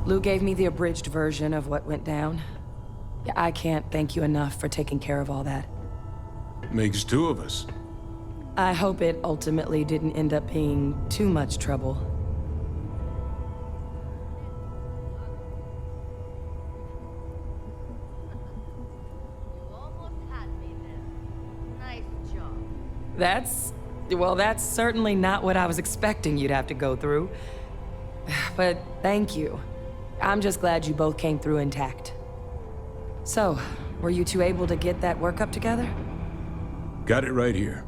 Lou gave me the abridged version of what went down. Yeah, I can't thank you enough for taking care of all that. Makes two of us. I hope it ultimately didn't end up being too much trouble. You almost had me there. Nice job. That's certainly not what I was expecting you'd have to go through. But thank you. I'm just glad you both came through intact. So, were you two able to get that workup together? Got it right here.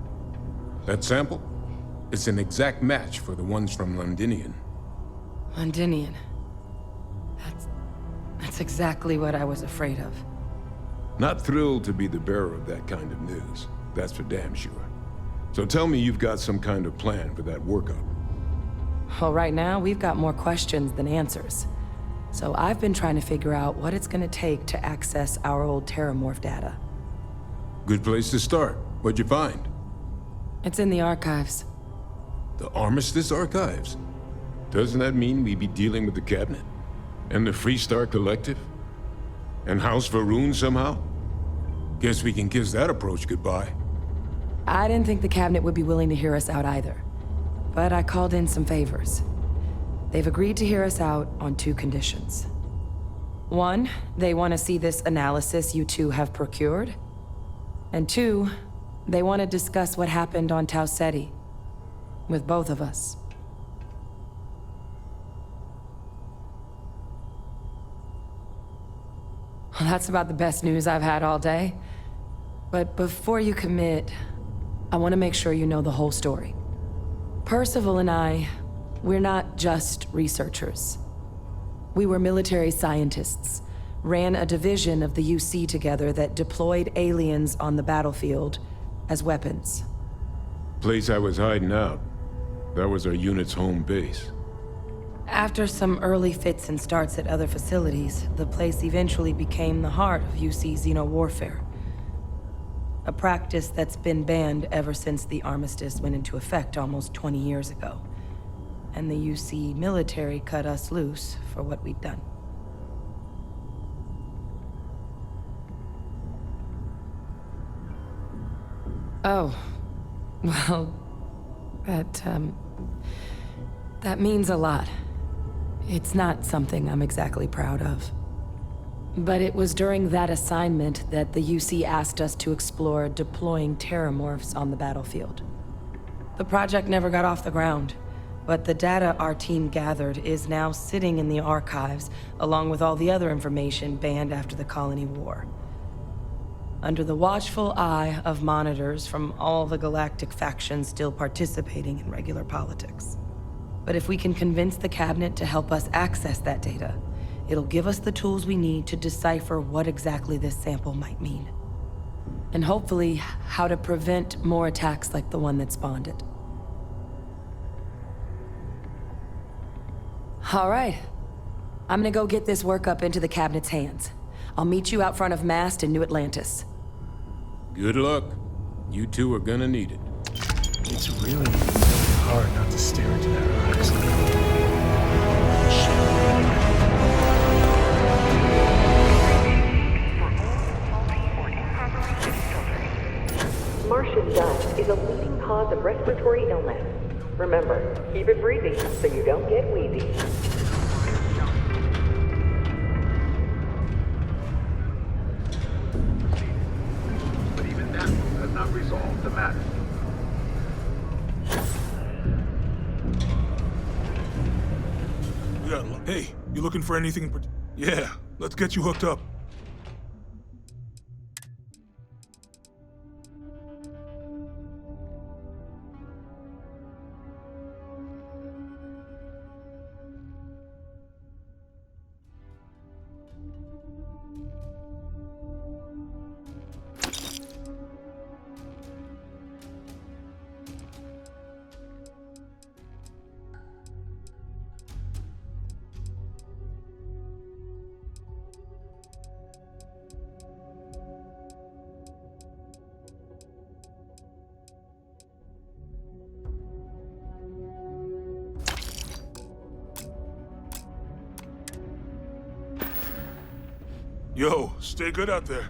That sample? It's an exact match for the ones from Londinian. Londinian. That's exactly what I was afraid of. Not thrilled to be the bearer of that kind of news. That's for damn sure. So tell me you've got some kind of plan for that workup. Well, right now, we've got more questions than answers. So I've been trying to figure out what it's gonna take to access our old Terramorph data. Good place to start. What'd you find? It's in the archives. The Armistice Archives? Doesn't that mean we'd be dealing with the Cabinet? And the Freestar Collective? And House Varun somehow? Guess we can kiss that approach goodbye. I didn't think the Cabinet would be willing to hear us out either. But I called in some favors. They've agreed to hear us out on two conditions. One, they want to see this analysis you two have procured. And two, they want to discuss what happened on Tau Ceti. With both of us. Well, that's about the best news I've had all day. But before you commit, I want to make sure you know the whole story. Percival and I, we're not just researchers. We were military scientists, ran a division of the UC together that deployed aliens on the battlefield as weapons. Place I was hiding out. That was our unit's home base. After some early fits and starts at other facilities, the place eventually became the heart of UC xeno-warfare. A practice that's been banned ever since the armistice went into effect almost 20 years ago. And the UC military cut us loose for what we'd done. Oh, well, that means a lot. It's not something I'm exactly proud of. But it was during that assignment that the UC asked us to explore deploying Terramorphs on the battlefield. The project never got off the ground, but the data our team gathered is now sitting in the archives, along with all the other information banned after the Colony War. Under the watchful eye of monitors from all the galactic factions still participating in regular politics. But if we can convince the Cabinet to help us access that data, it'll give us the tools we need to decipher what exactly this sample might mean. And hopefully, how to prevent more attacks like the one that spawned it. All right. I'm gonna go get this workup into the Cabinet's hands. I'll meet you out front of Mast in New Atlantis. Good luck. You two are gonna need it. It's really hard not to stare into that box. Martian dust is a leading cause of respiratory illness. Remember, keep it breezy so you don't get wheezy. But even that has not resolved the matter. Hey, you looking for anything in particular? Yeah, let's get you hooked up. Yo, stay good out there.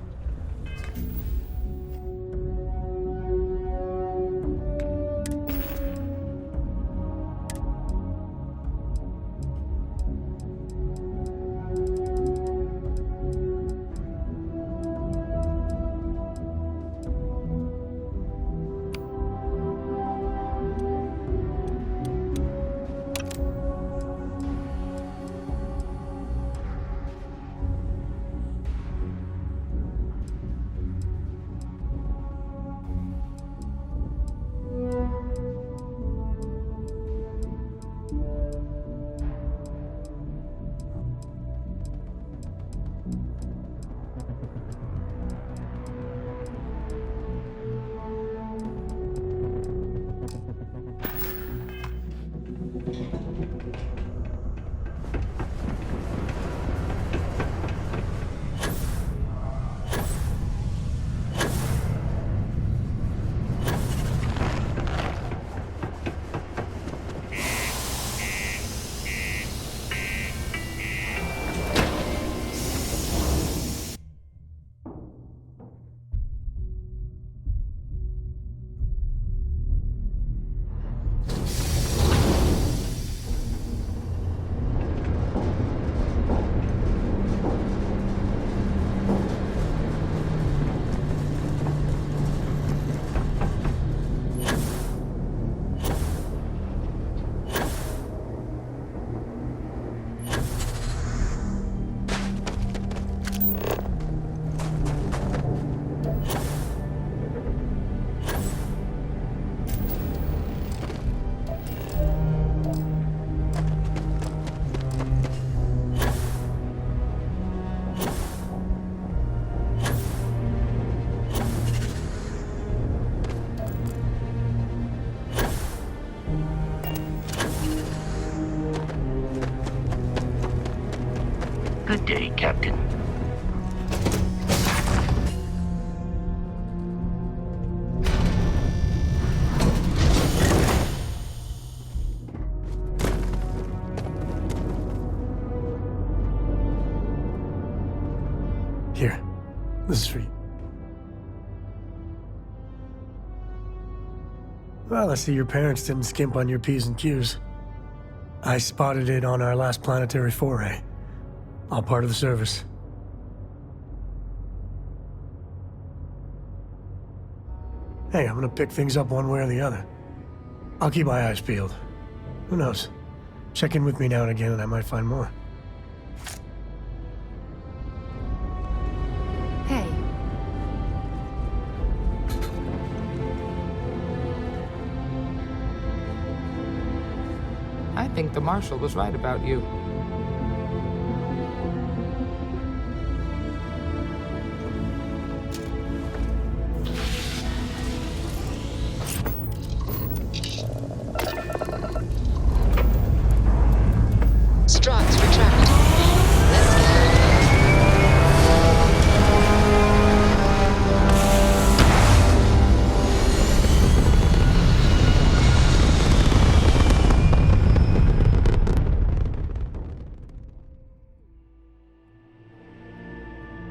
Good day, Captain. Here, this is for you. Well, I see your parents didn't skimp on your P's and Q's. I spotted it on our last planetary foray. All part of the service. Hey, I'm gonna pick things up one way or the other. I'll keep my eyes peeled. Who knows? Check in with me now and again and I might find more. Hey. I think the Marshal was right about you. Struts retract. Let's go.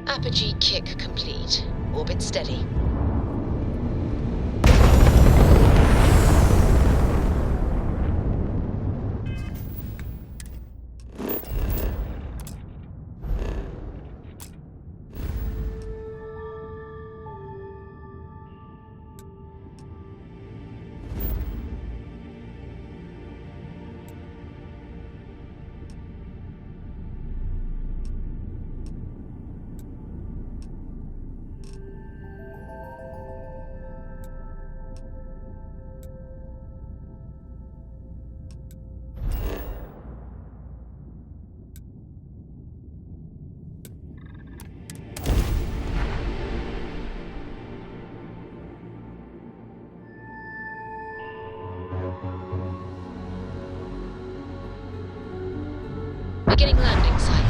Apogee kick complete. Orbit steady. Beginning landing cycle.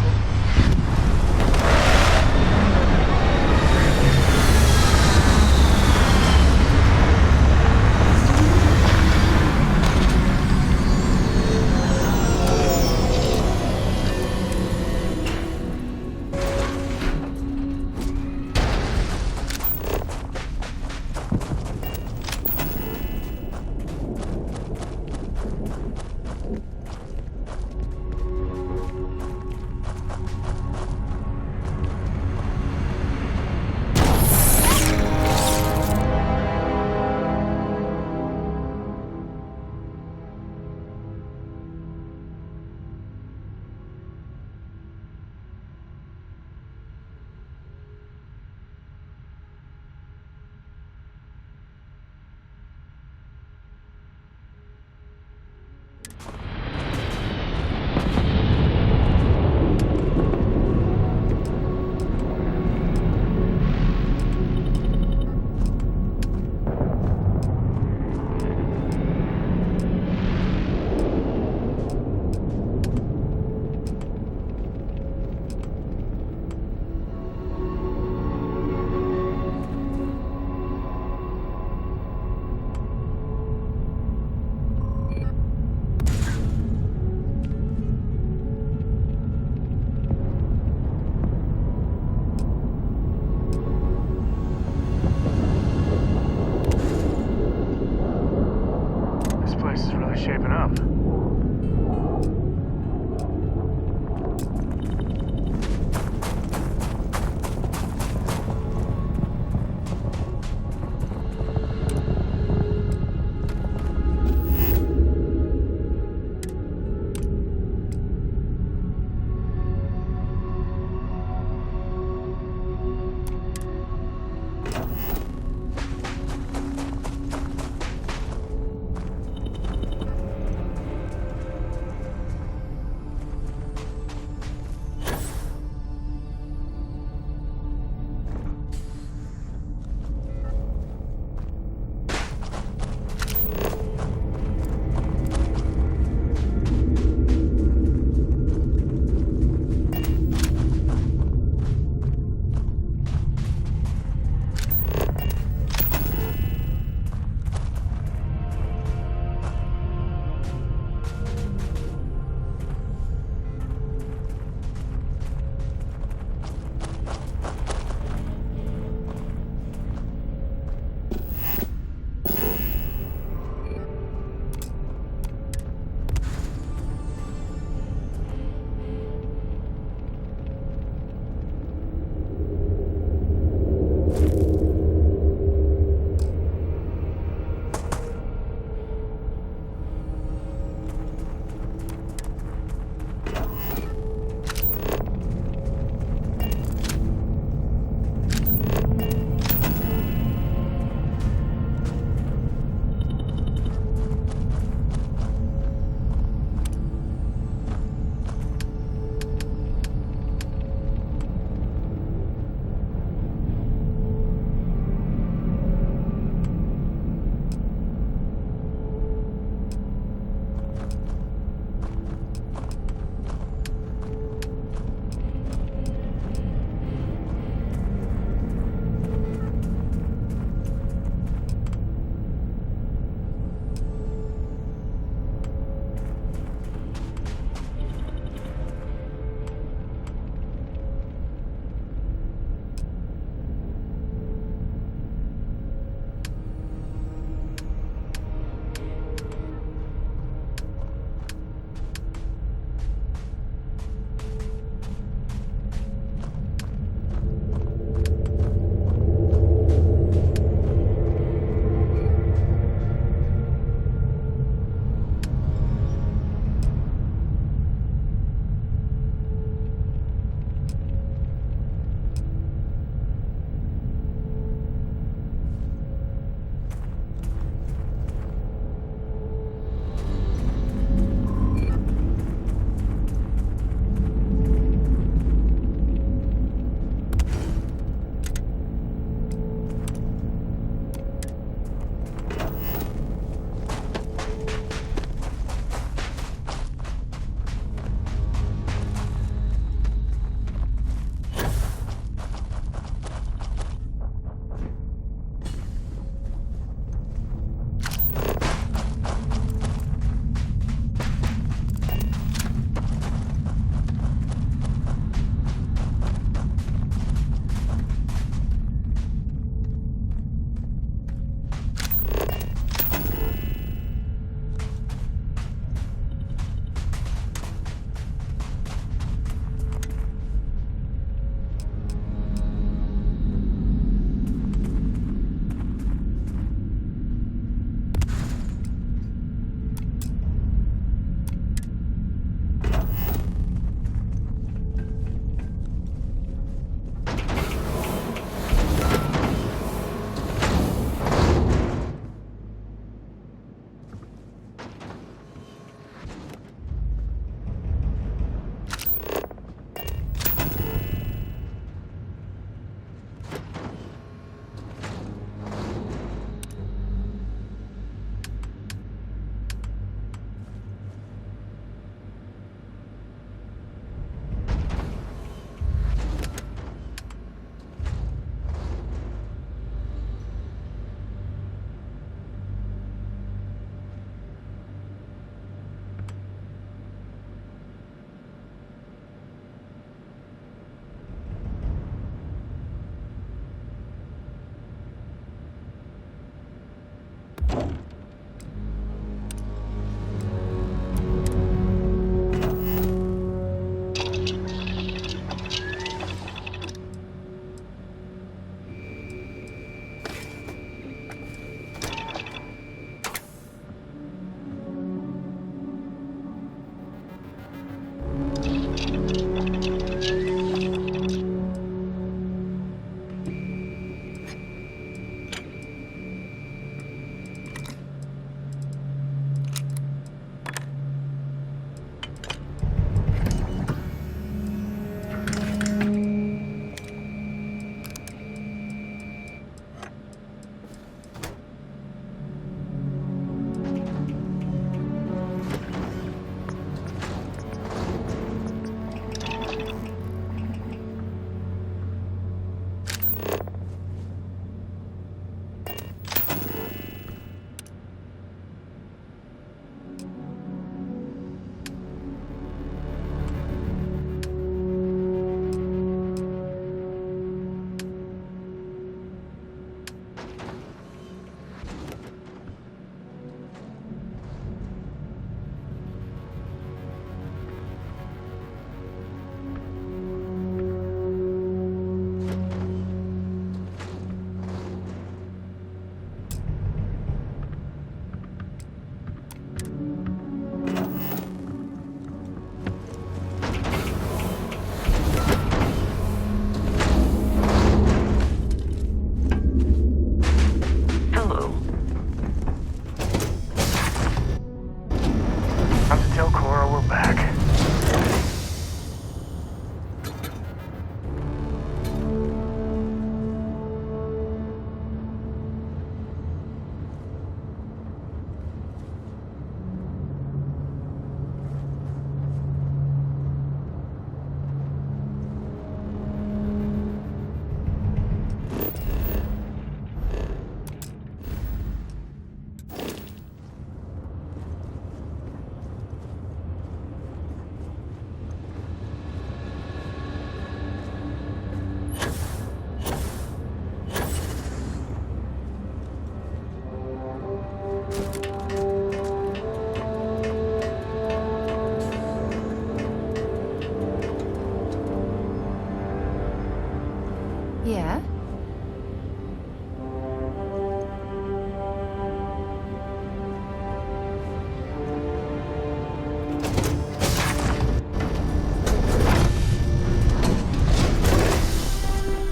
Yeah?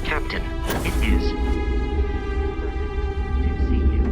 Captain, it is. Pleasant to see you.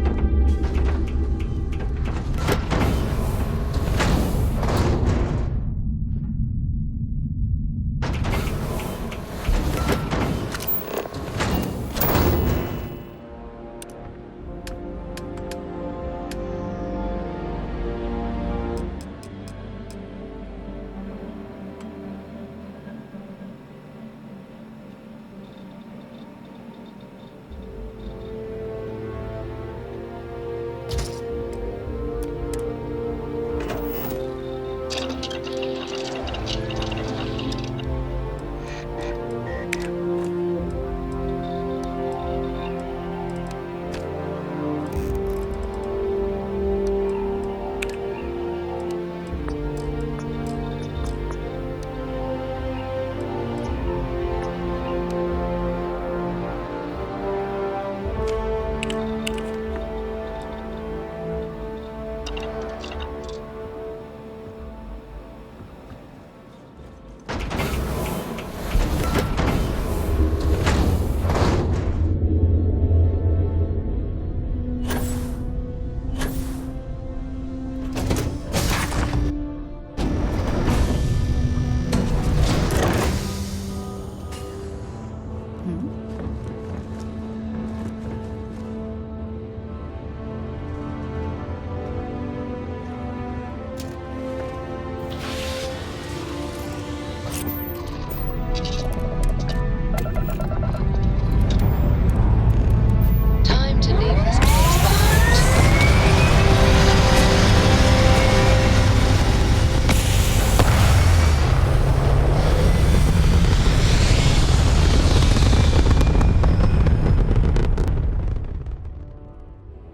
Time to leave this place behind.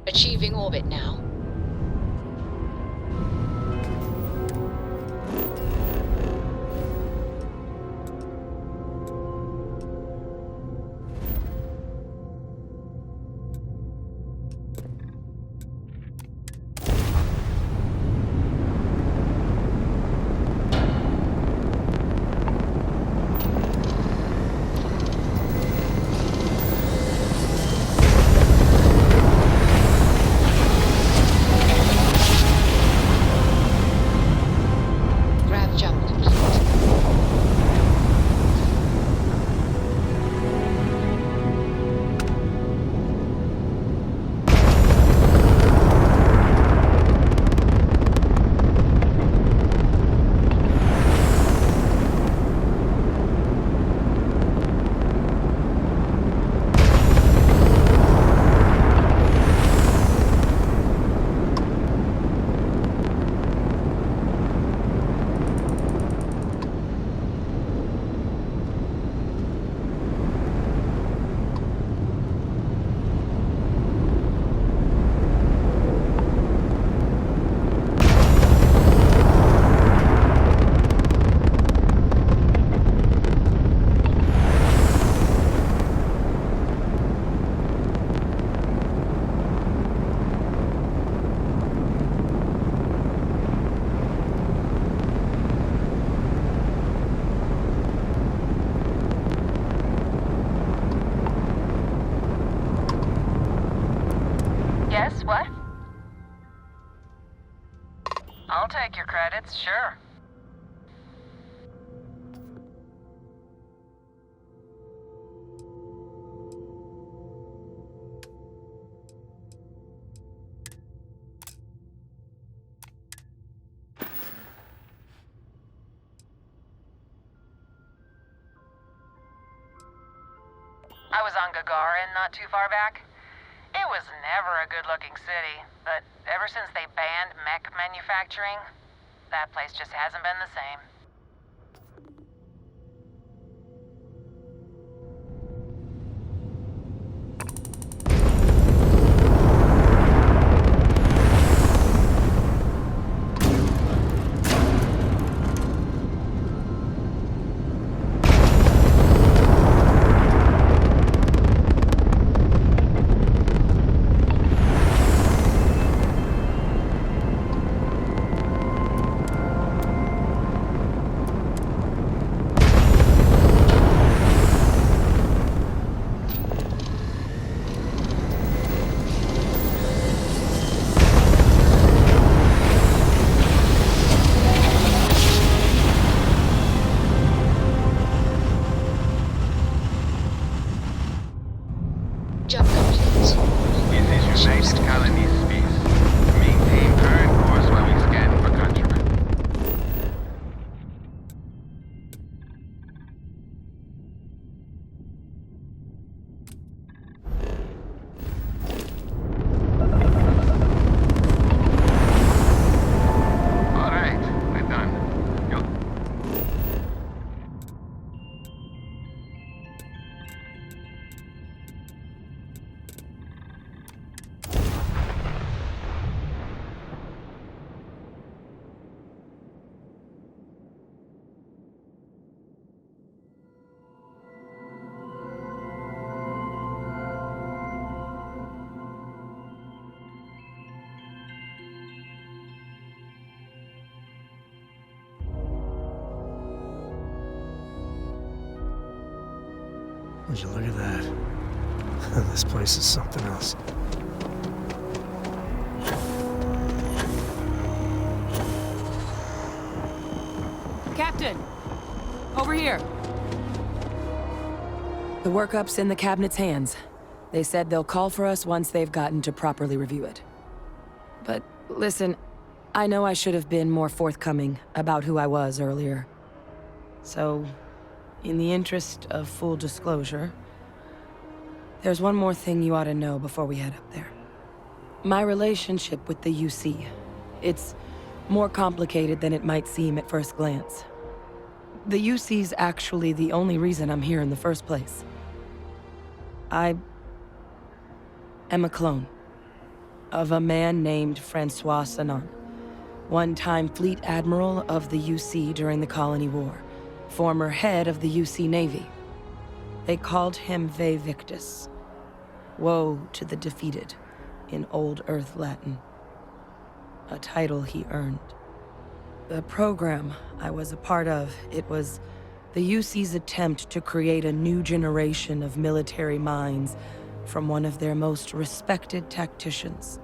Achieving orbit now. Grav jump complete. Yes, what? I'll take your credits, sure. I was on Gagarin not too far back. It was never a good-looking city, but ever since they banned mech manufacturing, that place just hasn't been the same. United Colonies space. Maintain current course while we scan for countrymen. All right, we're done. Would you look at that? This place is something else. Captain! Over here! The workup's in the cabinet's hands. They said they'll call for us once they've gotten to properly review it. But listen, I know I should have been more forthcoming about who I was earlier. So, in the interest of full disclosure, there's one more thing you ought to know before we head up there. My relationship with the UC. It's more complicated than it might seem at first glance. The UC's actually the only reason I'm here in the first place. I am a clone of a man named Francois Sanon, one-time fleet admiral of the UC during the Colony War, former head of the UC Navy. They called him Ve Victus, woe to the defeated, in Old Earth Latin, a title he earned. The program I was a part of, it was the UC's attempt to create a new generation of military minds from one of their most respected tacticians.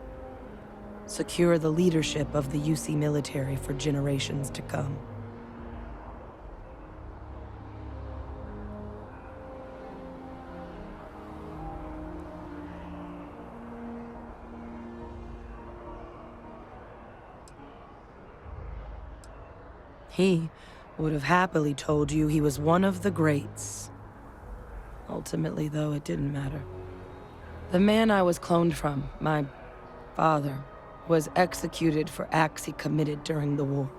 Secure the leadership of the UC military for generations to come. He would have happily told you he was one of the greats. Ultimately, though, it didn't matter. The man I was cloned from, my father, was executed for acts he committed during the war.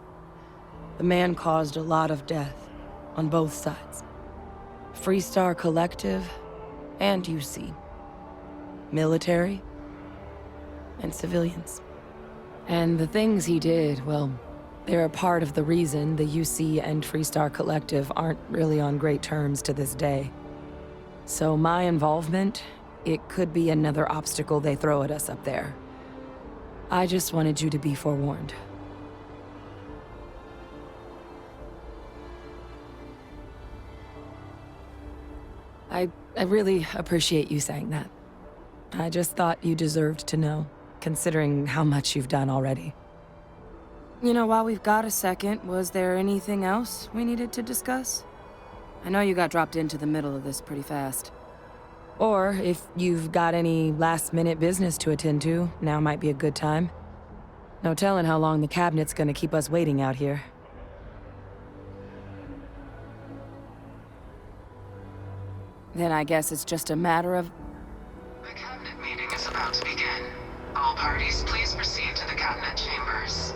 The man caused a lot of death on both sides. Freestar Collective and UC. Military and civilians. And the things he did, well, they're a part of the reason the UC and Freestar Collective aren't really on great terms to this day. So my involvement, it could be another obstacle they throw at us up there. I just wanted you to be forewarned. I really appreciate you saying that. I just thought you deserved to know, considering how much you've done already. You know, while we've got a second, was there anything else we needed to discuss? I know you got dropped into the middle of this pretty fast. Or, if you've got any last-minute business to attend to, now might be a good time. No telling how long the cabinet's gonna keep us waiting out here. Then I guess it's just a matter of... The cabinet meeting is about to begin. All parties, please proceed to the cabinet chambers.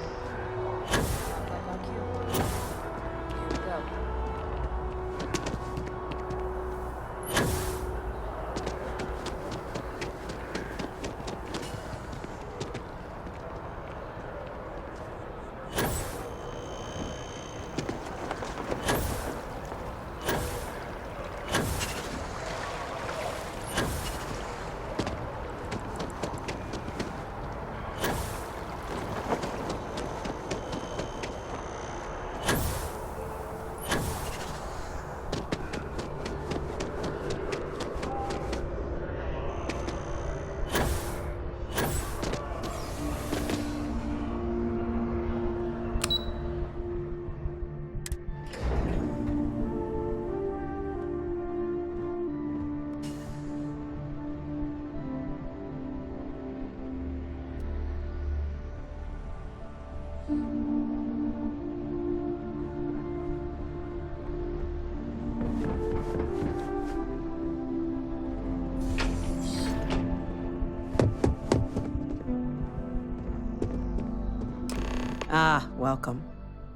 Ah, welcome.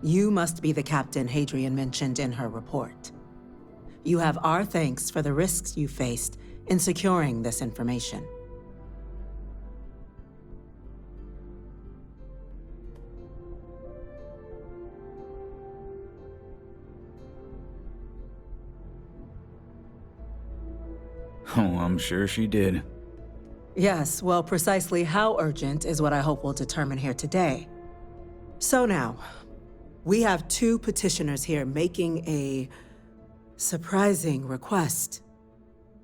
You must be the Captain Hadrian mentioned in her report. You have our thanks for the risks you faced in securing this information. Oh, I'm sure she did. Yes, well, precisely how urgent is what I hope we'll determine here today. So now, we have two petitioners here making a surprising request.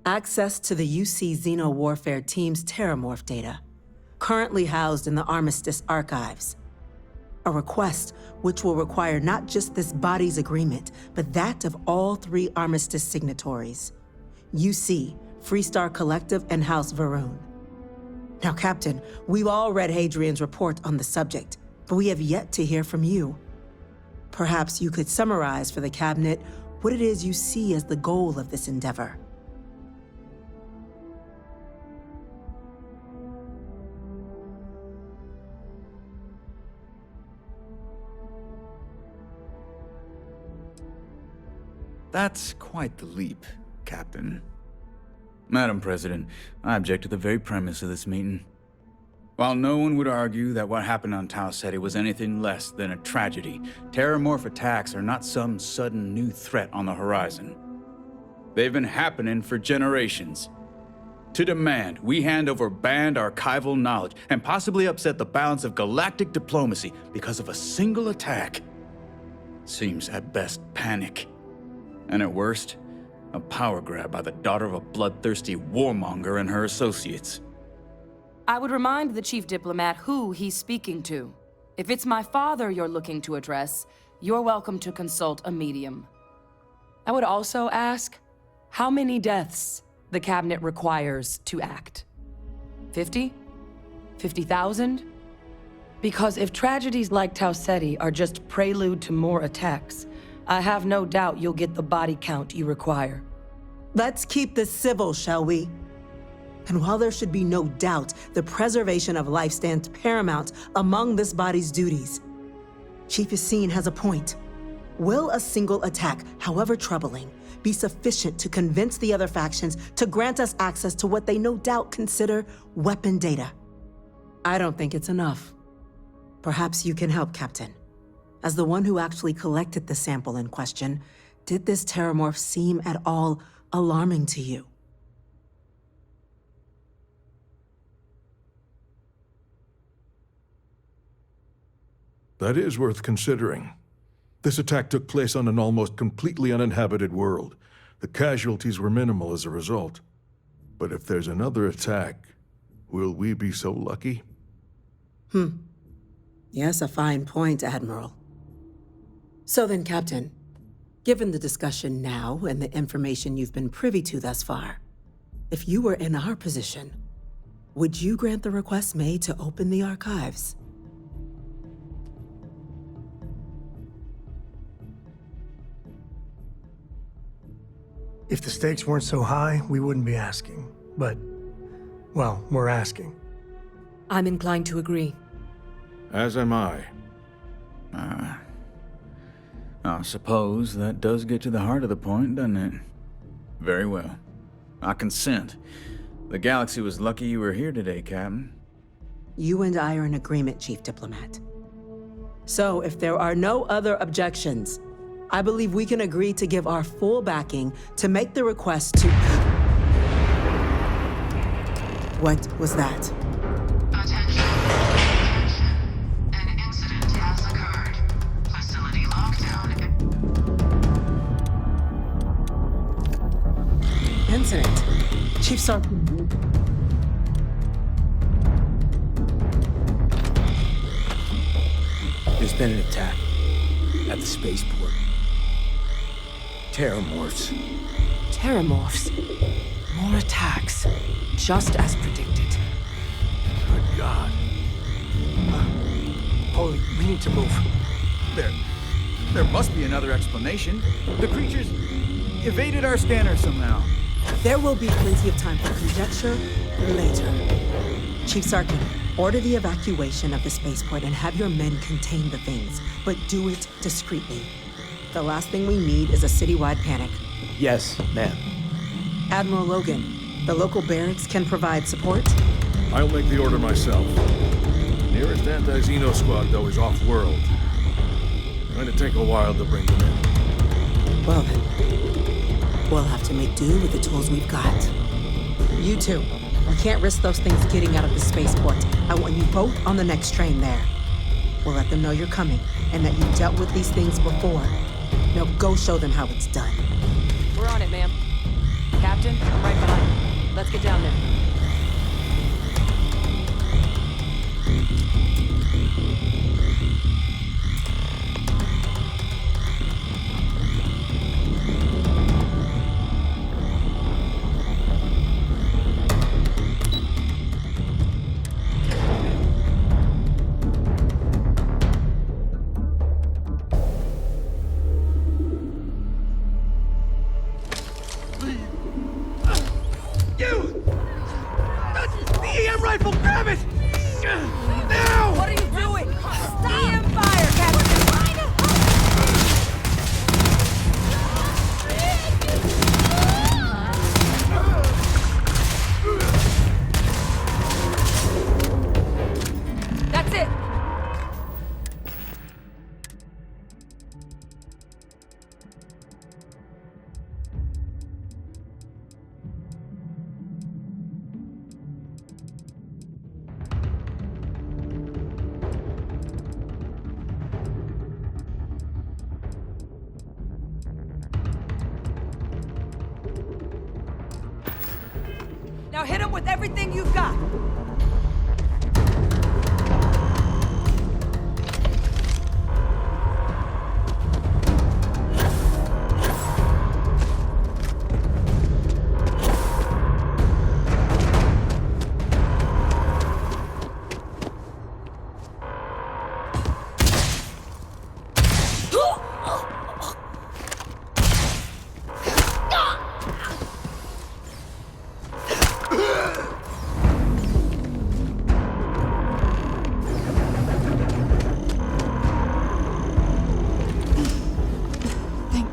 Access to the UC Xeno Warfare Team's Terramorph data, currently housed in the Armistice archives. A request which will require not just this body's agreement, but that of all three Armistice signatories. UC, Freestar Collective, and House Varun. Now, Captain, we've all read Hadrian's report on the subject, but we have yet to hear from you. Perhaps you could summarize for the Cabinet what it is you see as the goal of this endeavor. That's quite the leap, Captain. Madam President, I object to the very premise of this meeting. While no one would argue that what happened on Tau Ceti was anything less than a tragedy, Terramorph attacks are not some sudden new threat on the horizon. They've been happening for generations. To demand we hand over banned archival knowledge and possibly upset the balance of galactic diplomacy because of a single attack seems at best panic. And at worst, a power grab by the daughter of a bloodthirsty warmonger and her associates. I would remind the chief diplomat who he's speaking to. If it's my father you're looking to address, you're welcome to consult a medium. I would also ask how many deaths the Cabinet requires to act. 50? 50,000? Because if tragedies like Tau Ceti are just prelude to more attacks, I have no doubt you'll get the body count you require. Let's keep this civil, shall we? And while there should be no doubt the preservation of life stands paramount among this body's duties, Chief Yassine has a point. Will a single attack, however troubling, be sufficient to convince the other factions to grant us access to what they no doubt consider weapon data? I don't think it's enough. Perhaps you can help, Captain. As the one who actually collected the sample in question, did this Terramorph seem at all alarming to you? That is worth considering. This attack took place on an almost completely uninhabited world. The casualties were minimal as a result. But if there's another attack, will we be so lucky? Yes, a fine point, Admiral. So then, Captain, given the discussion now and the information you've been privy to thus far, if you were in our position, would you grant the request made to open the archives? If the stakes weren't so high, we wouldn't be asking. But, well, we're asking. I'm inclined to agree. As am I. I suppose that does get to the heart of the point, doesn't it? Very well. I consent. The galaxy was lucky you were here today, Captain. You and I are in agreement, Chief Diplomat. So, if there are no other objections, I believe we can agree to give our full backing to make the request to... What was that? Attention. Attention. An incident has occurred. Facility lockdown. Incident? Chief Sergeant... There's been an attack at the spaceport. Terramorphs. Terramorphs. More attacks. Just as predicted. Good God. Holy, we need to move. There must be another explanation. The creatures evaded our scanner somehow. There will be plenty of time for conjecture later. Chief Sarkin, order the evacuation of the spaceport and have your men contain the things, but do it discreetly. The last thing we need is a citywide panic. Yes, ma'am. Admiral Logan, the local barracks can provide support? I'll make the order myself. Nearest anti-Xeno squad, though, is off-world. Going to take a while to bring them in. Well then, we'll have to make do with the tools we've got. You two, we can't risk those things getting out of the spaceport. I want you both on the next train there. We'll let them know you're coming and that you've dealt with these things before. Now go show them how it's done. We're on it, ma'am. Captain, I'm right behind you. Let's get down there. Now hit him with everything you've got.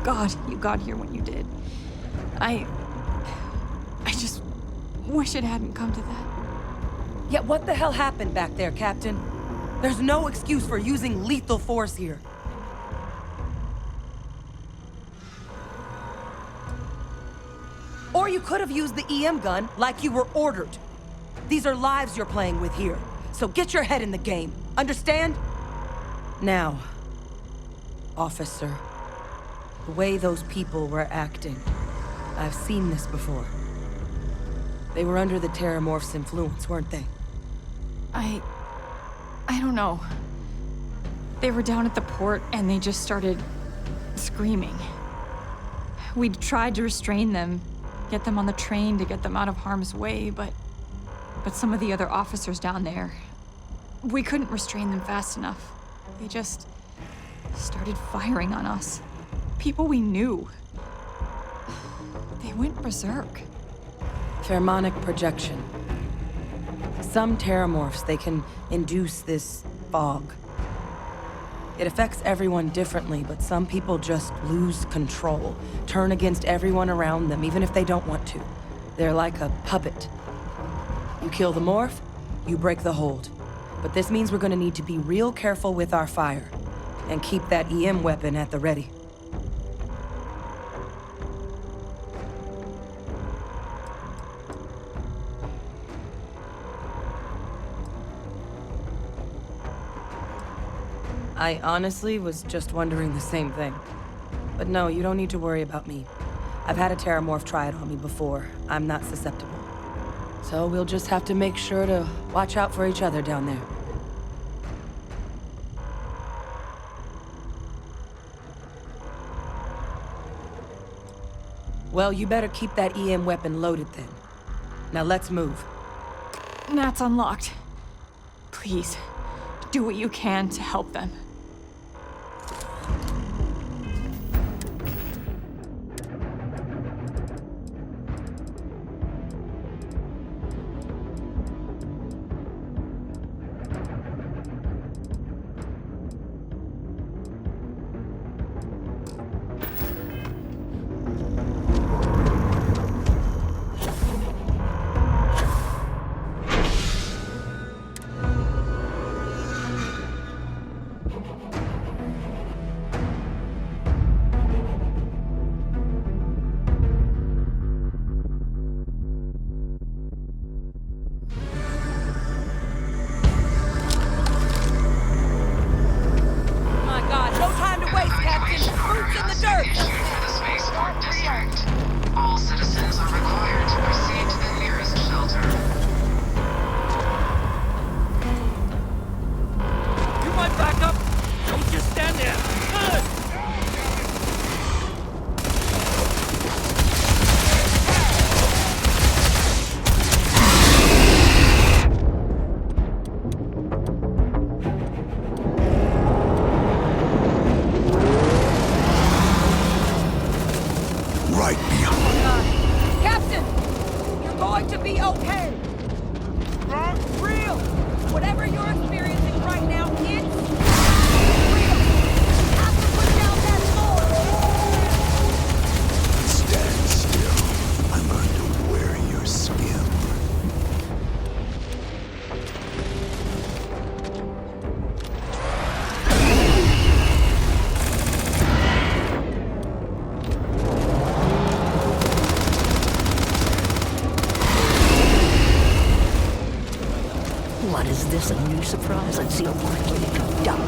God, you got here when you did. I just wish it hadn't come to that. Yeah, what the hell happened back there, Captain? There's no excuse for using lethal force here. Or you could have used the EM gun like you were ordered. These are lives you're playing with here, so get your head in the game. Understand? Now, officer. The way those people were acting. I've seen this before. They were under the Terramorph's influence, weren't they? I don't know. They were down at the port and they just started screaming. We'd tried to restrain them, get them on the train to get them out of harm's way, but some of the other officers down there, we couldn't restrain them fast enough. They just started firing on us. People we knew. They went berserk. Pheromonic projection. Some Terramorphs, they can induce this fog. It affects everyone differently, but some people just lose control, turn against everyone around them, even if they don't want to. They're like a puppet. You kill the morph, you break the hold. But this means we're gonna need to be real careful with our fire, and keep that EM weapon at the ready. I honestly was just wondering the same thing. But no, you don't need to worry about me. I've had a Terramorph try it on me before. I'm not susceptible. So we'll just have to make sure to watch out for each other down there. Well, you better keep that EM weapon loaded then. Now let's move. That's unlocked. Please, do what you can to help them. Captain! You're going to be okay! Real! Whatever you're experiencing right now, it's real! You have to put down that sword! Stand still. I'm going to wear your skin. What is this, a new surprise? Let's see how far I can go down.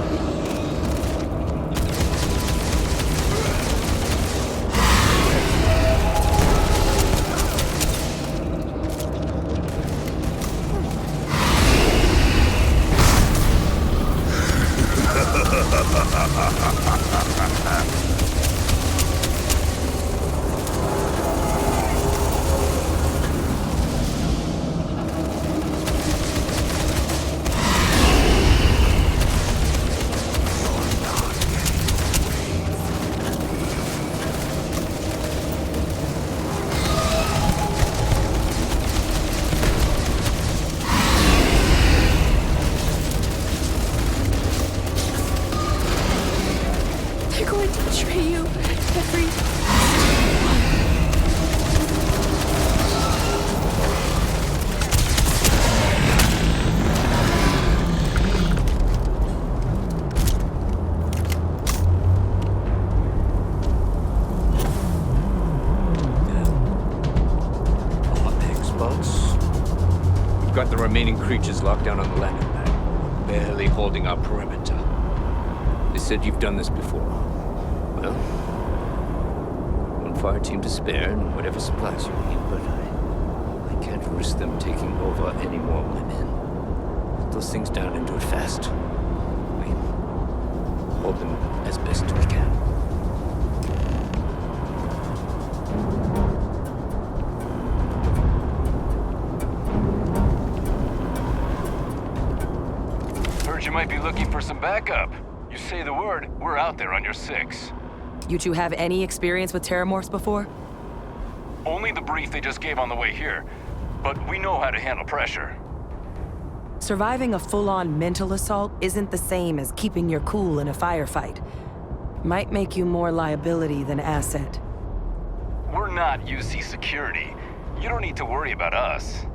Got the remaining creatures locked down on the landing pad, barely holding our perimeter. They said you've done this before. Well, one fire team to spare and whatever supplies you need, but I can't risk them taking over any more of my men. Put those things down and do it fast. We hold them as best we can. You might be looking for some backup. You say the word, we're out there on your 6. You two have any experience with Terramorphs before? Only the brief they just gave on the way here, but we know how to handle pressure. Surviving a full-on mental assault isn't the same as keeping your cool in a firefight. Might make you more liability than asset. We're not UC security. You don't need to worry about us.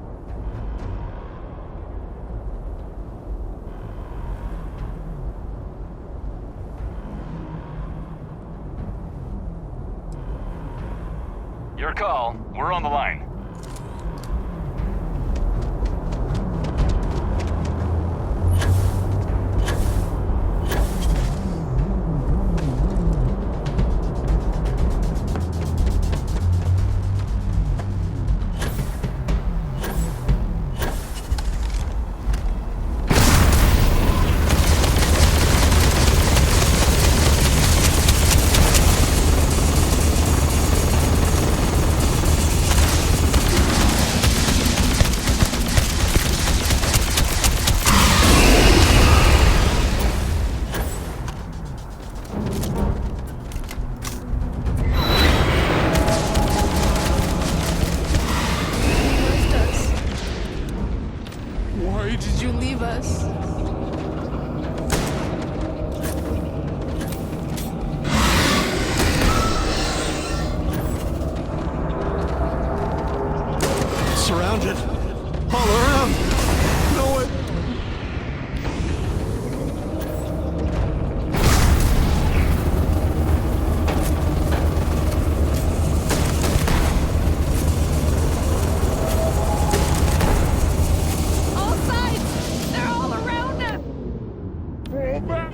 Your call. We're on the line. Surrounded. All around. No way. All sides! They're all around us! Roll back.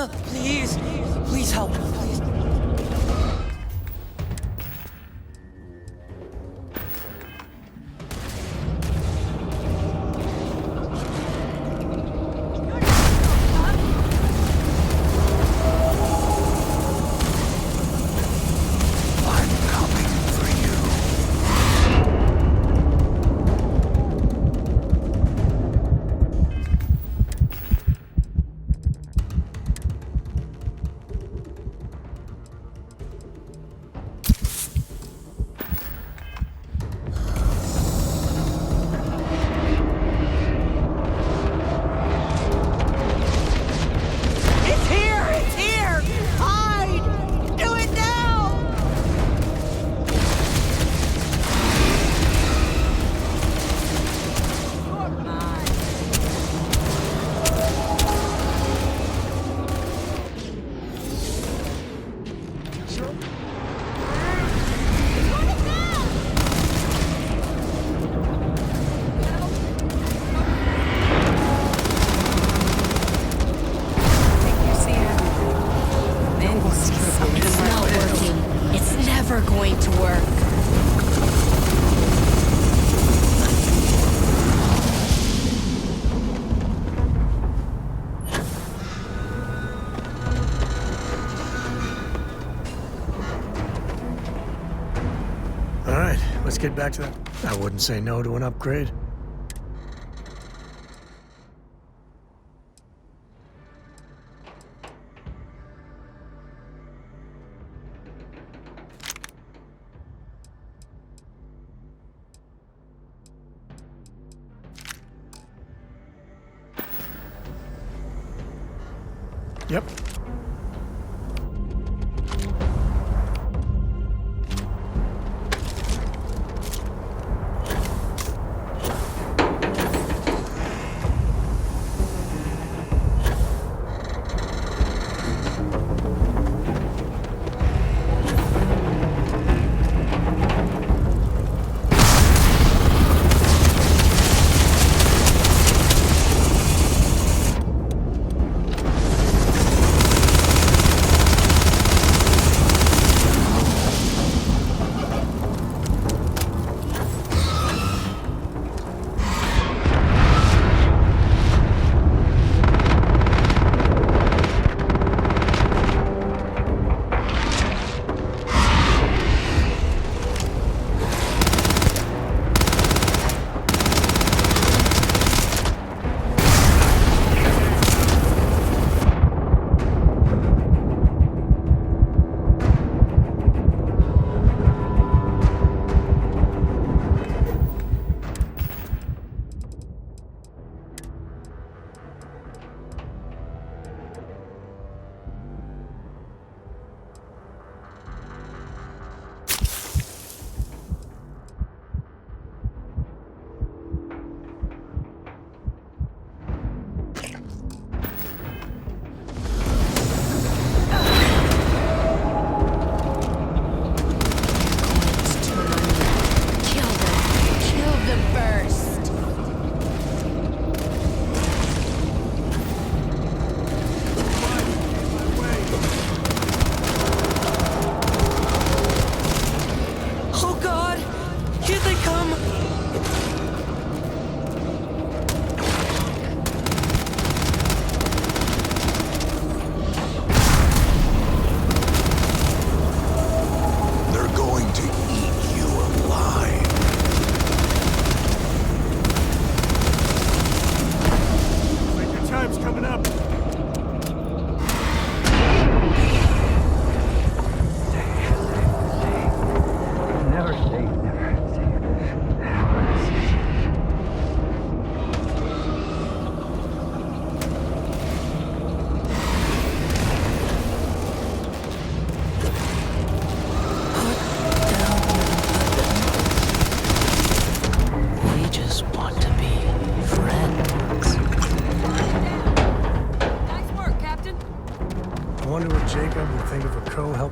Please. Please help. Please. Let's get back to that. I wouldn't say no to an upgrade. Yep.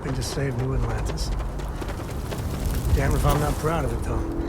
To save New Atlantis. Damn if I'm not proud of it, though.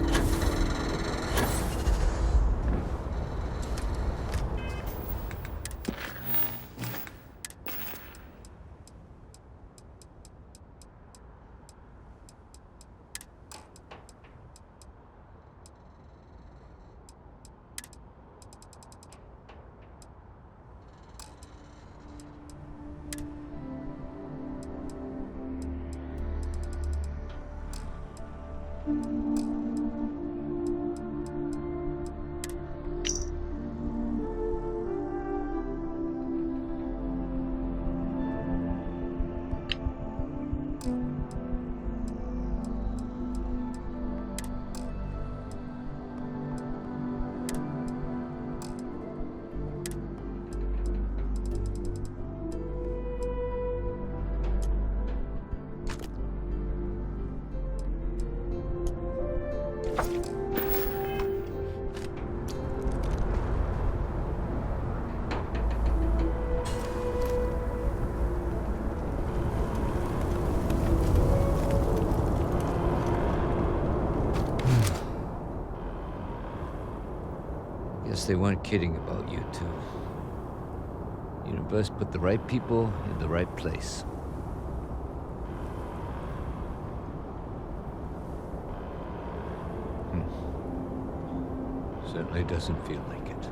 Guess they weren't kidding about you two. Universe put the right people in the right place. Certainly doesn't feel like it.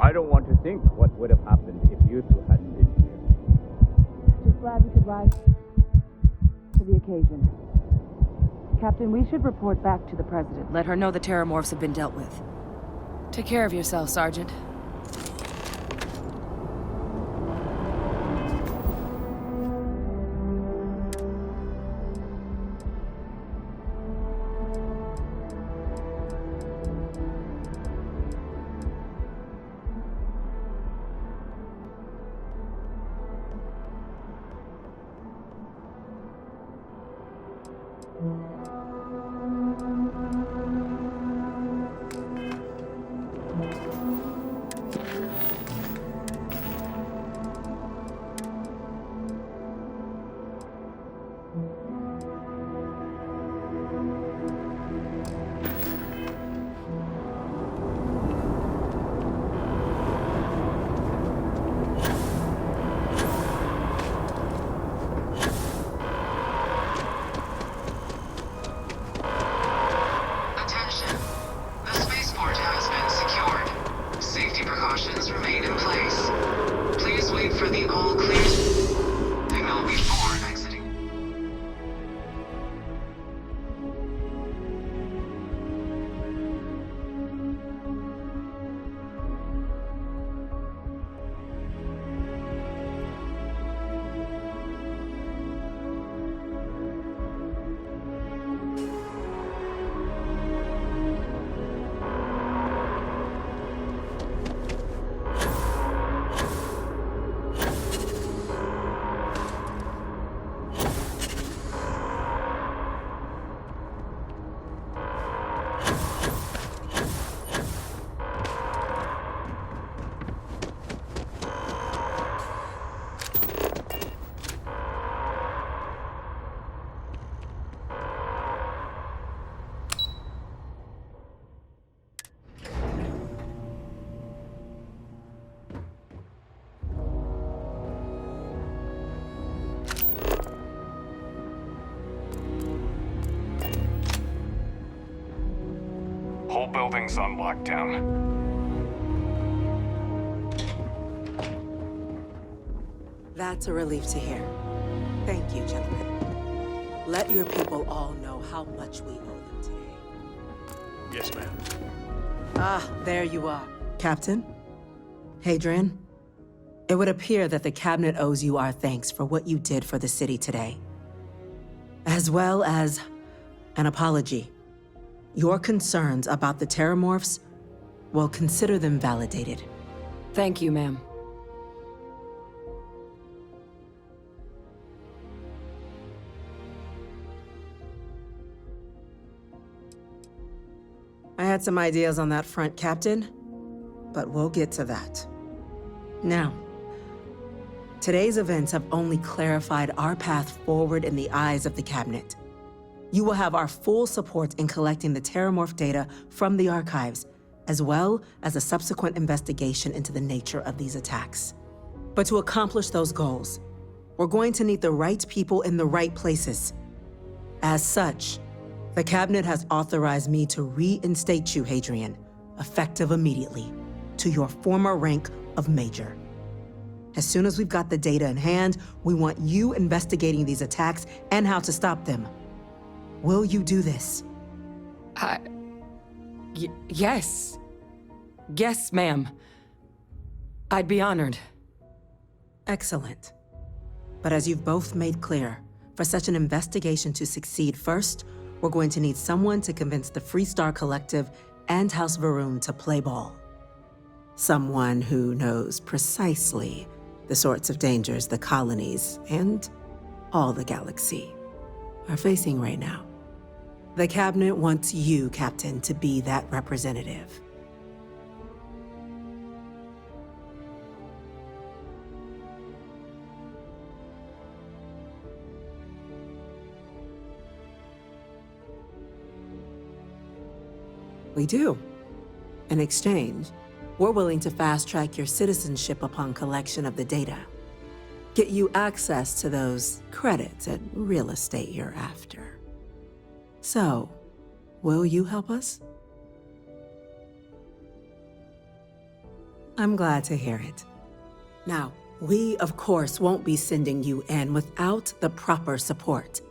I don't want to think what would have happened if you two hadn't been here. Just glad we could rise to the occasion. Captain, we should report back to the President. Let her know the Terramorphs have been dealt with. Take care of yourself, Sergeant. Whole building's on lockdown. That's a relief to hear. Thank you, gentlemen. Let your people all know how much we owe them today. Yes, ma'am. Ah, there you are. Captain? Hadrian? It would appear that the Cabinet owes you our thanks for what you did for the city today. As well as an apology. Your concerns about the Terramorphs, well, consider them validated. Thank you, ma'am. I had some ideas on that front, Captain, but we'll get to that. Now, today's events have only clarified our path forward in the eyes of the Cabinet. You will have our full support in collecting the Terramorph data from the archives, as well as a subsequent investigation into the nature of these attacks. But to accomplish those goals, we're going to need the right people in the right places. As such, the Cabinet has authorized me to reinstate you, Hadrian, effective immediately, to your former rank of Major. As soon as we've got the data in hand, we want you investigating these attacks and how to stop them. Will you do this? Yes. Yes, ma'am. I'd be honored. Excellent. But as you've both made clear, for such an investigation to succeed, first, we're going to need someone to convince the Freestar Collective and House Varun to play ball. Someone who knows precisely the sorts of dangers the colonies and all the galaxy are facing right now. The Cabinet wants you, Captain, to be that representative. We do. In exchange, we're willing to fast-track your citizenship upon collection of the data. Get you access to those credits and real estate you're after. So, will you help us? I'm glad to hear it. Now, we, of course, won't be sending you in without the proper support.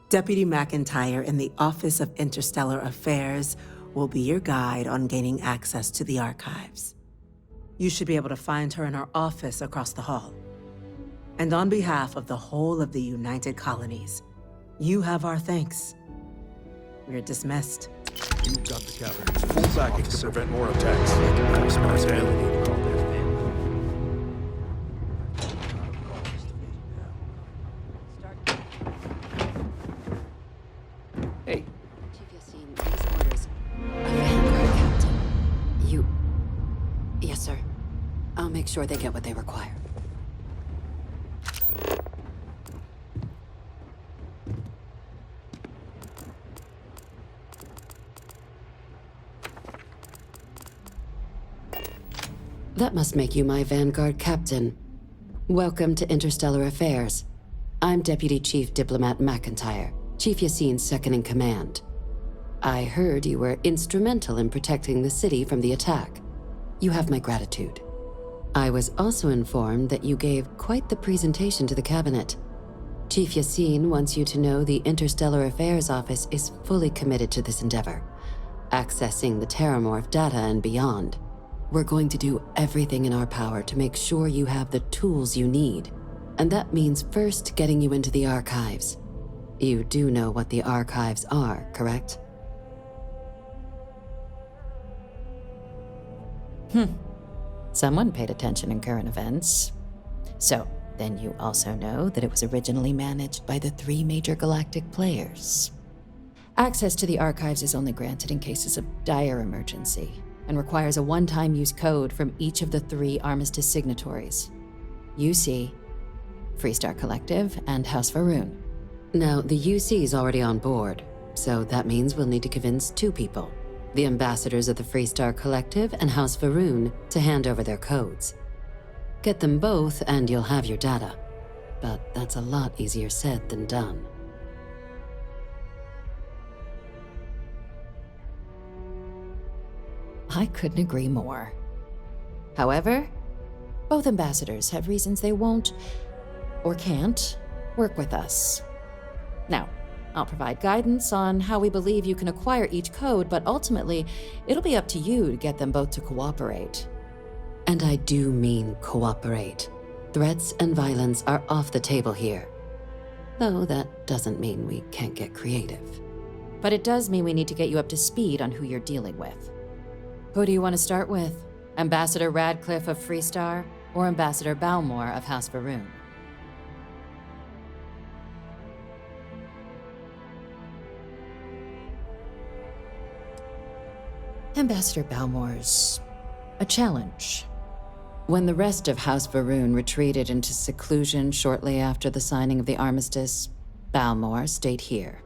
Deputy McIntyre in the Office of Interstellar Affairs will be your guide on gaining access to the archives. You should be able to find her in her office across the hall. And on behalf of the whole of the United Colonies, you have our thanks. We're dismissed. You've got the Cabinet's full backing to prevent more attacks. Responsibility to call that in. Hey. Yes, sir. I'll make sure they get what they require. That must make you my Vanguard captain. Welcome to Interstellar Affairs. I'm Deputy Chief Diplomat McIntyre, Chief Yassine's second-in-command. I heard you were instrumental in protecting the city from the attack. You have my gratitude. I was also informed that you gave quite the presentation to the Cabinet. Chief Yassine wants you to know the Interstellar Affairs Office is fully committed to this endeavor, accessing the Terramorph data and beyond. We're going to do everything in our power to make sure you have the tools you need. And that means first getting you into the archives. You do know what the archives are, correct? Someone paid attention in current events. So, then you also know that it was originally managed by the 3 major galactic players. Access to the archives is only granted in cases of dire emergency, and requires a one-time use code from each of the 3 Armistice signatories. UC, Freestar Collective, and House Varun. Now, the UC is already on board, so that means we'll need to convince 2 people. The ambassadors of the Freestar Collective and House Varun to hand over their codes. Get them both and you'll have your data. But that's a lot easier said than done. I couldn't agree more. However, both ambassadors have reasons they won't, or can't, work with us. Now, I'll provide guidance on how we believe you can acquire each code, but ultimately, it'll be up to you to get them both to cooperate. And I do mean cooperate. Threats and violence are off the table here. Though that doesn't mean we can't get creative. But it does mean we need to get you up to speed on who you're dealing with. Who do you want to start with? Ambassador Radcliffe of Freestar, or Ambassador Balmore of House Varun? Ambassador Balmore's a challenge. When the rest of House Varun retreated into seclusion shortly after the signing of the armistice, Balmore stayed here.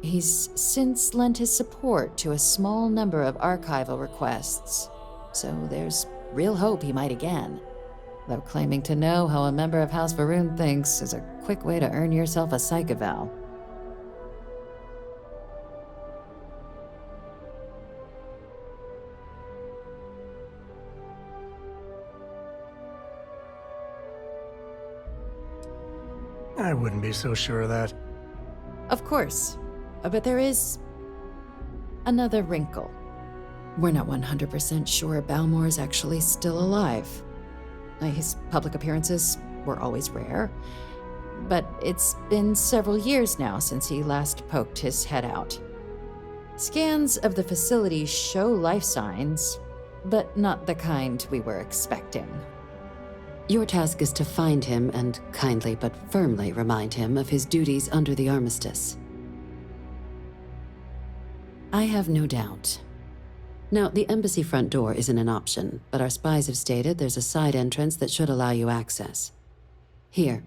He's since lent his support to a small number of archival requests, so there's real hope he might again. Though claiming to know how a member of House Varun thinks is a quick way to earn yourself a psych eval. I wouldn't be so sure of that. Of course. But there is another wrinkle. We're not 100% sure Balmore is actually still alive. His public appearances were always rare, but it's been several years now since he last poked his head out. Scans of the facility show life signs, but not the kind we were expecting. Your task is to find him and kindly but firmly remind him of his duties under the armistice. I have no doubt. Now, the embassy front door isn't an option, but our spies have stated there's a side entrance that should allow you access. Here,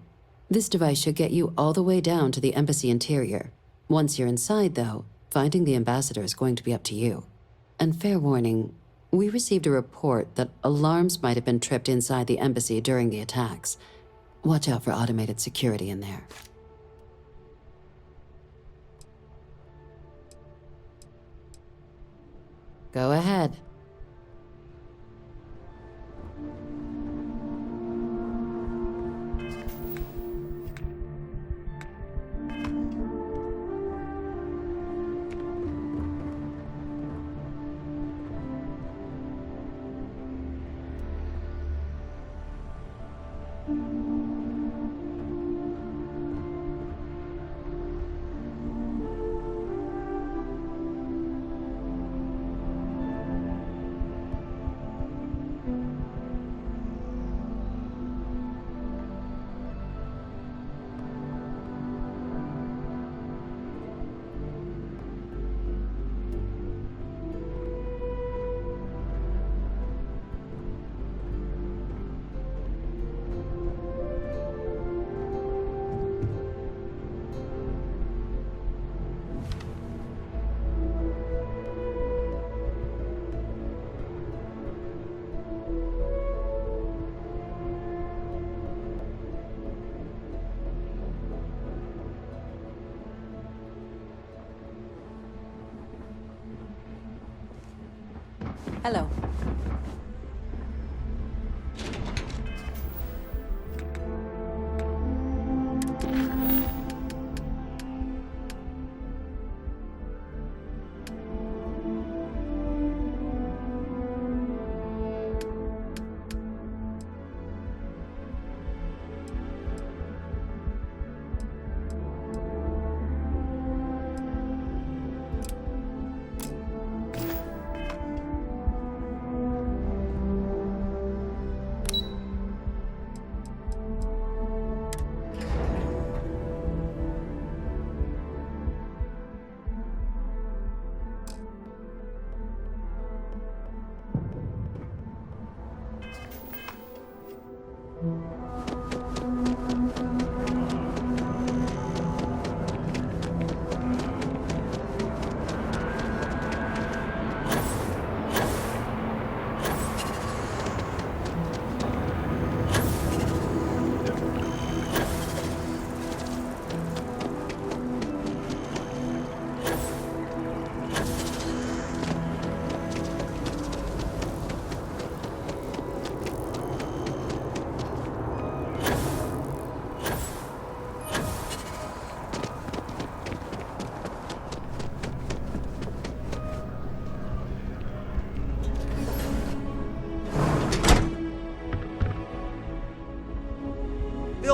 this device should get you all the way down to the embassy interior. Once you're inside, though, finding the ambassador is going to be up to you. And fair warning, we received a report that alarms might have been tripped inside the embassy during the attacks. Watch out for automated security in there. Go ahead. Hello.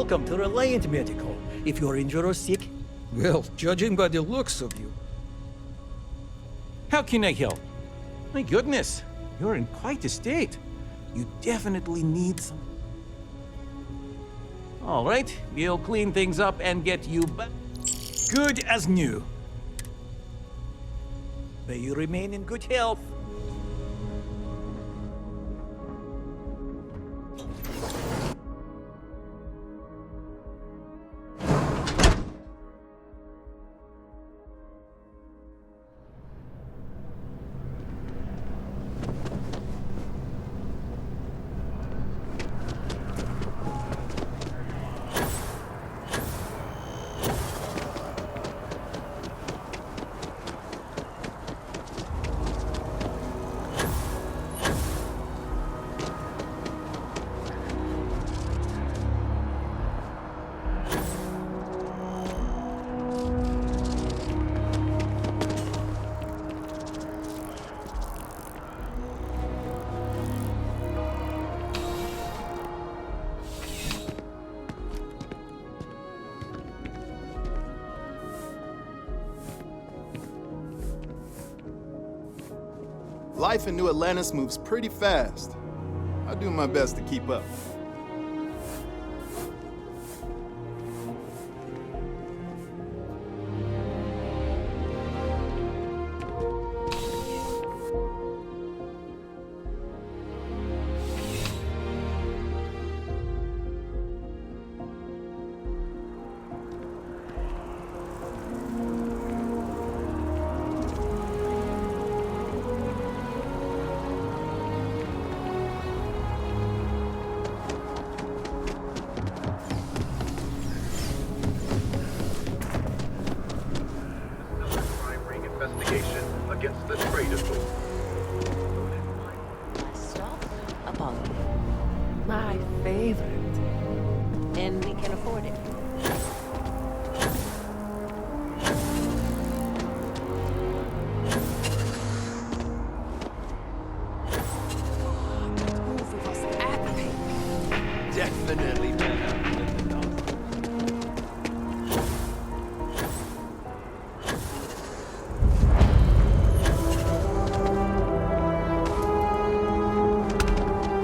Welcome to Reliant Medical. If you're injured or sick, well, judging by the looks of you. How can I help? My goodness, you're in quite a state. You definitely need some... All right, we'll clean things up and get you back good as new. May you remain in good health. Life in New Atlantis moves pretty fast. I do my best to keep up. Against the trade authority. Stop Apollo. My favorite. And we can afford it. Definitely better than the dog.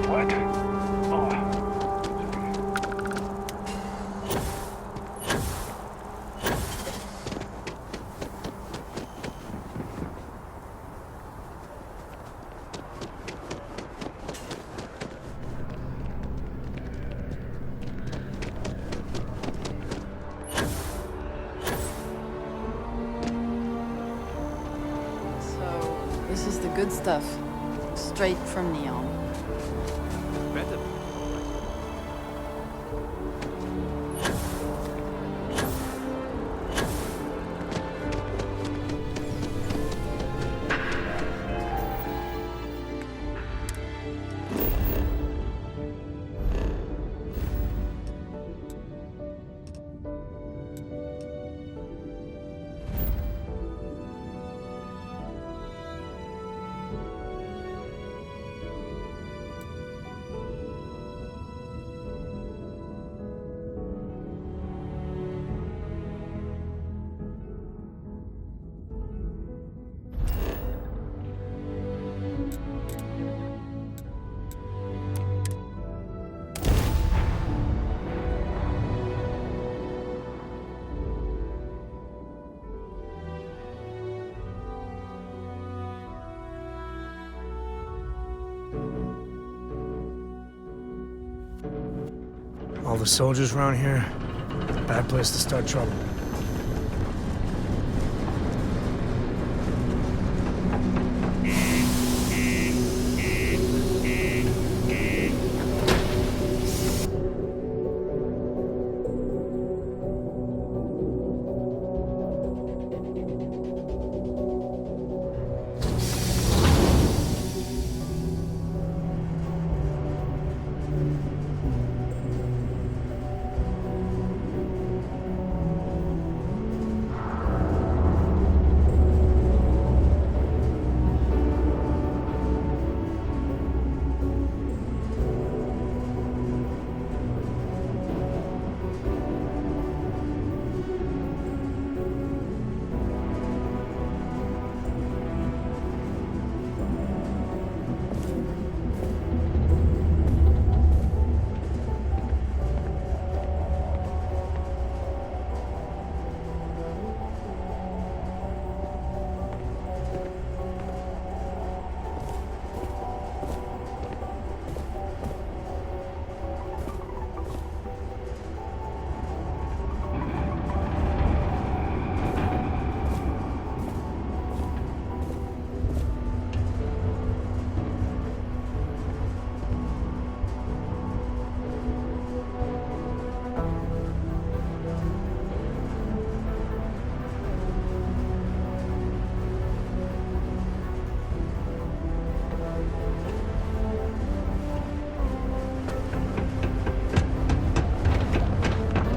What? So, this is the good stuff. Straight from Neon. Better. All the soldiers around here, bad place to start trouble.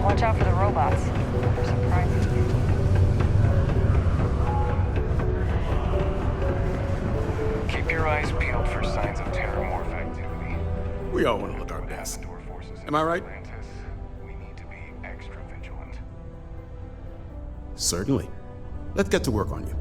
Watch out for the robots. They're surprising. Keep your eyes peeled for signs of terramorph activity. We all want to look our best. Am I right? We need to be extra vigilant. Certainly. Let's get to work on you.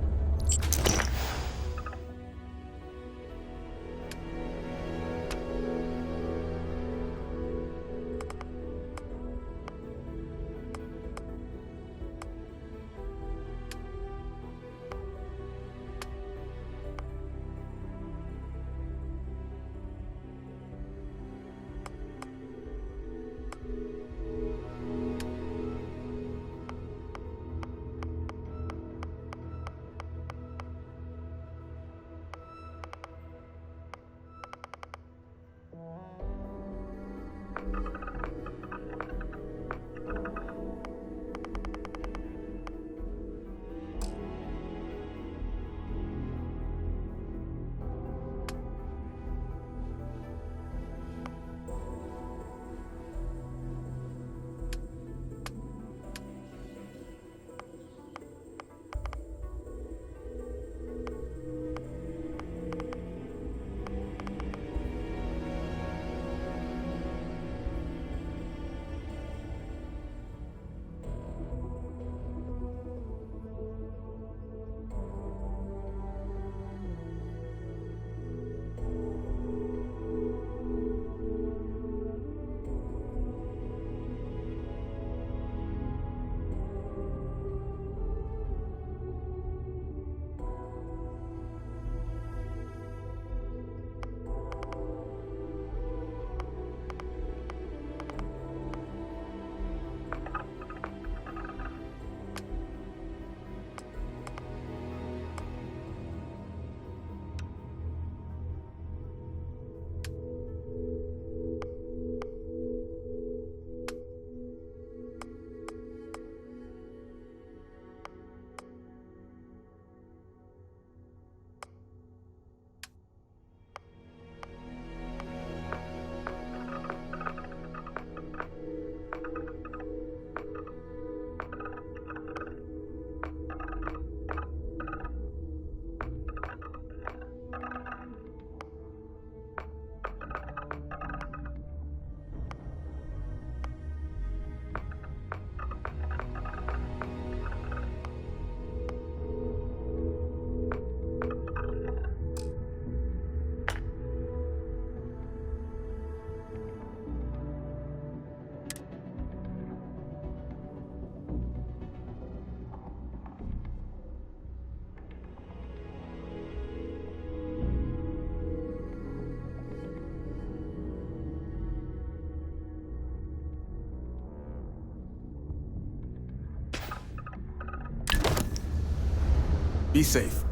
Be safe.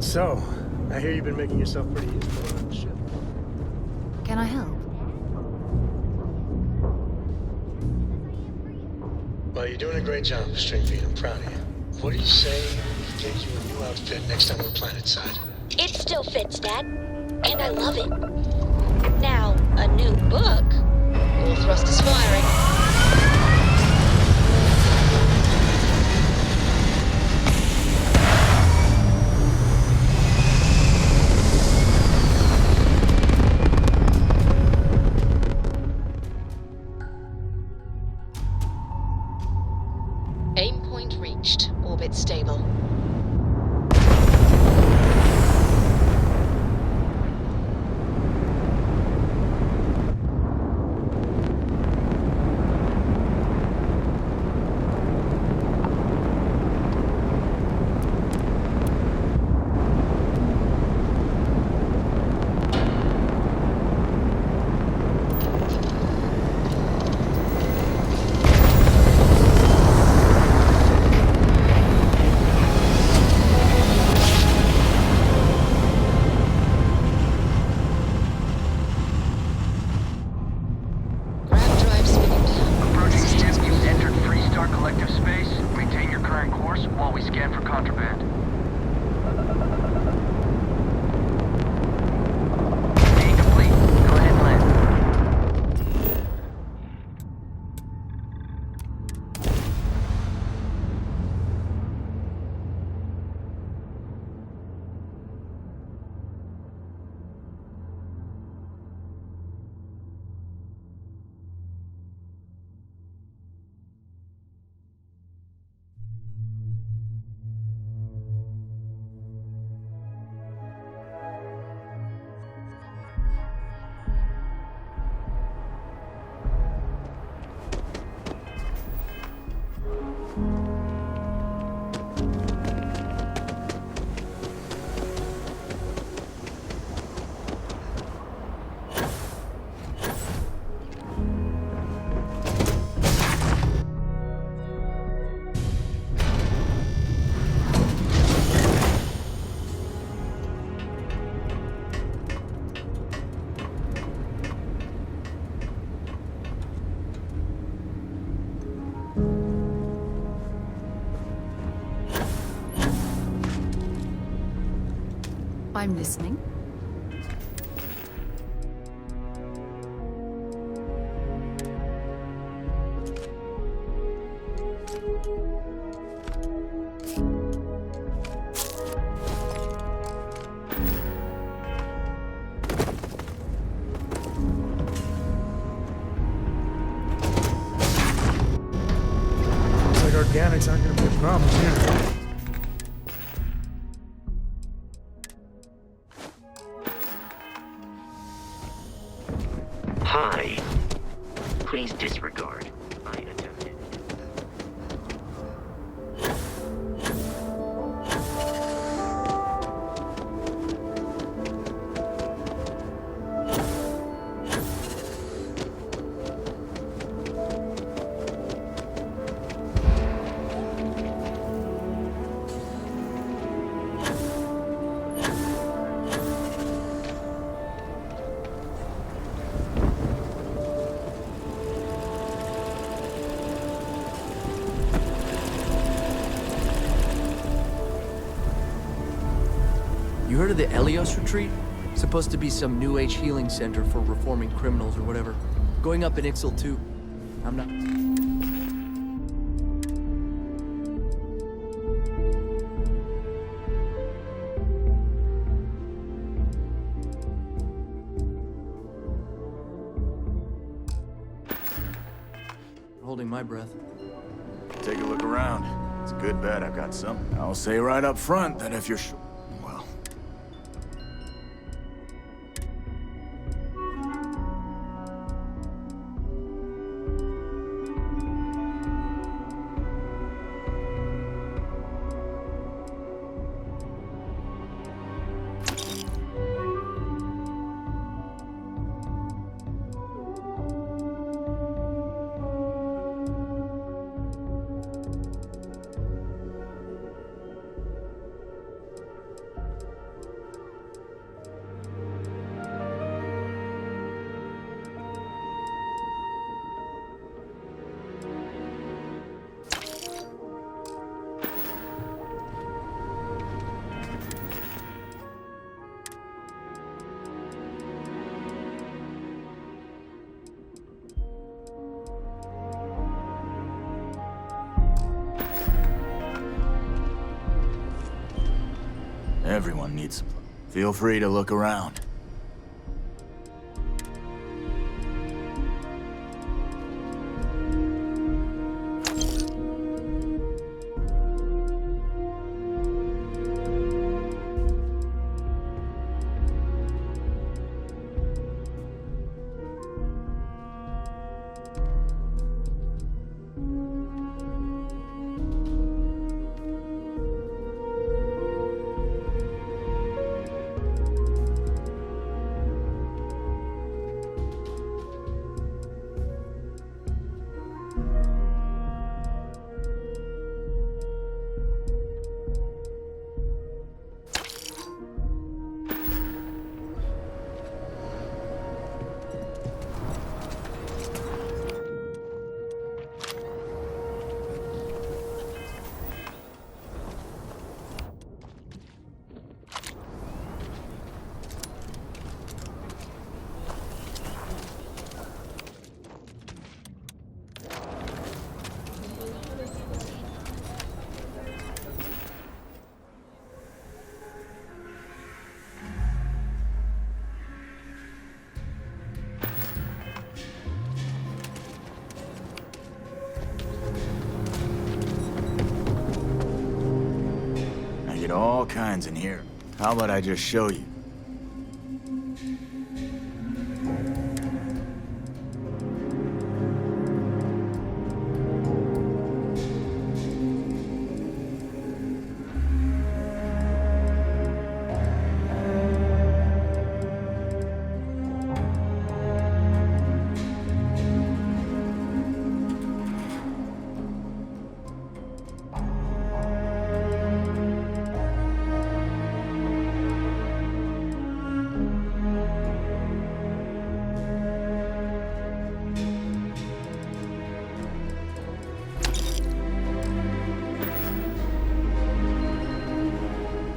So, I hear you've been making yourself pretty useful on the ship. Can I help? Well, you're doing a great job, Stringbean. I'm proud of you. What do you say we get you a new outfit next time we're planetside? It still fits, Dad. And I love it. Now, a new book. Full thrust is firing. Aim point reached. Orbit stable. I'm listening. Looks like organics aren't going to be a problem here. Hi. Please disregard. I attempted. the Elios retreat? Supposed to be some new age healing center for reforming criminals or whatever. Going up in Ixel too. I'm not... Holding my breath. Take a look around. It's a good bet I've got something. I'll say right up front that if you're well... Everyone needs some. Feel free to look around. All kinds in here. How about I just show you?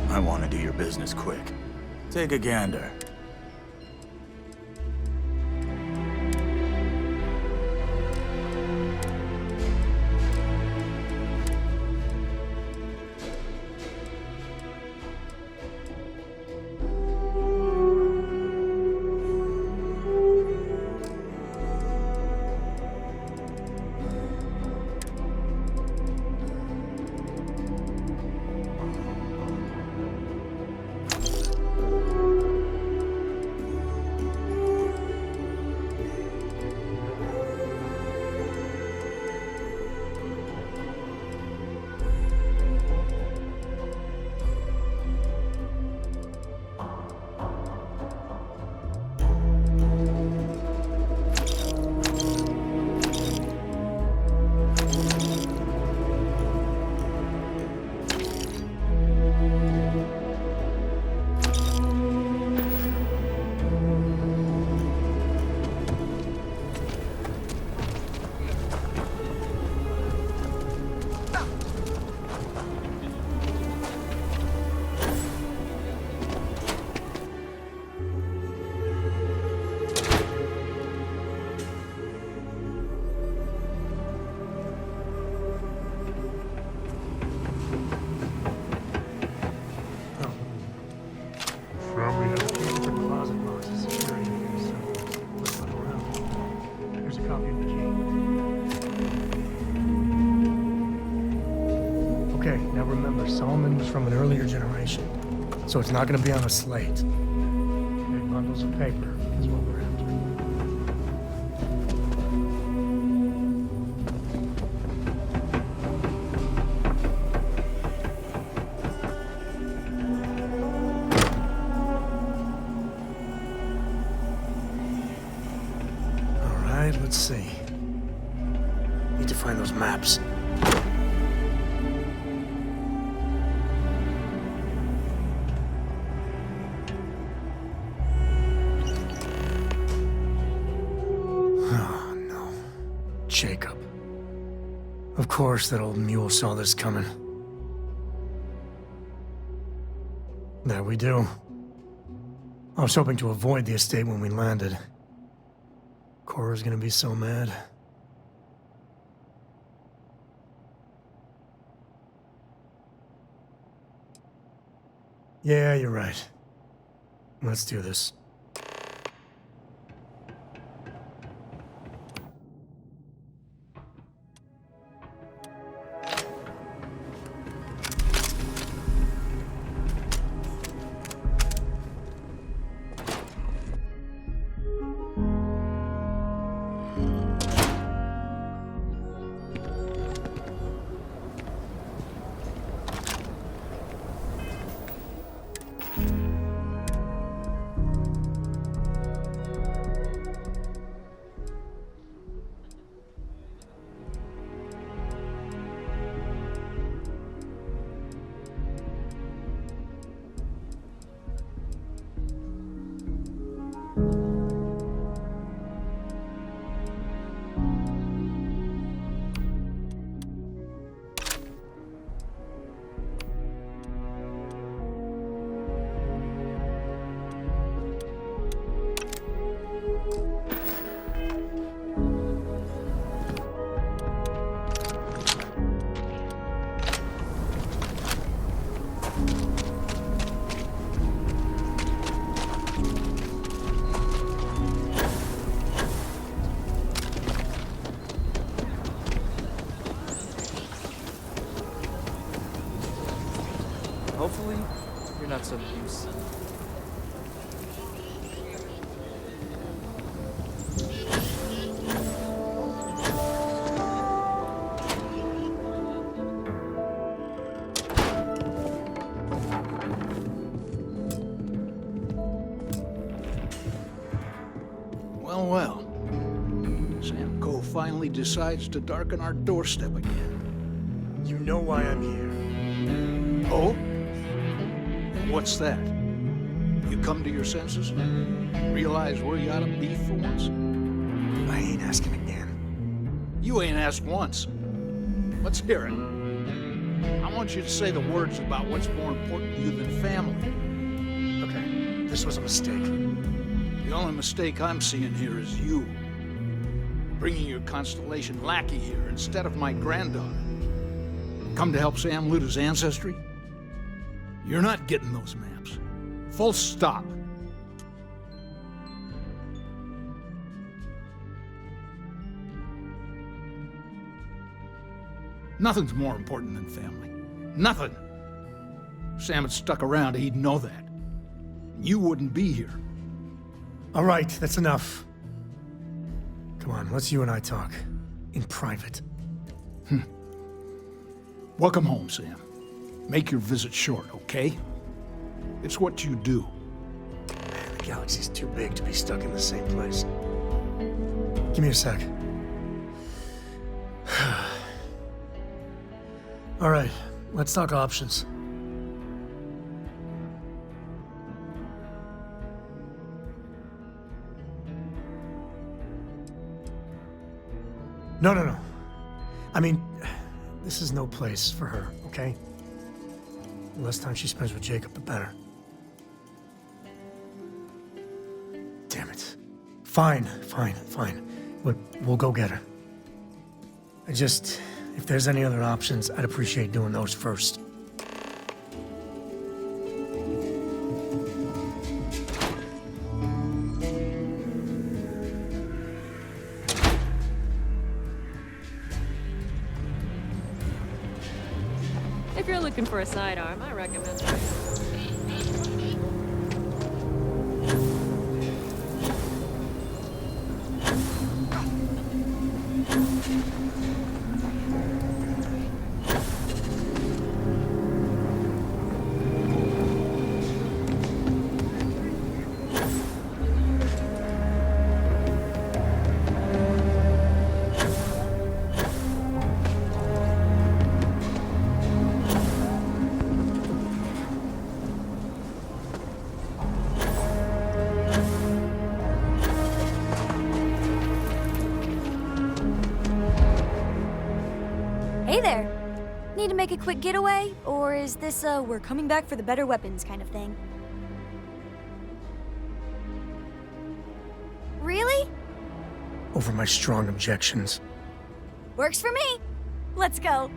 I want to do your business quick. Take a gander. from an earlier generation, so it's not gonna be on a slate. Big bundles of paper is what we're after. All right, let's see. Need to find those maps. Jacob. Of course that old mule saw this coming. There we do. I was hoping to avoid the estate when we landed. Cora's gonna be so mad. Yeah, you're right. Let's do this. Hopefully, you're not some use. Well, well. Sam Cole finally decides to darken our doorstep again. You know why I'm here. Oh? What's that? You come to your senses? Realize where you ought to be for once? I ain't asking again. You ain't asked once. Let's hear it. I want you to say the words about what's more important to you than family. Okay, this was a mistake. The only mistake I'm seeing here is you. Bringing your Constellation lackey here instead of my granddaughter. Come to help Sam loot his ancestry? You're not getting those maps. Full stop. Nothing's more important than family. Nothing. If Sam had stuck around, he'd know that. You wouldn't be here. All right, that's enough. Come on, let's you and I talk. In private. Welcome home, Sam. Make your visit short, okay? It's what you do. Man, the galaxy's too big to be stuck in the same place. Give me a sec. All right, let's talk options. No. I mean, this is no place for her, okay? The less time she spends with Jacob, the better. Damn it. Fine. We'll go get her. If there's any other options, I'd appreciate doing those first. If you're looking for a sidearm, I recommend it. Hey there! Need to make a quick getaway? Or is this a we're coming back for the better weapons kind of thing? Really? Over my strong objections. Works for me! Let's go!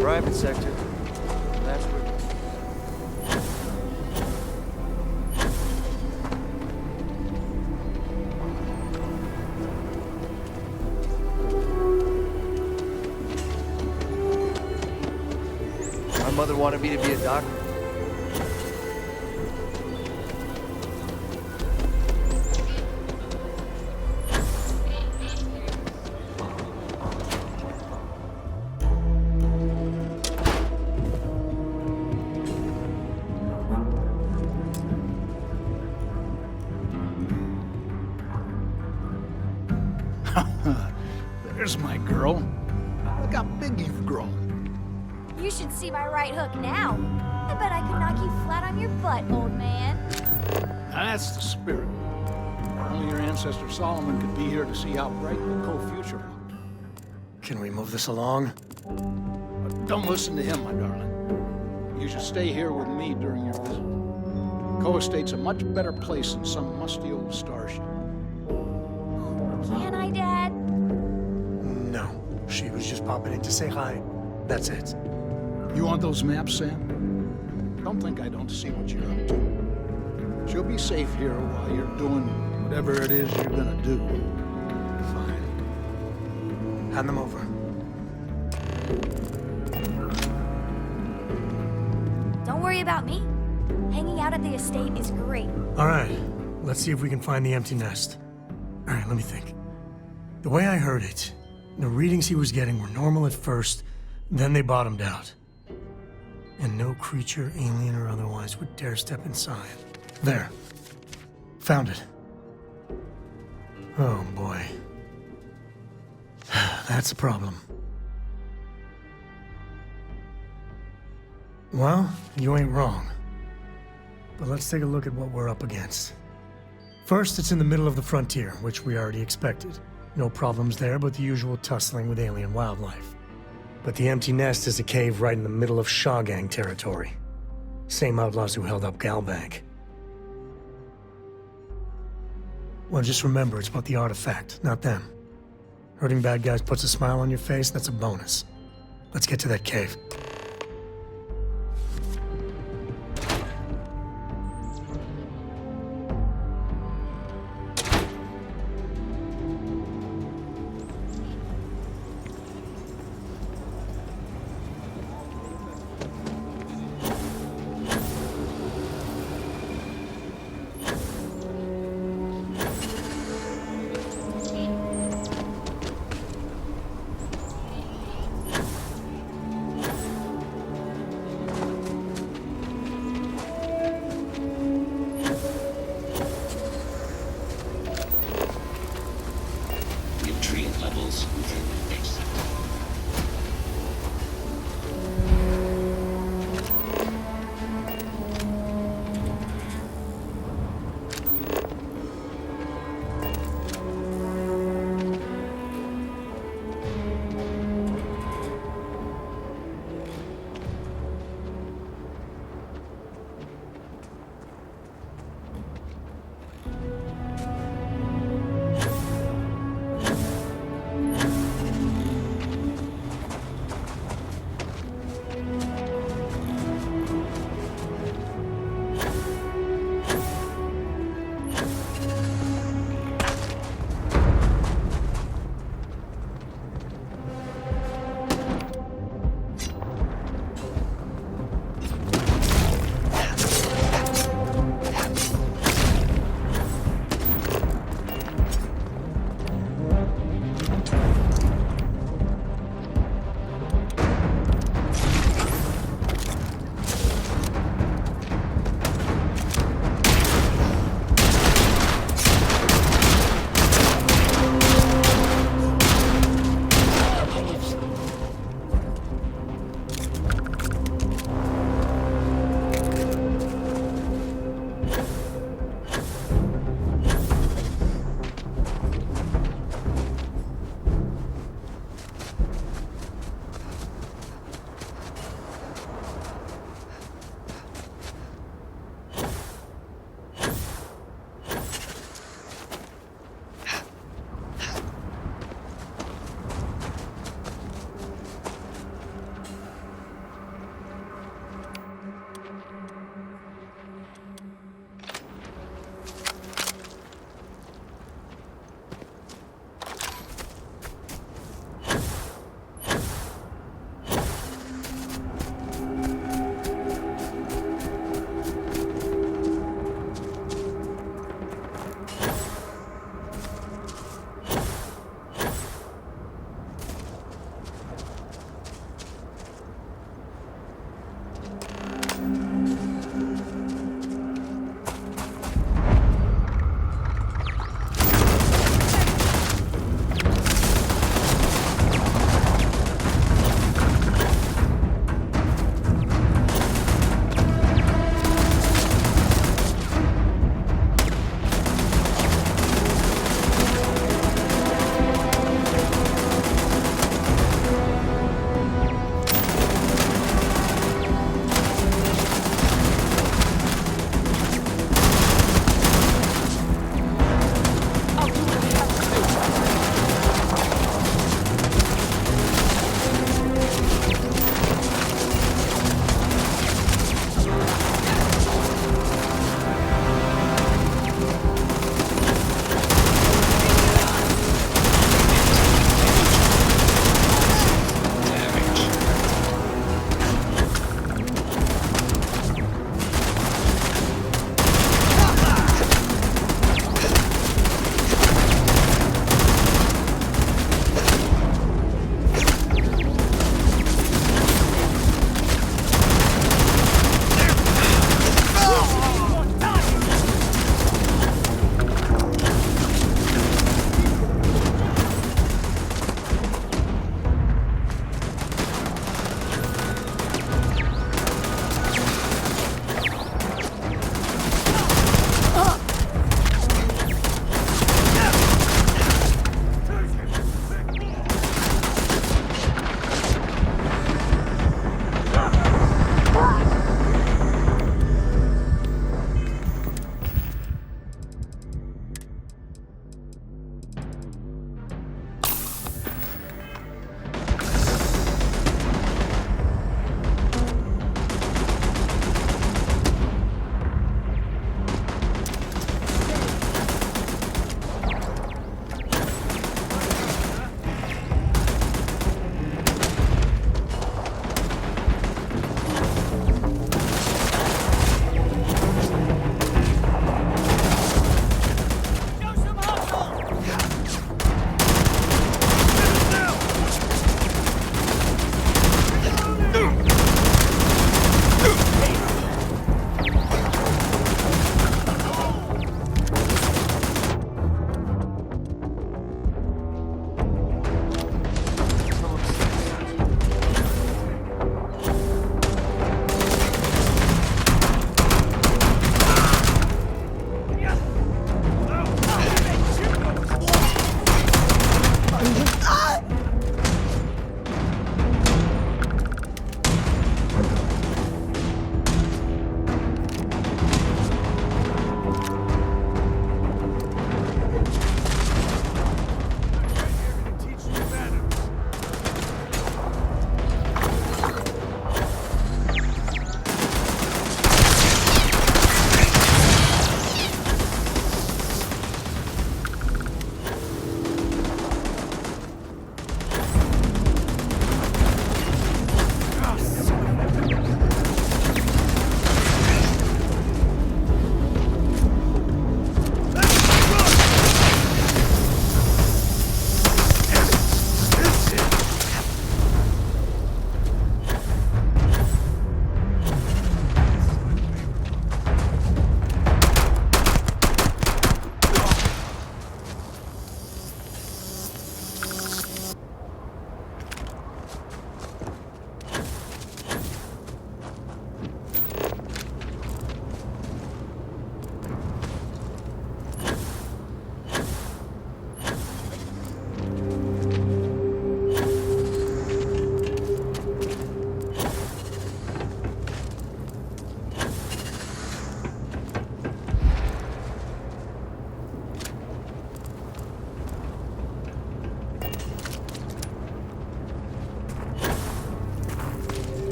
Private sector. That's where... My mother wanted me to be a doctor. There's my girl. Look how big you've grown. You should see my right hook now. I bet I could knock you flat on your butt, old man. That's the spirit. Only your ancestor Solomon could be here to see how bright the co-future looked. Can we move this along? But don't listen to him, my darling. You should stay here with me during your visit. Co-estate's a much better place than some musty old starship. Can I, Dad? No. She was just popping in to say hi. That's it. You want those maps, Sam? Don't think I don't see what you're up to. She'll be safe here while you're doing whatever it is you're gonna do. Fine. Hand them over. Don't worry about me. Hanging out at the estate is great. All right. Let's see if we can find the empty nest. All right, let me think. The way I heard it, the readings he was getting were normal at first, then they bottomed out. And no creature, alien or otherwise, would dare step inside. There. Found it. Oh, boy. That's a problem. Well, you ain't wrong. But let's take a look at what we're up against. First, it's in the middle of the frontier, which we already expected. No problems there, but the usual tussling with alien wildlife. But the empty nest is a cave right in the middle of Shawgang territory. Same outlaws who held up Galbank. Well, just remember, it's about the artifact, not them. Hurting bad guys puts a smile on your face, that's a bonus. Let's get to that cave.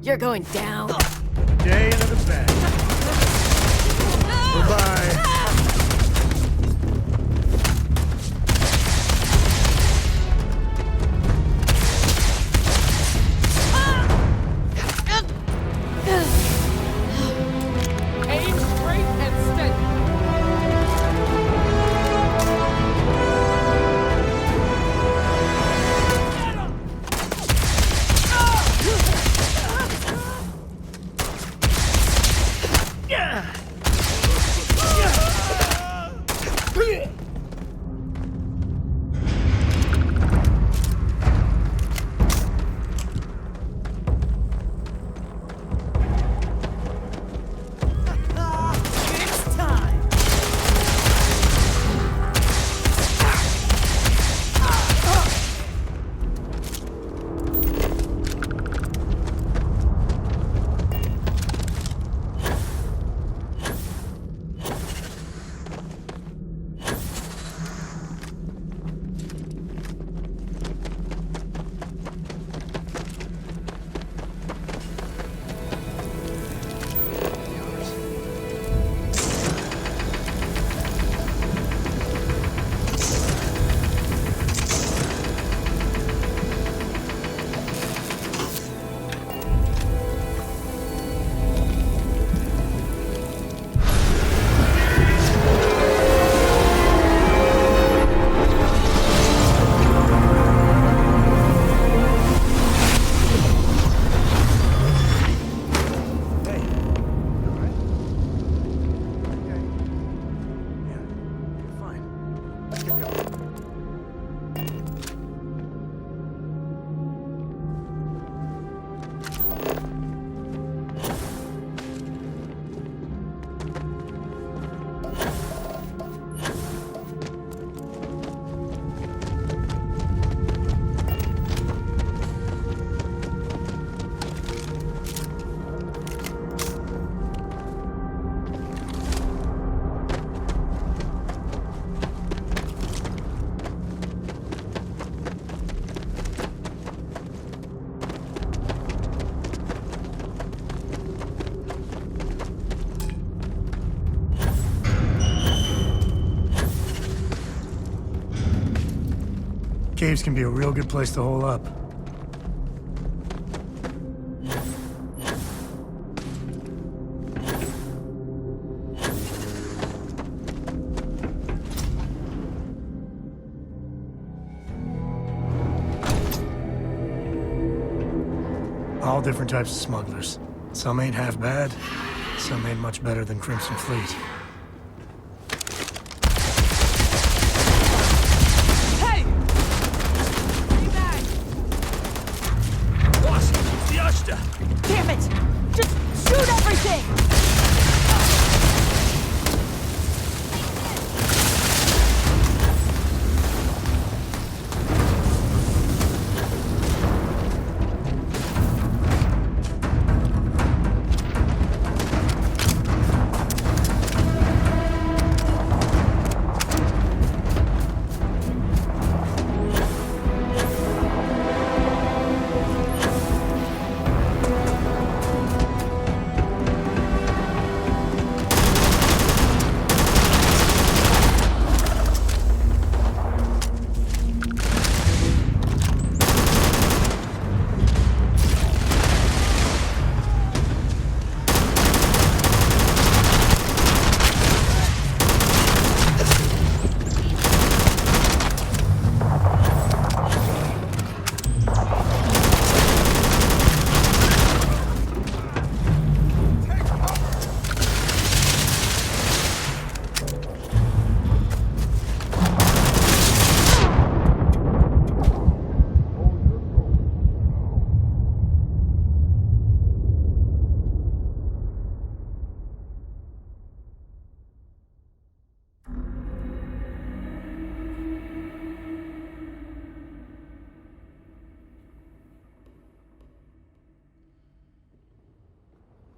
You're going down. Day into the bed. Bye-bye. Aim straight and steady. Caves can be a real good place to hole up. All different types of smugglers. Some ain't half bad, some ain't much better than Crimson Fleet. Damn it! Just shoot everything!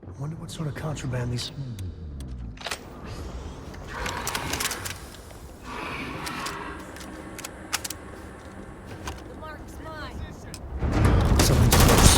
I wonder what sort of contraband these... Something's close.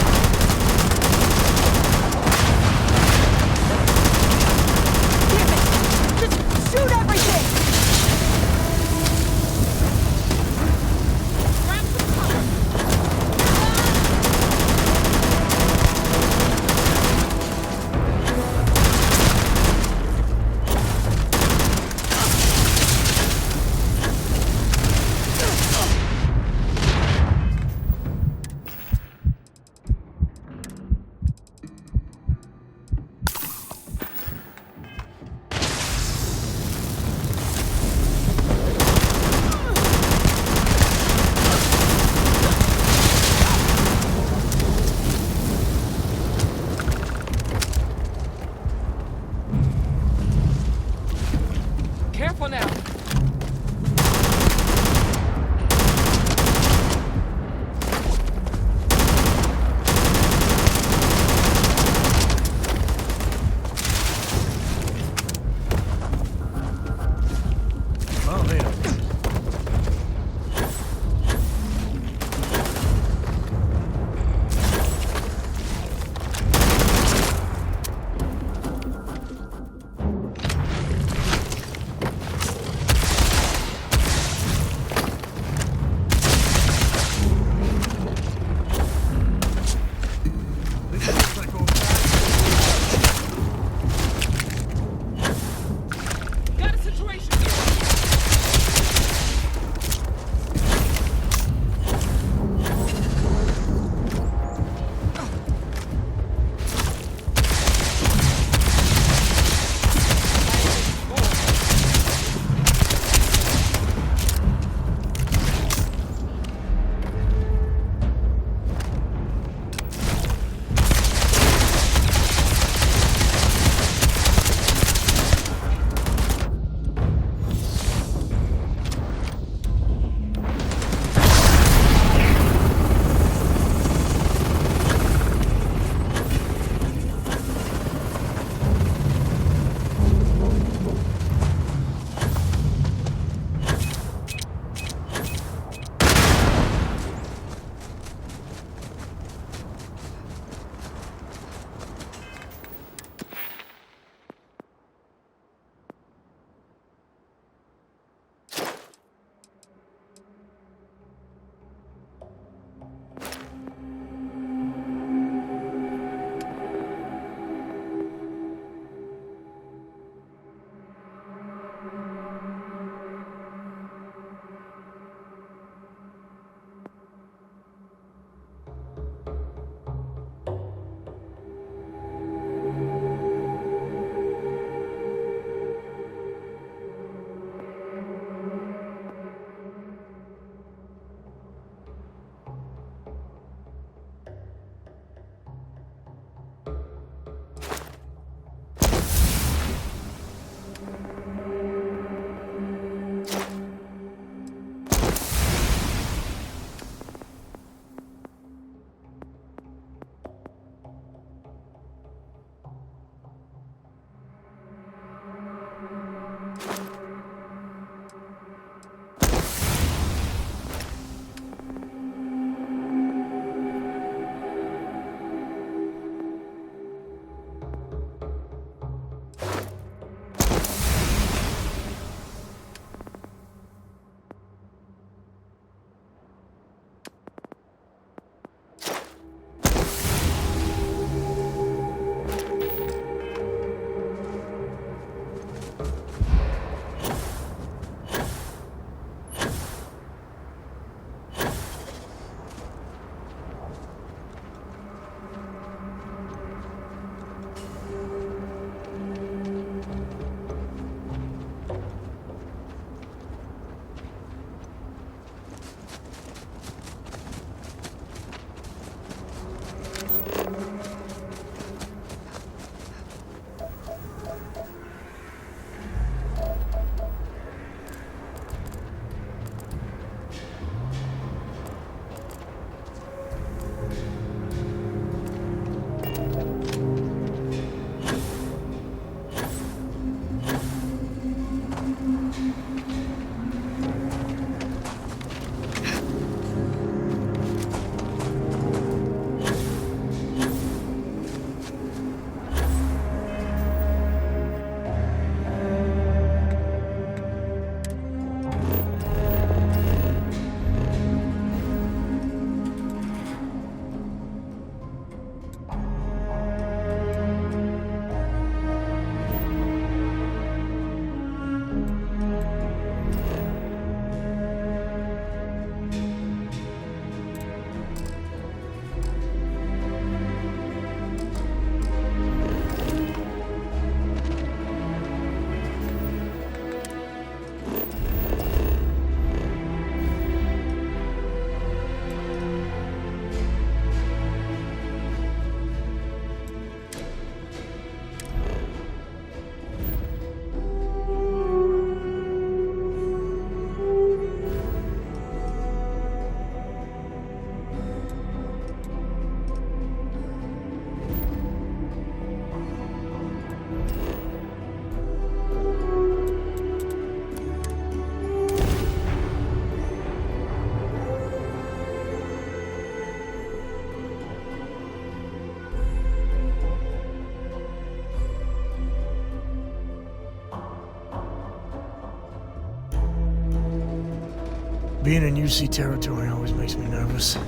Being in UC territory always makes me nervous.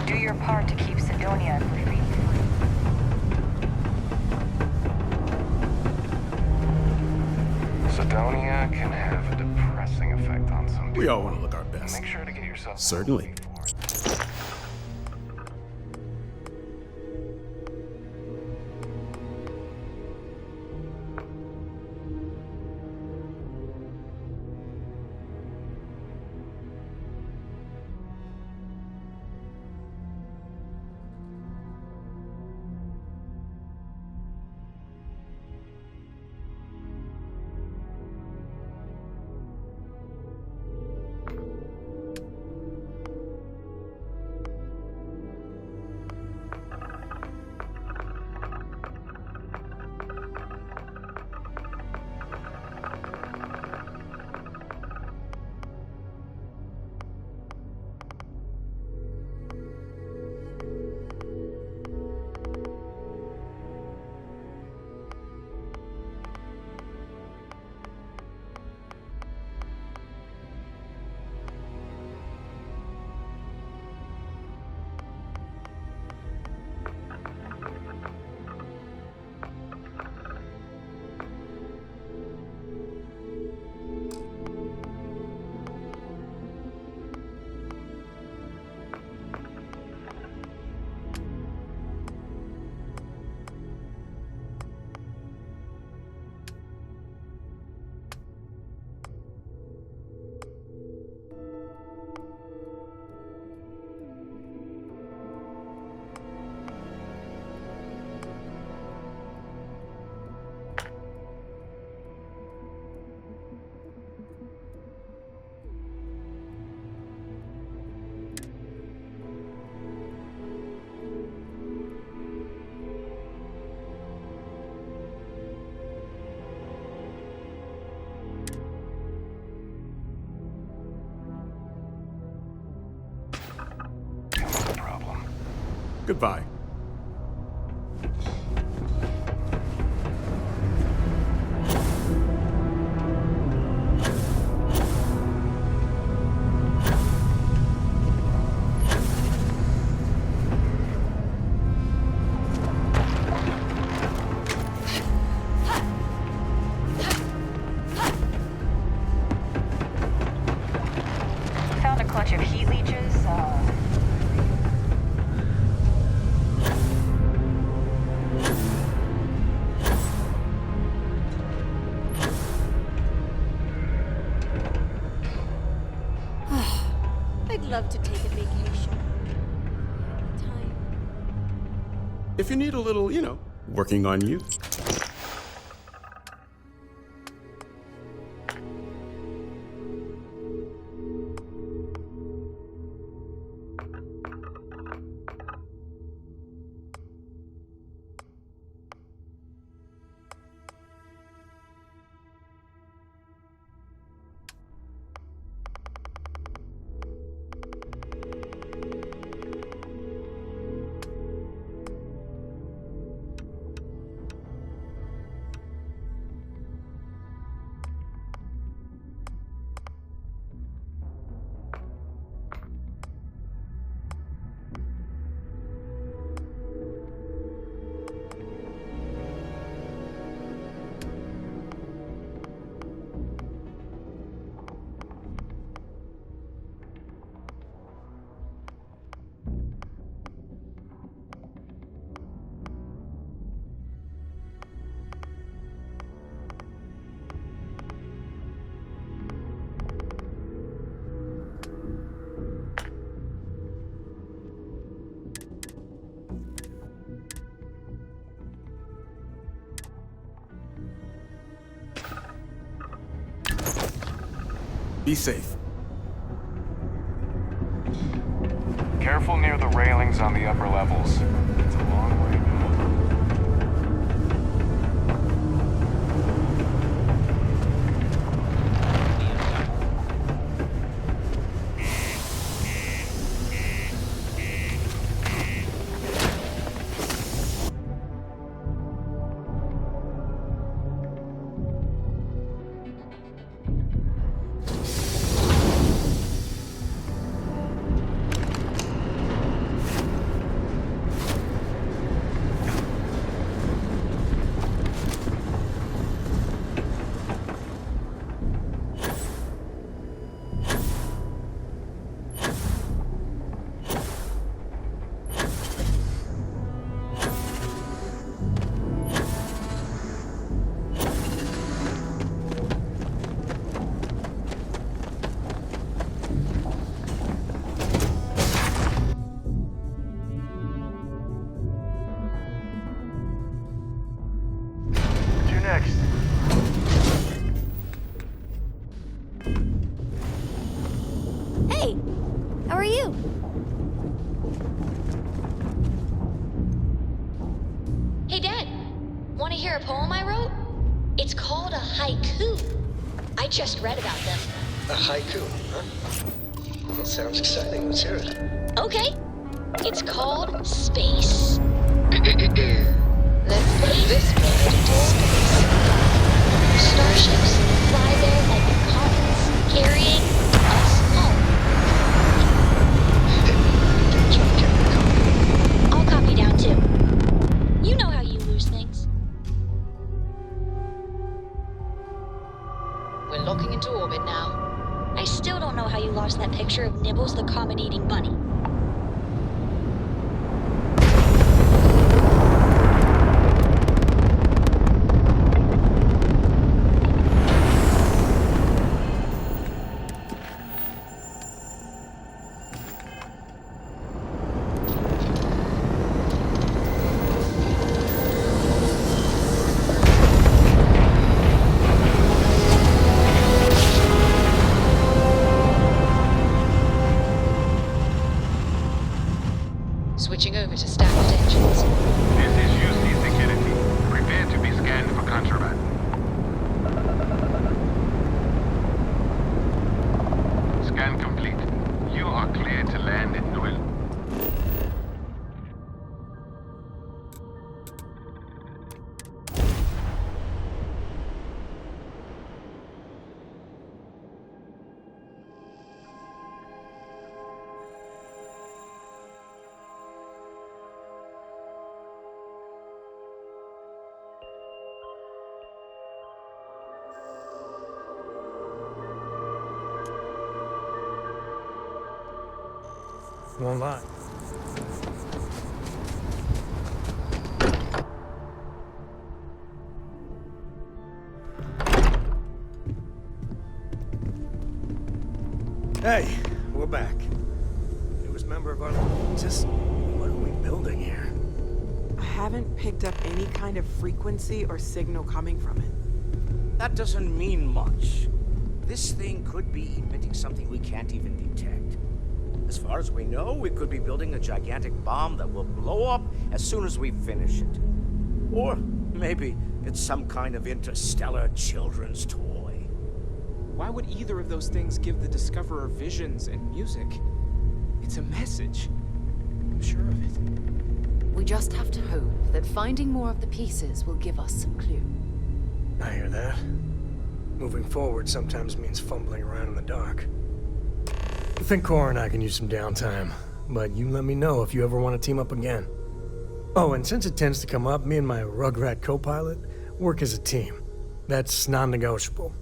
Do your part to keep Sidonia free. Sidonia can have a depressing effect on some people. We all want to look our best. Make sure to get yourself Certainly. Goodbye. Found a clutch of heat leeches. I'd love to take a vacation. If you need a little, working on you. Be safe. Careful near the railings on the upper levels. It's a long way to go. Next. Hey, how are you? Hey, Dad. Want to hear a poem I wrote? It's called a haiku. I just read about them. A haiku, huh? That sounds exciting. Let's hear it. Okay. It's called Space. Let's put this planet into space. Starships fly there like comets, carrying us home. I'll copy down too. You know how you lose things. We're looking into orbit now. I still don't know how you lost that picture of Nibbles the comet-eating bunny. Switching over to Starfield engines. This is UC Security. Prepare to be scanned for contraband. Scan complete. You are cleared to land in Null. Won't lie. Hey, we're back. Newest member of our... Just... what are we building here? I haven't picked up any kind of frequency or signal coming from it. That doesn't mean much. This thing could be emitting something we can't even detect. As far as we know, we could be building a gigantic bomb that will blow up as soon as we finish it. Or maybe it's some kind of interstellar children's toy. Why would either of those things give the Discoverer visions and music? It's a message. I'm sure of it. We just have to hope that finding more of the pieces will give us some clue. I hear that. Moving forward sometimes means fumbling around in the dark. I think Cora and I can use some downtime, but you let me know if you ever want to team up again. Oh, and since it tends to come up, me and my Rugrat co-pilot work as a team. That's non-negotiable.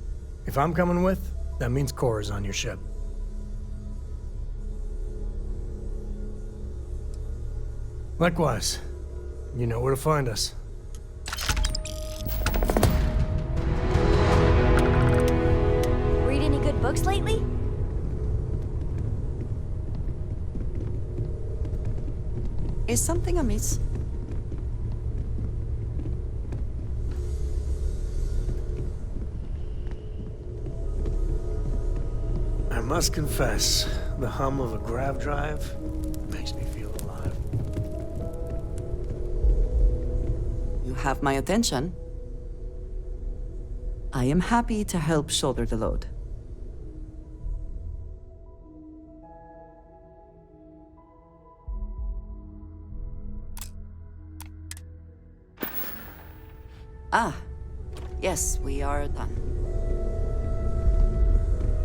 If I'm coming with, that means Cora's on your ship. Likewise, you know where to find us. Read any good books lately? Is something amiss? I must confess, the hum of a grav drive makes have my attention. I am happy to help shoulder the load. Ah, yes, we are done.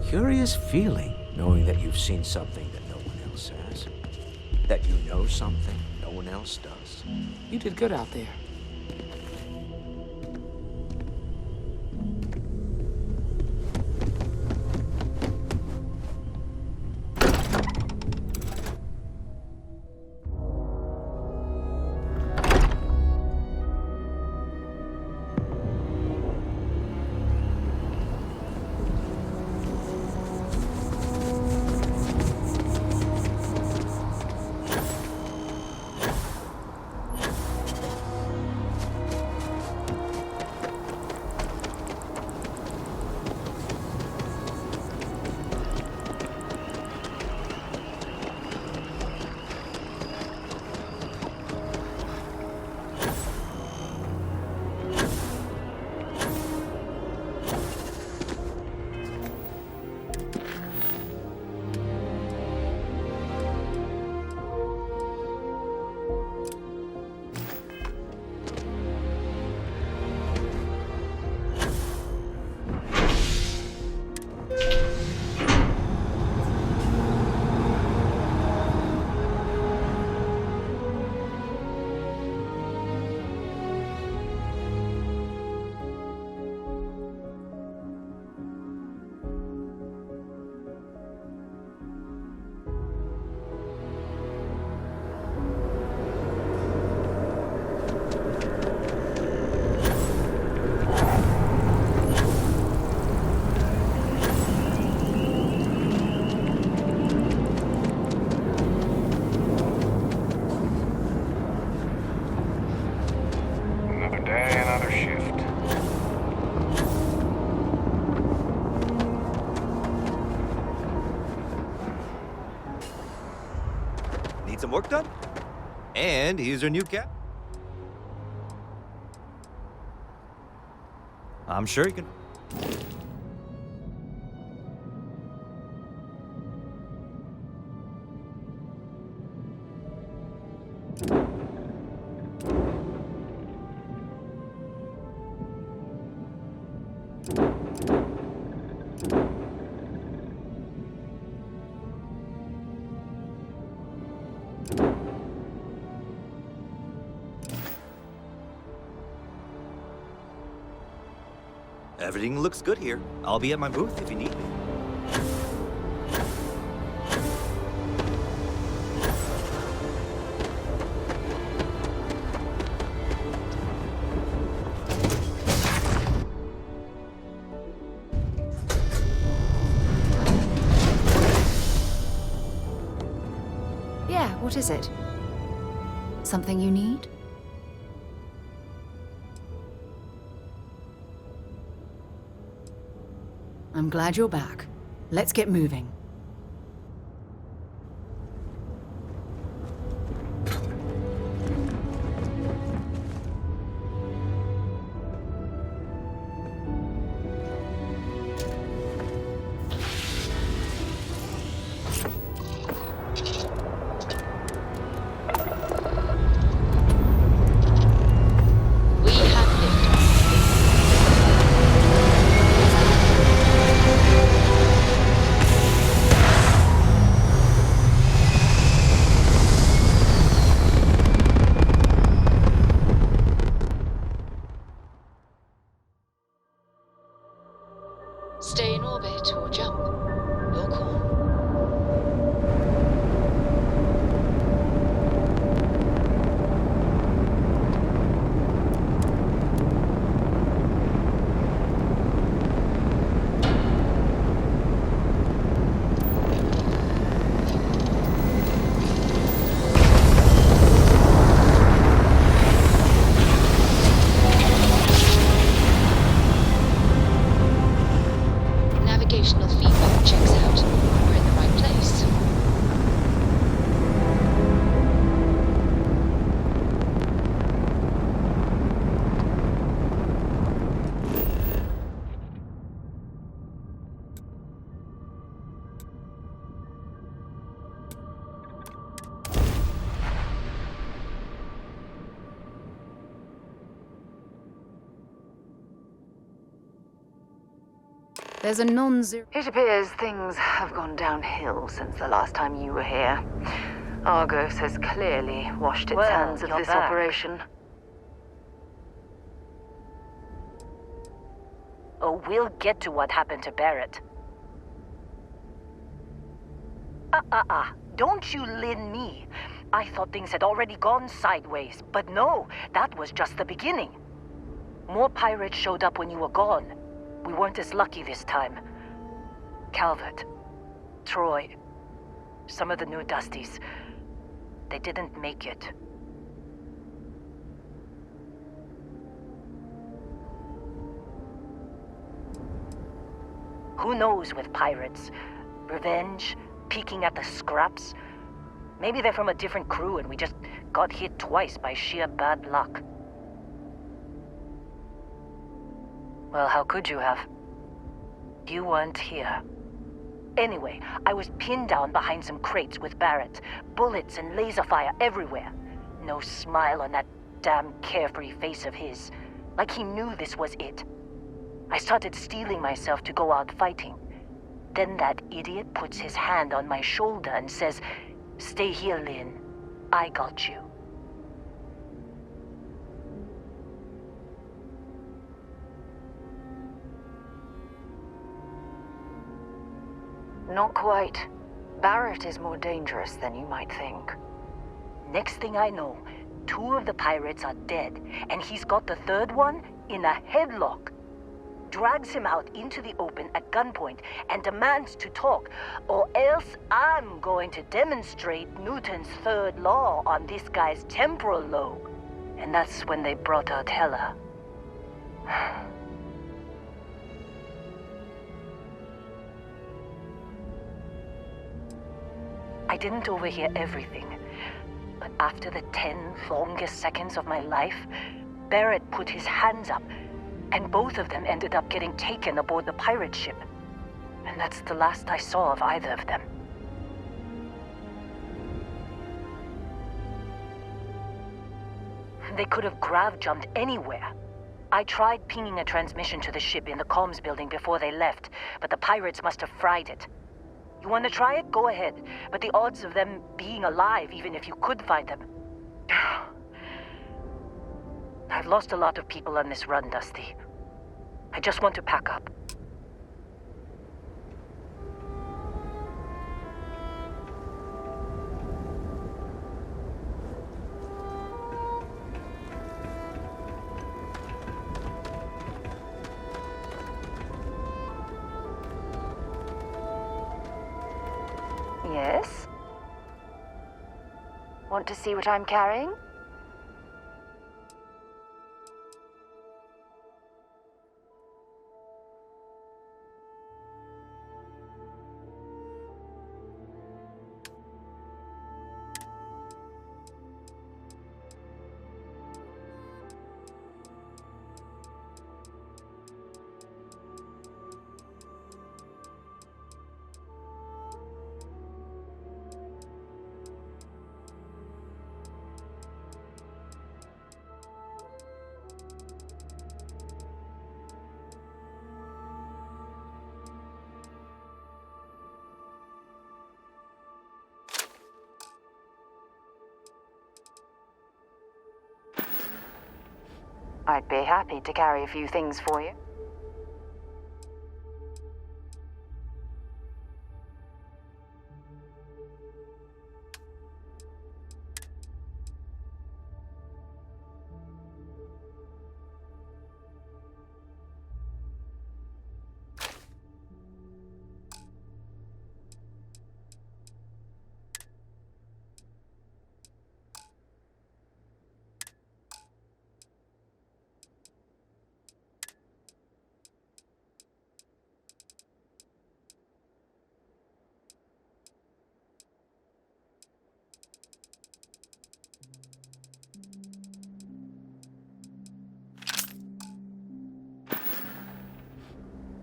Curious feeling, knowing that you've seen something that no one else has. That you know something no one else does. You did good out there. Need some work done? And here's your new cap. I'm sure you can. Everything looks good here. I'll be at my booth if you need me. Yeah, what is it? Something you need? I'm glad you're back. Let's get moving. Stay in orbit or jump. Your call. Navigational feedback checks out. We're in the right place. There's a non-zero... It appears things have gone downhill since the last time you were here. Argos has clearly washed its hands of this operation. Oh, we'll get to what happened to Barrett. Don't you lin me. I thought things had already gone sideways, but no, that was just the beginning. More pirates showed up when you were gone. We weren't as lucky this time. Calvert, Troy, some of the new Dusties, they didn't make it. Who knows with pirates? Revenge, peeking at the scraps. Maybe they're from a different crew and we just got hit twice by sheer bad luck. Well, how could you have? You weren't here. Anyway, I was pinned down behind some crates with Barrett. Bullets and laser fire everywhere. No smile on that damn carefree face of his. Like he knew this was it. I started steeling myself to go out fighting. Then that idiot puts his hand on my shoulder and says, "Stay here, Lynn. I got you." Not quite. Barrett is more dangerous than you might think. Next thing I know, 2 of the pirates are dead, and he's got the 3rd one in a headlock. Drags him out into the open at gunpoint and demands to talk, or else I'm going to demonstrate Newton's 3rd law on this guy's temporal lobe. And that's when they brought out Hela. I didn't overhear everything, but after the 10 longest seconds of my life, Barrett put his hands up, and both of them ended up getting taken aboard the pirate ship. And that's the last I saw of either of them. They could have grav-jumped anywhere. I tried pinging a transmission to the ship in the comms building before they left, but the pirates must have fried it. You want to try it? Go ahead. But the odds of them being alive, even if you could find them... I've lost a lot of people on this run, Dusty. I just want to pack up. Yes? Want to see what I'm carrying? I'd be happy to carry a few things for you.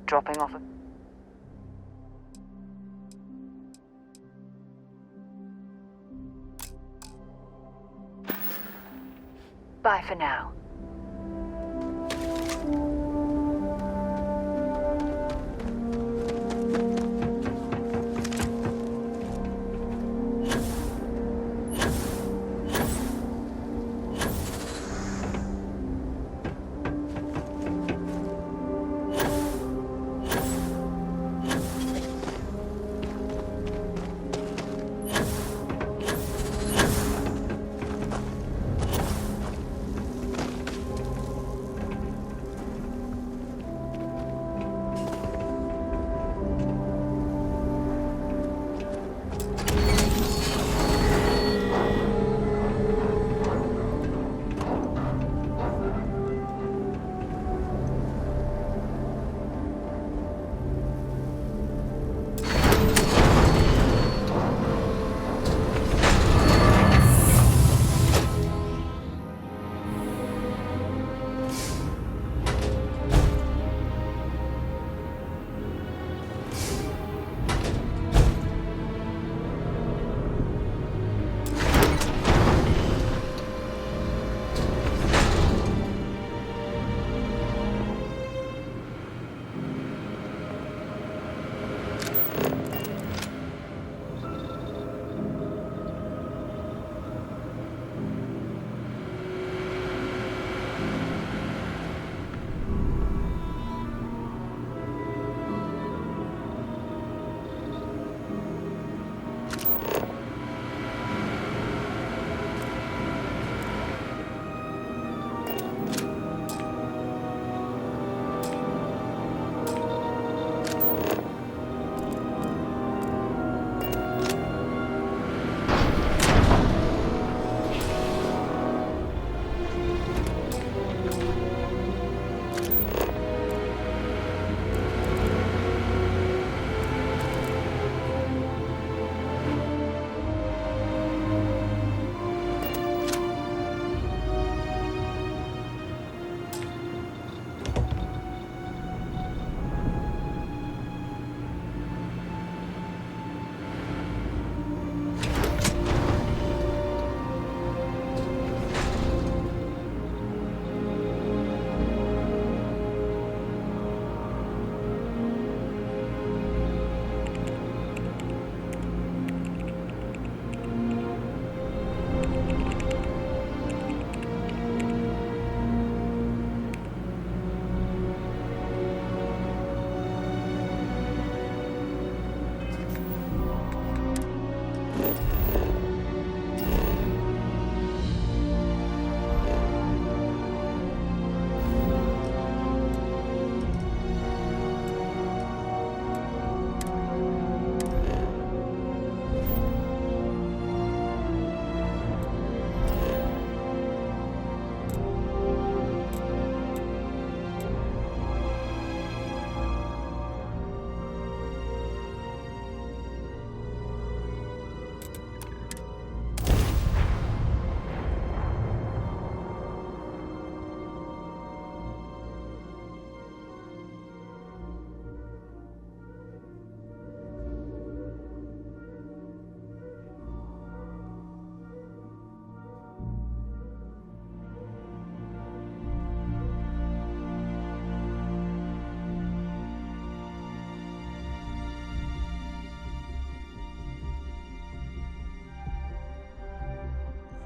Dropping off a... Bye for now.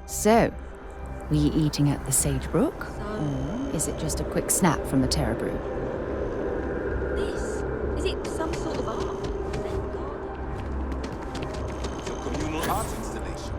So, we eating at the Sagebrook? Or is it just a quick snap from the Terror Brew? This, is it some sort of art? It's a communal arts installation.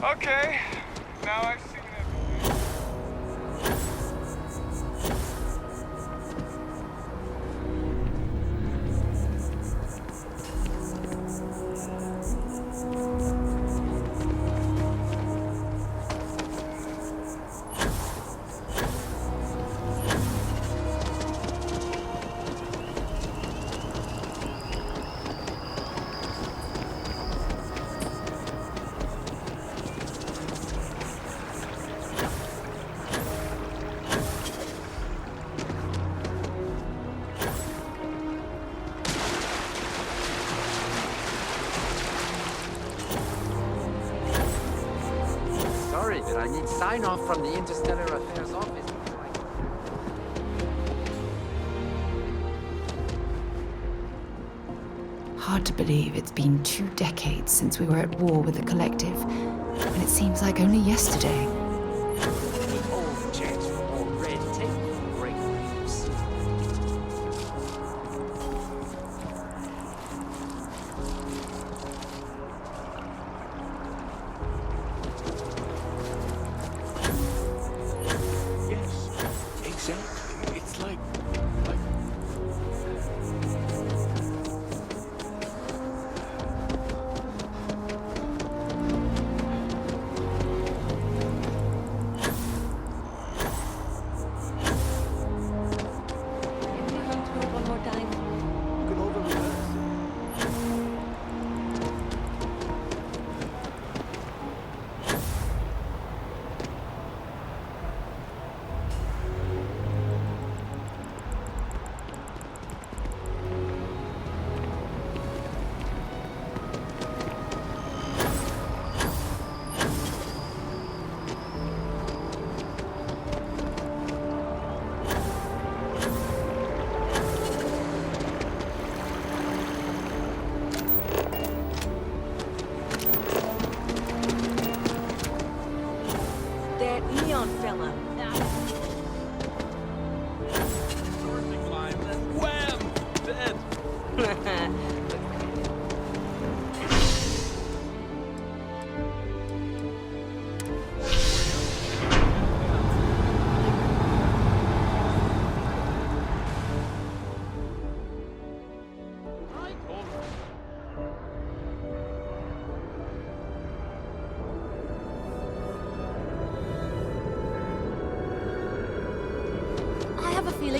Okay, now I've seen it. Sorry, but I need sign-off from the Interstellar Affairs office. Hard to believe it's been 2 decades since we were at war with the Collective, and it seems like only yesterday. The old checks for more red tape, great news.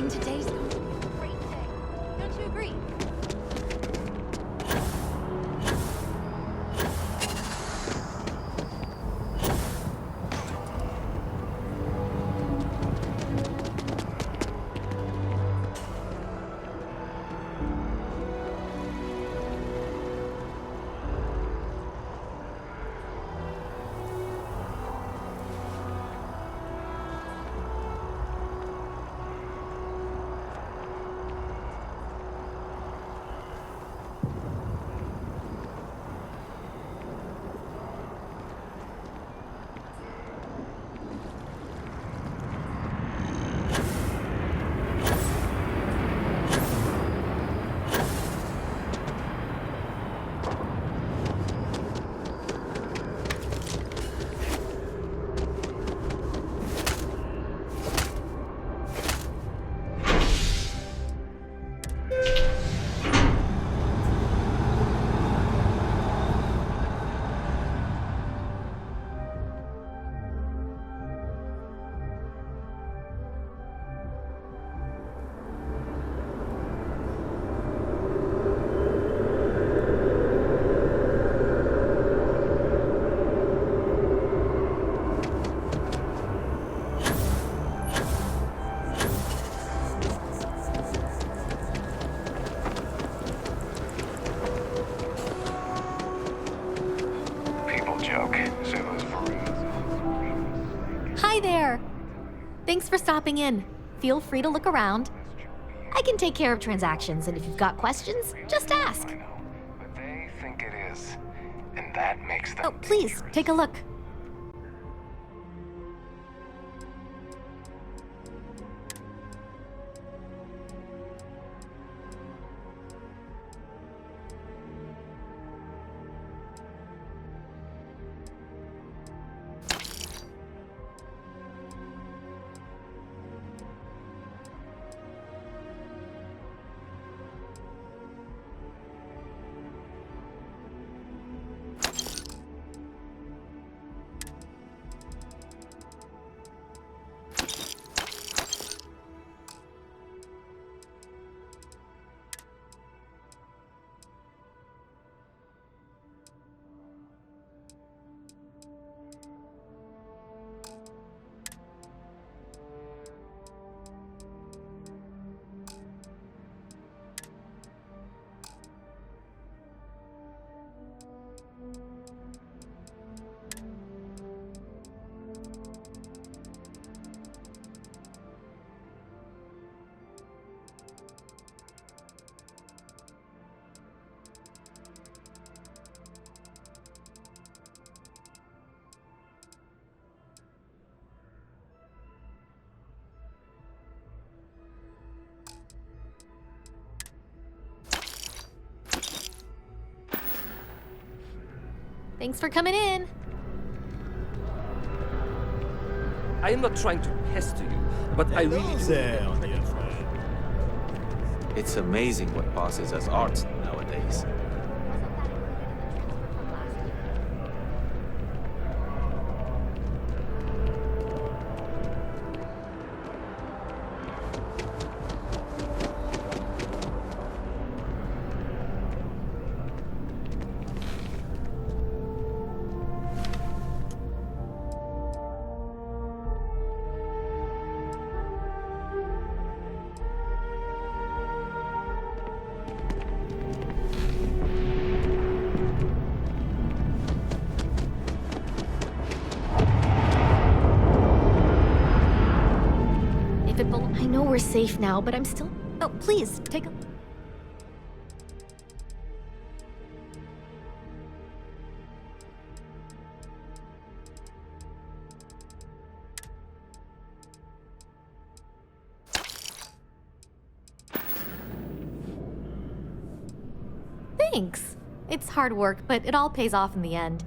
Then today's going to be a great day. Don't you agree? Hi there! Thanks for stopping in. Feel free to look around. I can take care of transactions, and if you've got questions, just ask. But they think it is, and that makes them Oh, please, take a look. Thanks for coming in. I am not trying to pester you, but I really do. It's amazing what passes as art nowadays. I know we're safe now, but I'm still... Oh, please, take a... Thanks. It's hard work, but it all pays off in the end.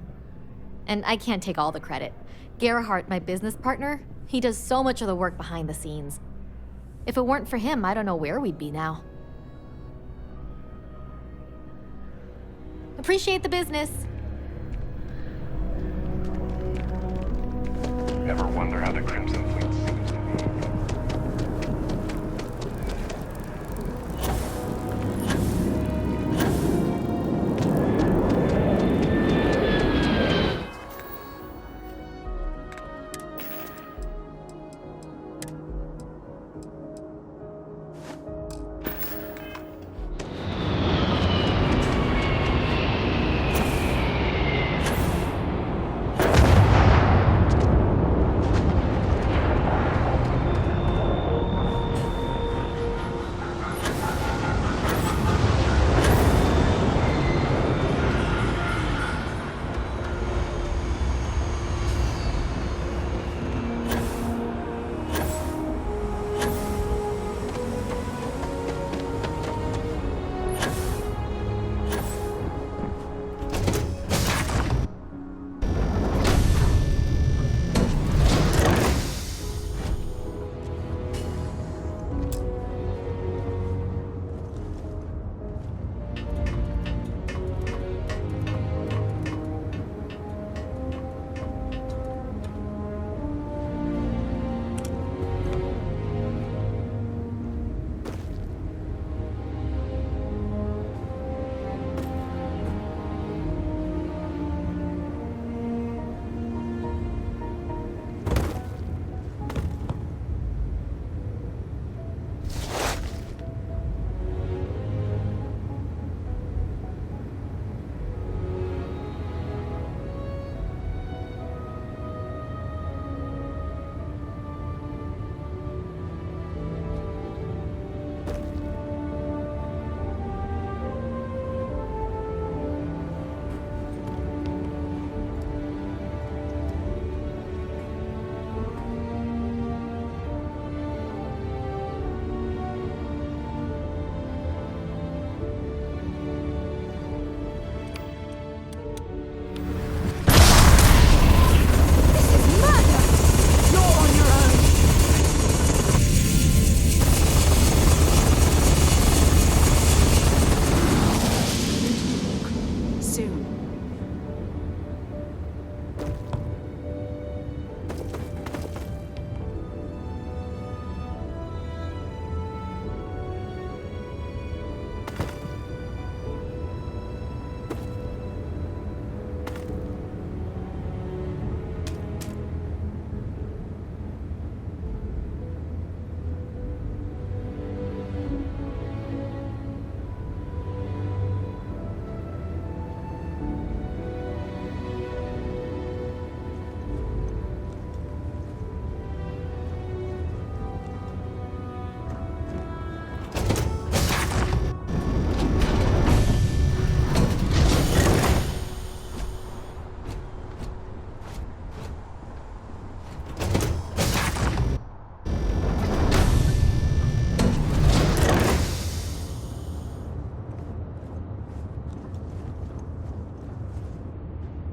And I can't take all the credit. Gerhardt, my business partner, he does so much of the work behind the scenes. If it weren't for him, I don't know where we'd be now. Appreciate the business. Ever wonder how the Crimson Fleet seems to be?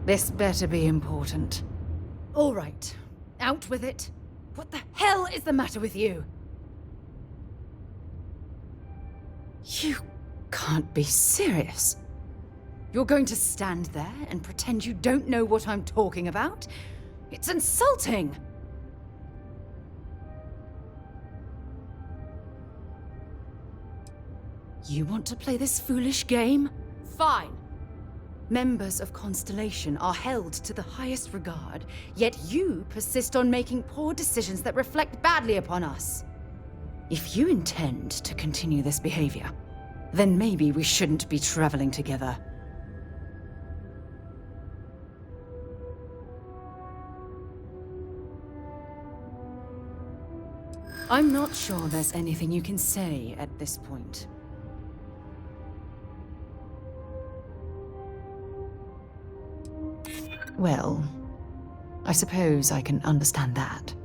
This better be important. All right, out with it. What the hell is the matter with you? You can't be serious. You're going to stand there and pretend you don't know what I'm talking about? It's insulting! You want to play this foolish game? Fine. Members of Constellation are held to the highest regard, yet you persist on making poor decisions that reflect badly upon us. If you intend to continue this behavior, then maybe we shouldn't be traveling together. I'm not sure there's anything you can say at this point. Well, I suppose I can understand that.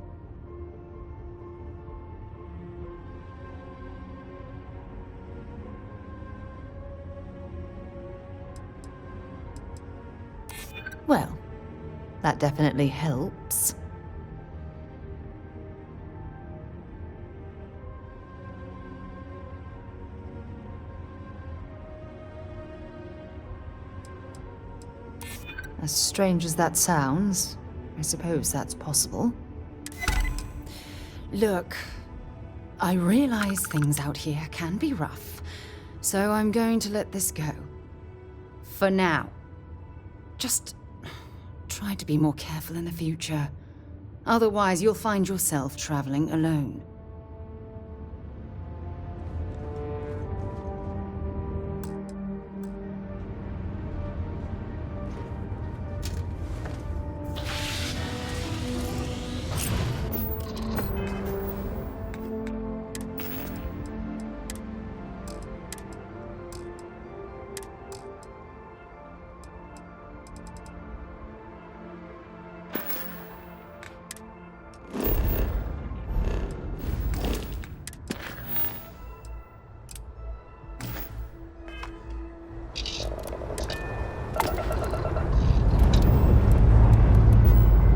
Well, that definitely helps. As strange as that sounds, I suppose that's possible. Look, I realize things out here can be rough, so I'm going to let this go. For now. Just try to be more careful in the future. Otherwise, you'll find yourself traveling alone.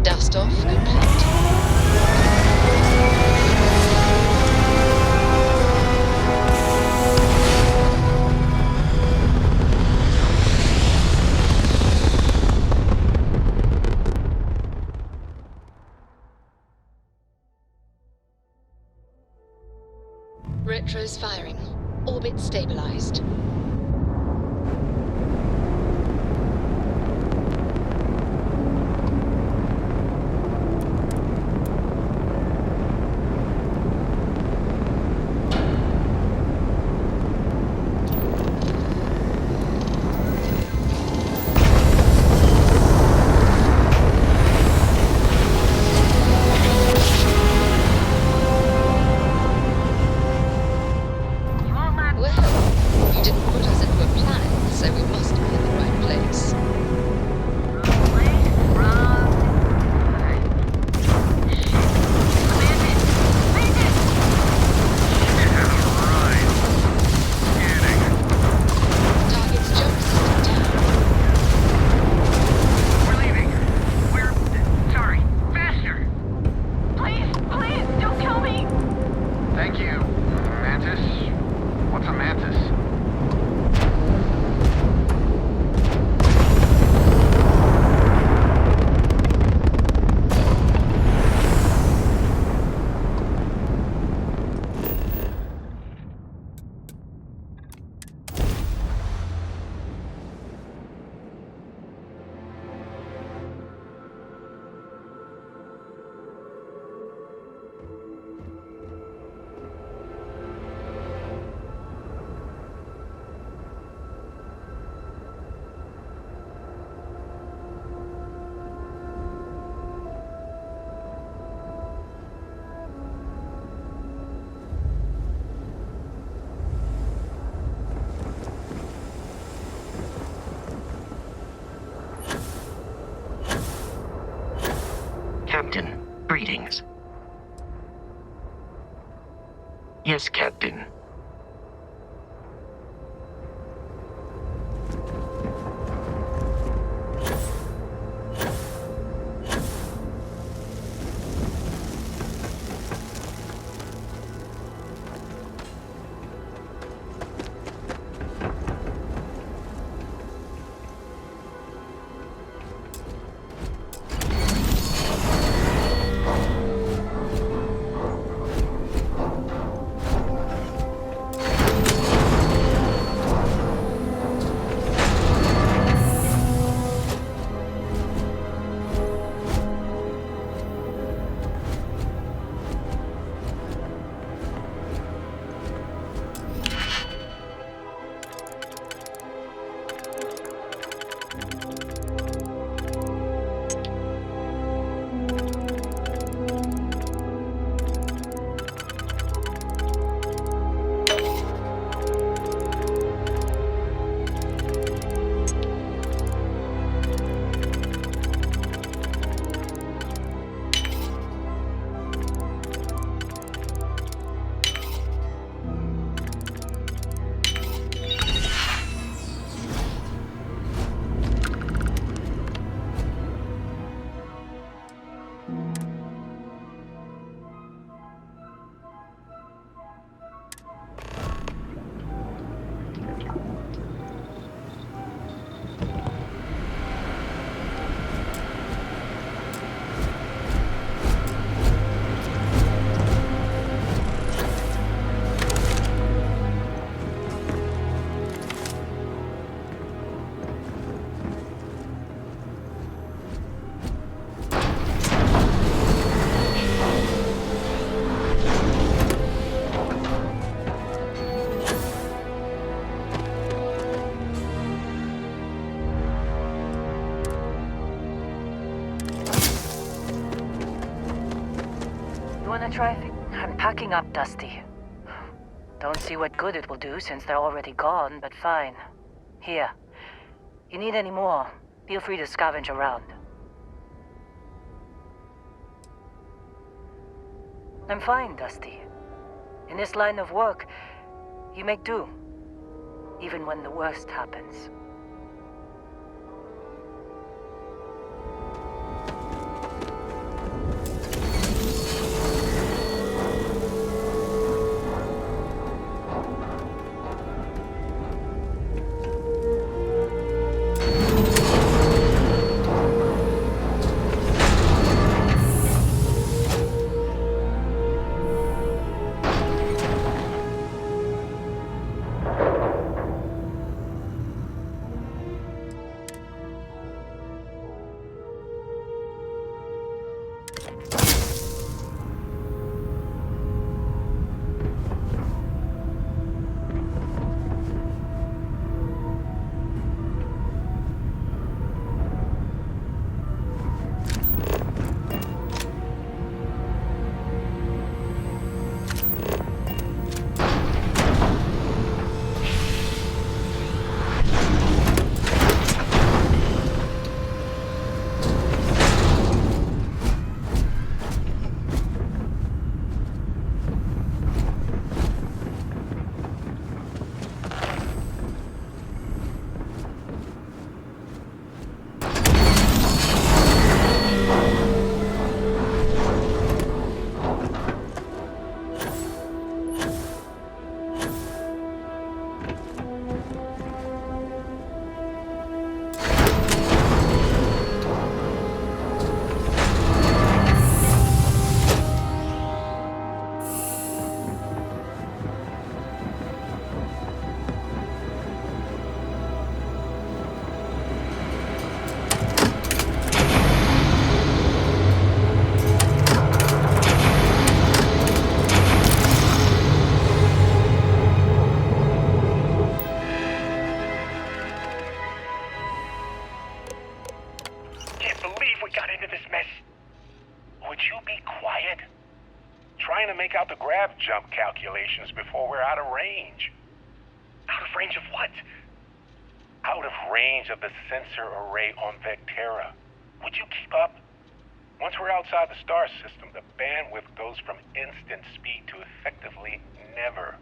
Dust off complete. Retro's firing. Orbit stabilized. Captain, greetings. Yes, Captain. I'm packing up, Dusty. Don't see what good it will do since they're already gone, but fine. Here. You need any more, feel free to scavenge around. I'm fine, Dusty. In this line of work, you make do. Even when the worst happens. Jump calculations before we're out of range. Out of range of what? Out of range of the sensor array on Vectera. Would you keep up? Once we're outside the star system, the bandwidth goes from instant speed to effectively never.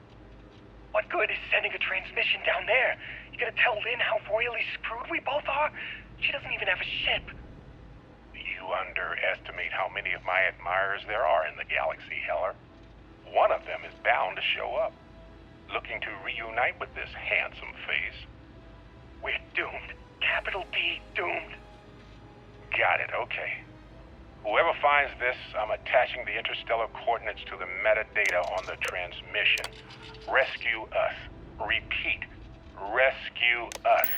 What good is sending a transmission down there? You gonna tell Lynn how royally screwed we both are? She doesn't even have a ship. You underestimate how many of my admirers there are in the galaxy, Heller. One of them is bound to show up, looking to reunite with this handsome face. We're doomed. Capital D, doomed. Got it, okay. Whoever finds this, I'm attaching the interstellar coordinates to the metadata on the transmission. Rescue us. Repeat, rescue us.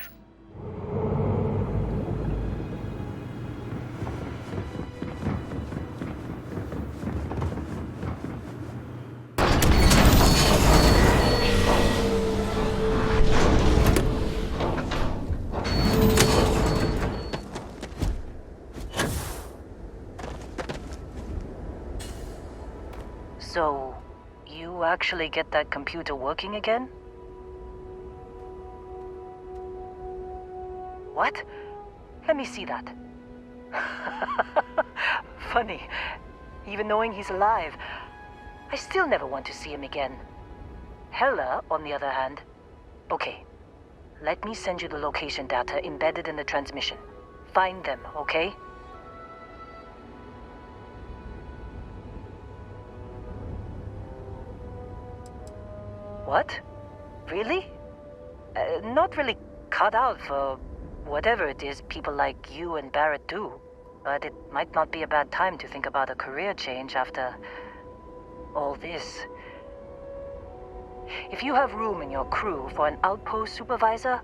So, you actually get that computer working again? What? Let me see that. Funny. Even knowing he's alive, I still never want to see him again. Hella, on the other hand. Okay. Let me send you the location data embedded in the transmission. Find them, okay? What? Really? Not really cut out for whatever it is people like you and Barrett do. But it might not be a bad time to think about a career change after all this. If you have room in your crew for an outpost supervisor,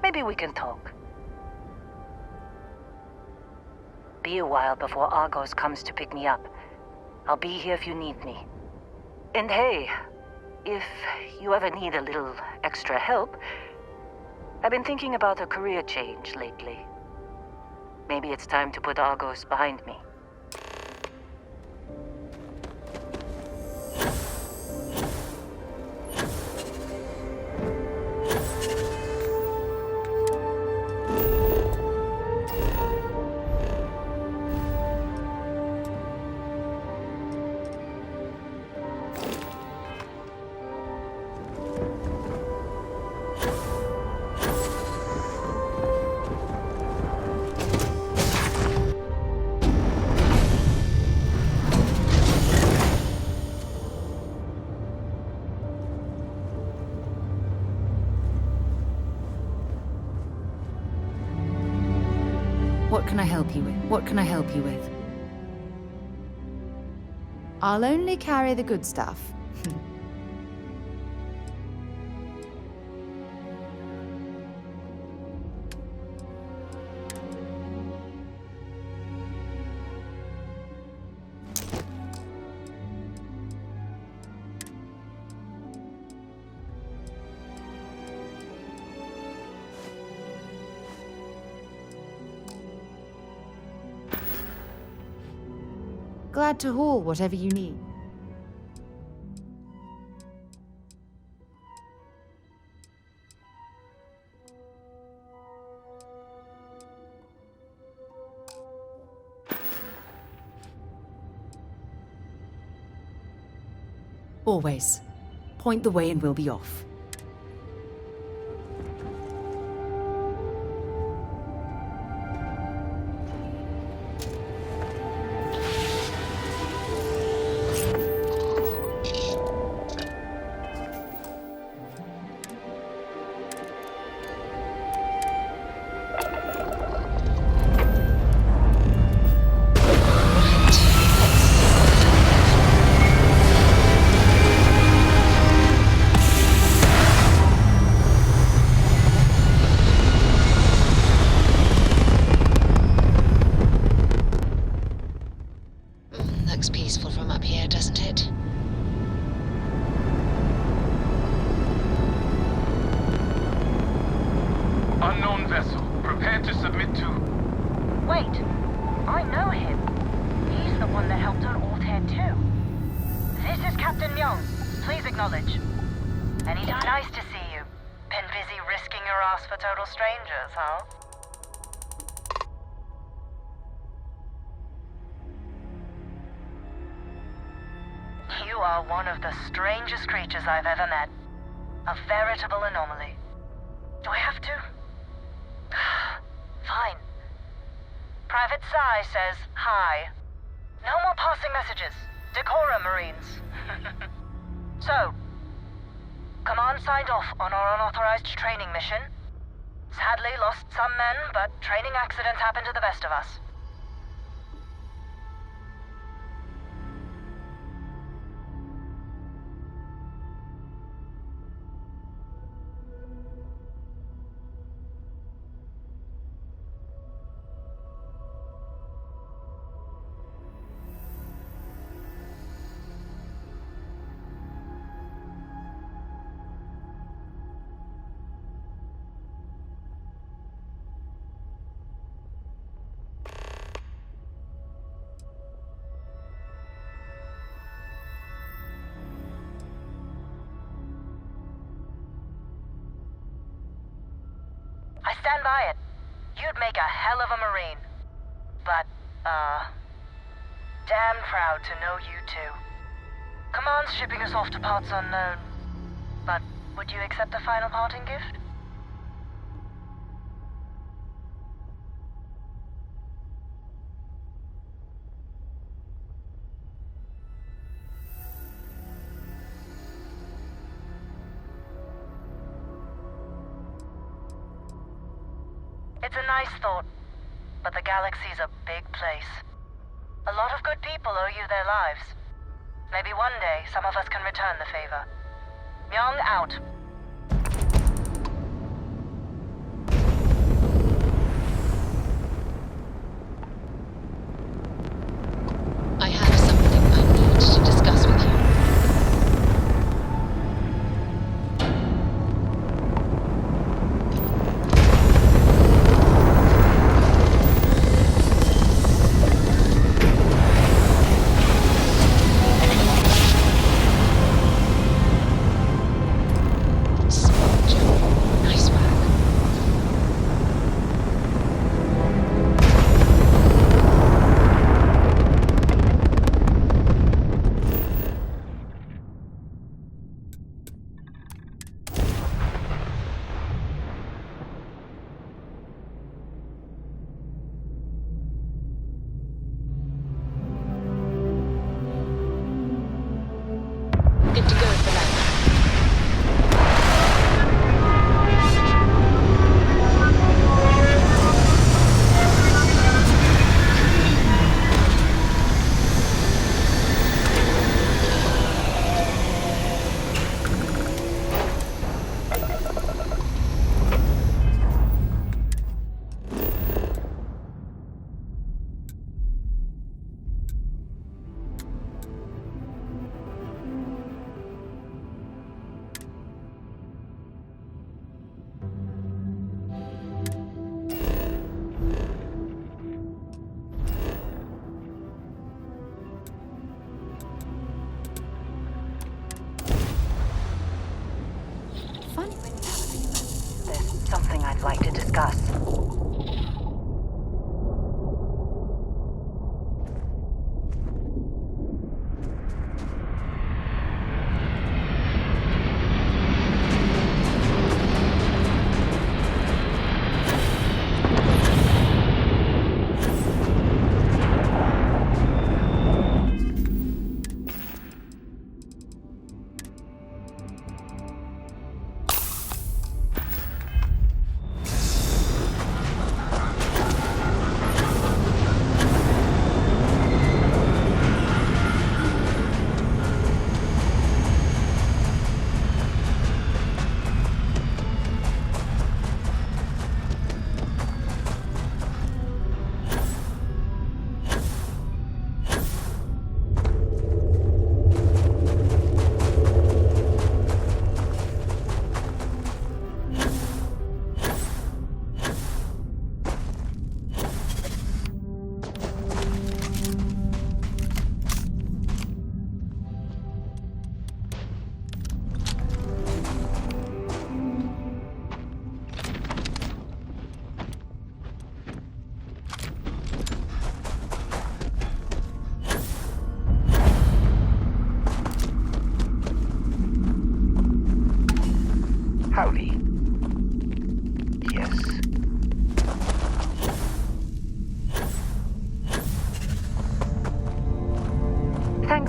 maybe we can talk. Be a while before Argos comes to pick me up. I'll be here if you need me. And hey, if you ever need a little extra help, I've been thinking about a career change lately. Maybe it's time to put Argos behind me. What can I help you with? What can I help you with? I'll only carry the good stuff. Glad to haul whatever you need. Always. Point the way and we'll be off. Looks peaceful from up here, doesn't it? Unknown vessel. Prepare to submit to... Wait, I know him. He's the one that helped on Altair 2. This is Captain Young. Please acknowledge. Anytime. Nice to see you. Been busy risking your ass for total strangers, huh? You are one of the strangest creatures I've ever met. A veritable anomaly. Do I have to? Fine. Private Psy says hi. No more passing messages. Decorum, Marines. So, Command signed off on our unauthorized training mission. Sadly lost some men, but training accidents happen to the best of us. I stand by it. You'd make a hell of a Marine. But, damn proud to know you too. Command's shipping us off to parts unknown. But would you accept a final parting gift? It's a nice thought, but the galaxy's a big place. A lot of good people owe you their lives. Maybe one day some of us can return the favor. Myung out. I have something I need to discuss with you.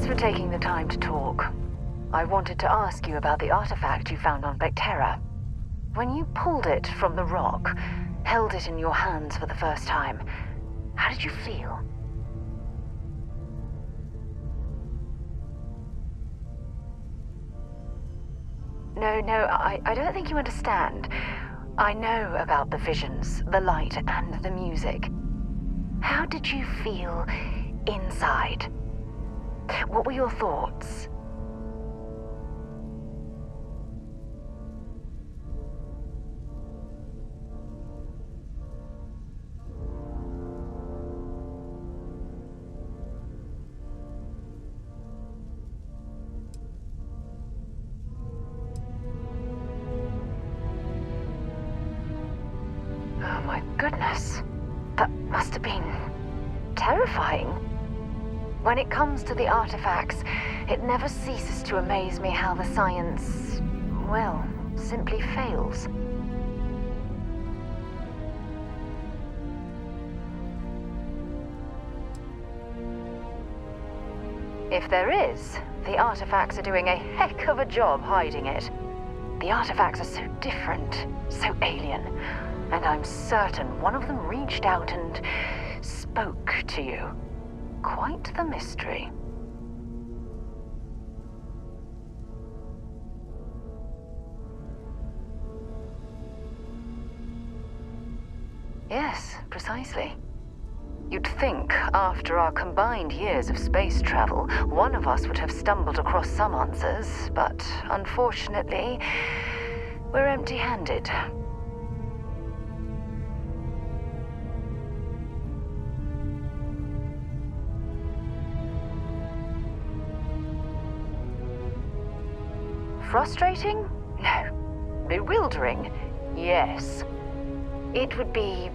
Thanks for taking the time to talk. I wanted to ask you about the artifact you found on Vectera. When you pulled it from the rock, held it in your hands for the first time, how did you feel? No, I don't think you understand. I know about the visions, the light, and the music. How did you feel inside? What were your thoughts? Oh my goodness. That must have been terrifying. When it comes to the artifacts, it never ceases to amaze me how the science, well, simply fails. If there is, the artifacts are doing a heck of a job hiding it. The artifacts are so different, so alien, and I'm certain one of them reached out and spoke to you. Quite the mystery. Yes, precisely. You'd think, after our combined years of space travel, one of us would have stumbled across some answers, but unfortunately, we're empty-handed. Frustrating? No. Bewildering? Yes. It would be,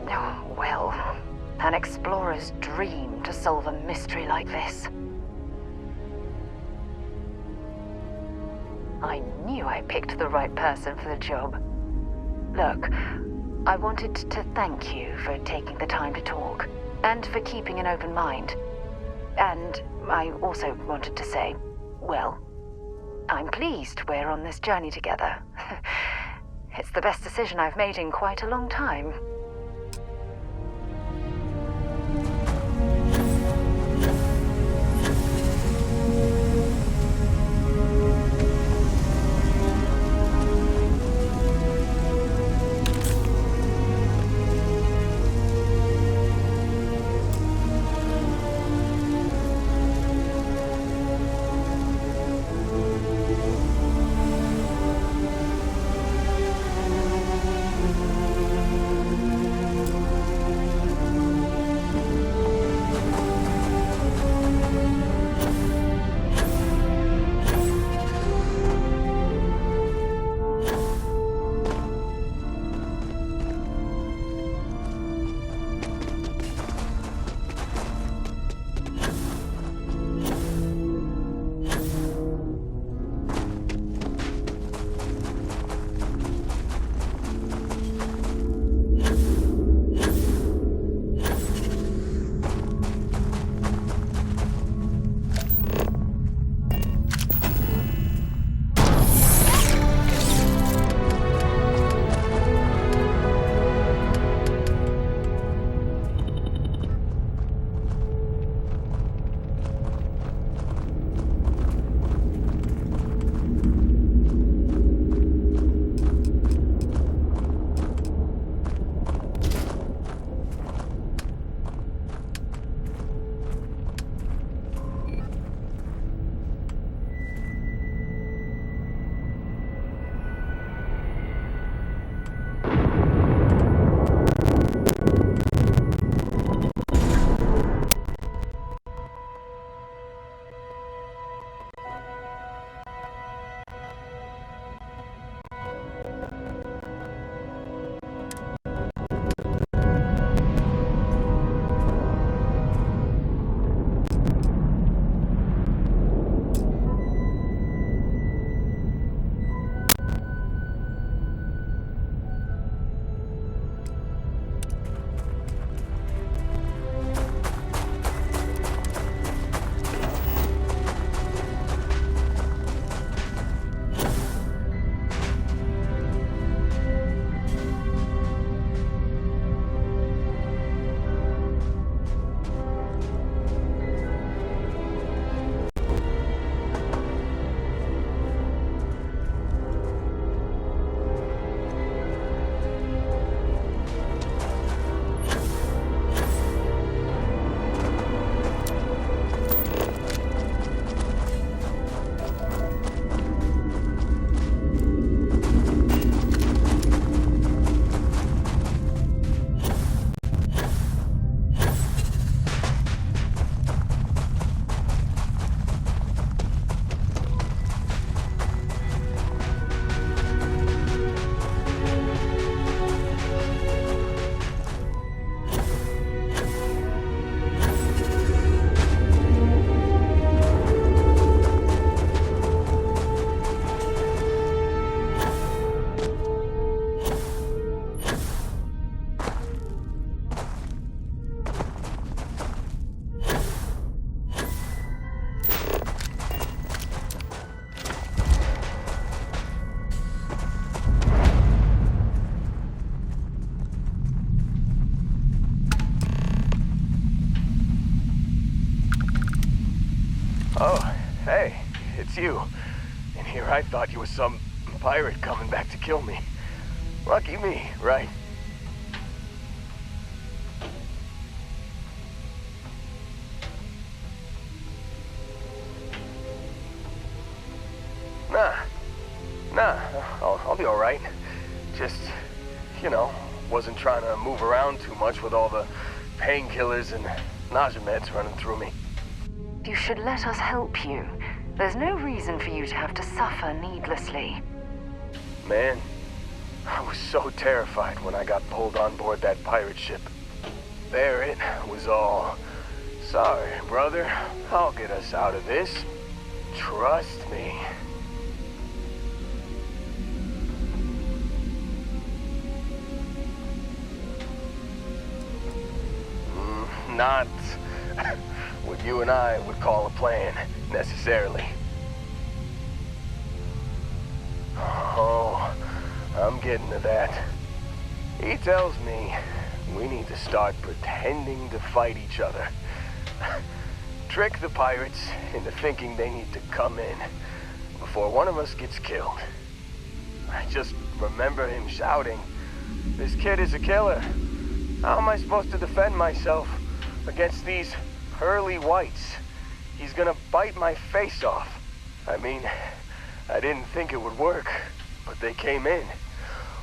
oh, well, an explorer's dream to solve a mystery like this. I knew I picked the right person for the job. Look, I wanted to thank you for taking the time to talk, and for keeping an open mind. And I also wanted to say, well, I'm pleased we're on this journey together. It's the best decision I've made in quite a long time. Oh, hey, it's you. And here I thought you was some pirate coming back to kill me. Lucky me, right? Nah, I'll be alright. Just, you know, wasn't trying to move around too much with all the painkillers and nausea meds running through me. You should let us help you. There's no reason for you to have to suffer needlessly. Man, I was so terrified when I got pulled on board that pirate ship. Barrett was all, "Sorry, brother, I'll get us out of this. Trust me." Not what you and I would call a plan, necessarily. Oh, I'm getting to that. He tells me we need to start pretending to fight each other. Trick the pirates into thinking they need to come in before one of us gets killed. I just remember him shouting, "This kid is a killer. How am I supposed to defend myself against these pearly whites? He's gonna bite my face off." I mean, I didn't think it would work, but they came in.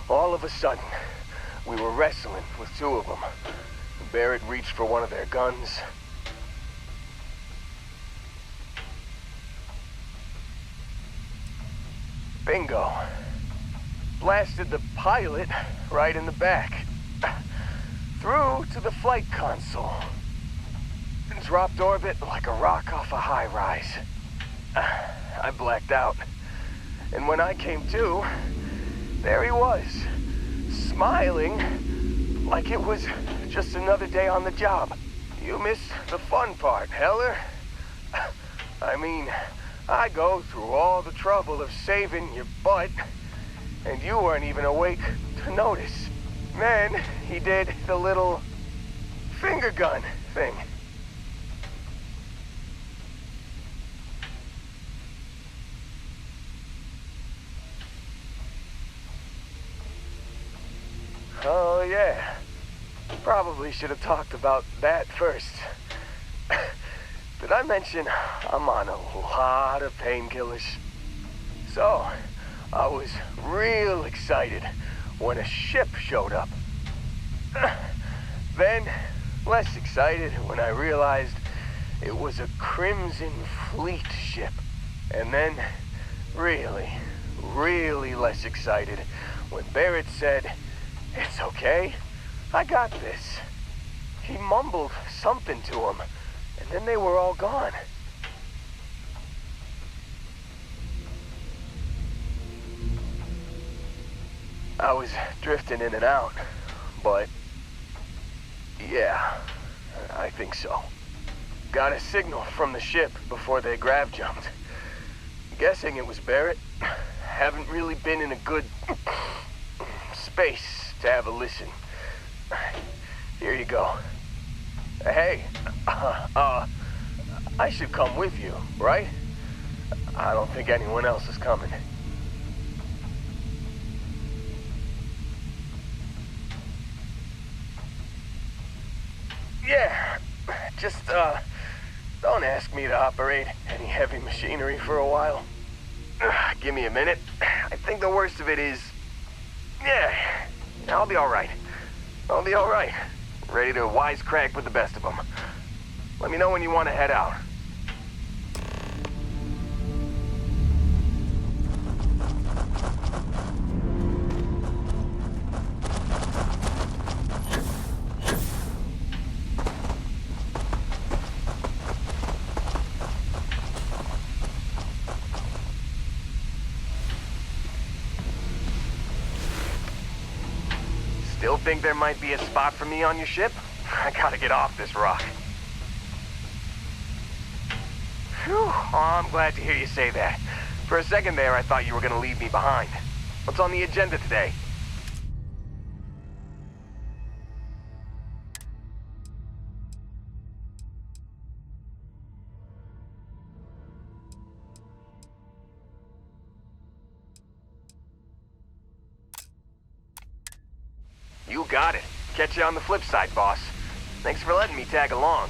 All of a sudden, we were wrestling with two of them. Barrett reached for one of their guns. Bingo. Blasted the pilot right in the back. Through to the flight console. Dropped orbit like a rock off a high-rise. I blacked out. And when I came to, there he was, smiling like it was just another day on the job. You missed the fun part, Heller. I mean, I go through all the trouble of saving your butt, and you weren't even awake to notice. Then he did the little finger gun thing. Oh, yeah. Probably should have talked about that first. Did I mention I'm on a lot of painkillers? So, I was real excited when a ship showed up. Then, less excited when I realized it was a Crimson Fleet ship. And then, really less excited when Barrett said, "It's okay, I got this." He mumbled something to him, and then they were all gone. I was drifting in and out, but yeah, I think so. Got a signal from the ship before they grav jumped. Guessing it was Barrett. Haven't really been in a good space to have a listen. Here you go. Hey, I should come with you, right? I don't think anyone else is coming. Yeah, just, don't ask me to operate any heavy machinery for a while. Give me a minute. I think the worst of it is, yeah, I'll be alright. I'll be alright. Ready to wisecrack with the best of them. Let me know when you want to head out. Still think there might be a spot for me on your ship? I gotta get off this rock. Phew, oh, I'm glad to hear you say that. For a second there, I thought you were gonna leave me behind. What's on the agenda today? You got it. Catch you on the flip side, boss. Thanks for letting me tag along.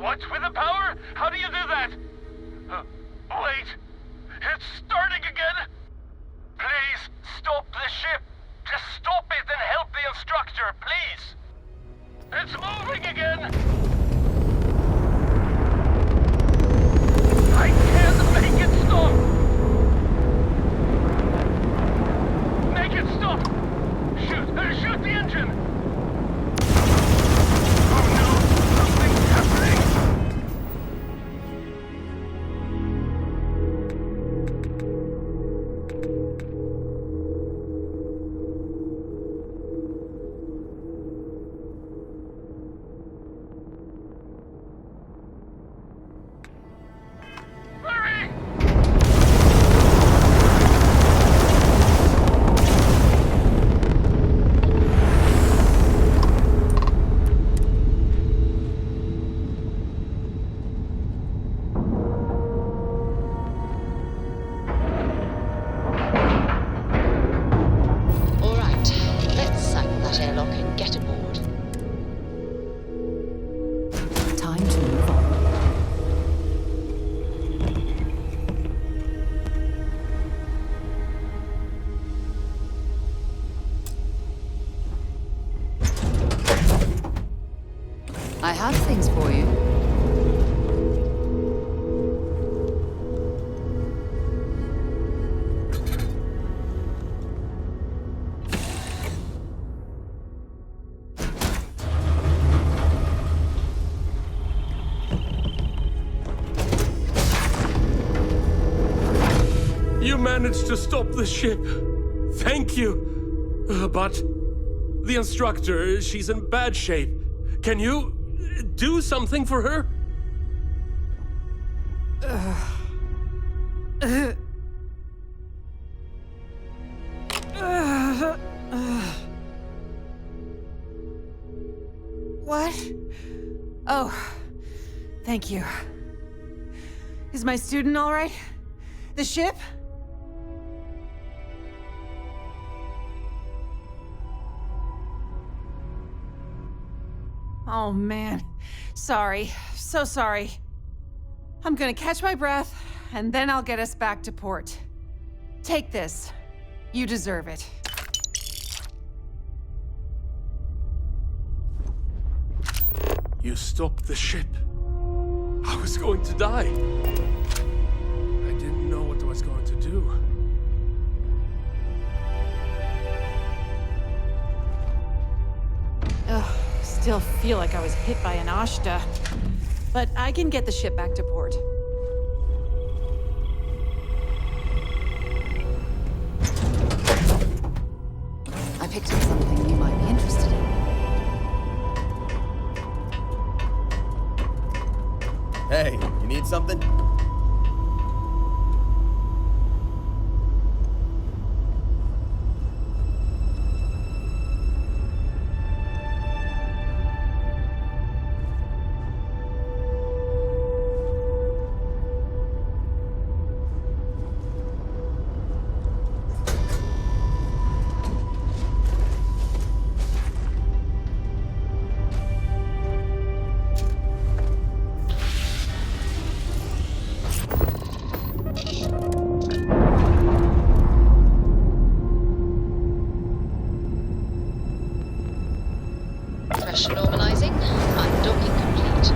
What? With the power? How do you do that? Wait. It's starting again. Please, stop the ship. Just stop it and help the instructor, please. It's moving again. I can't make it stop. You managed to stop the ship. Thank you. But the instructor, she's in bad shape. Can you do something for her? What? Oh, thank you. Is my student all right? The ship? Oh man, sorry, so sorry. I'm gonna catch my breath, and then I'll get us back to port. Take this. You deserve it. You stopped the ship. I was going to die. I didn't know what I was going to do. Ugh, still feel like I was hit by an Ashta. But I can get the ship back to port. I picked up something you might be interested in. Hey, you need something? Pressure normalizing. Undocking complete.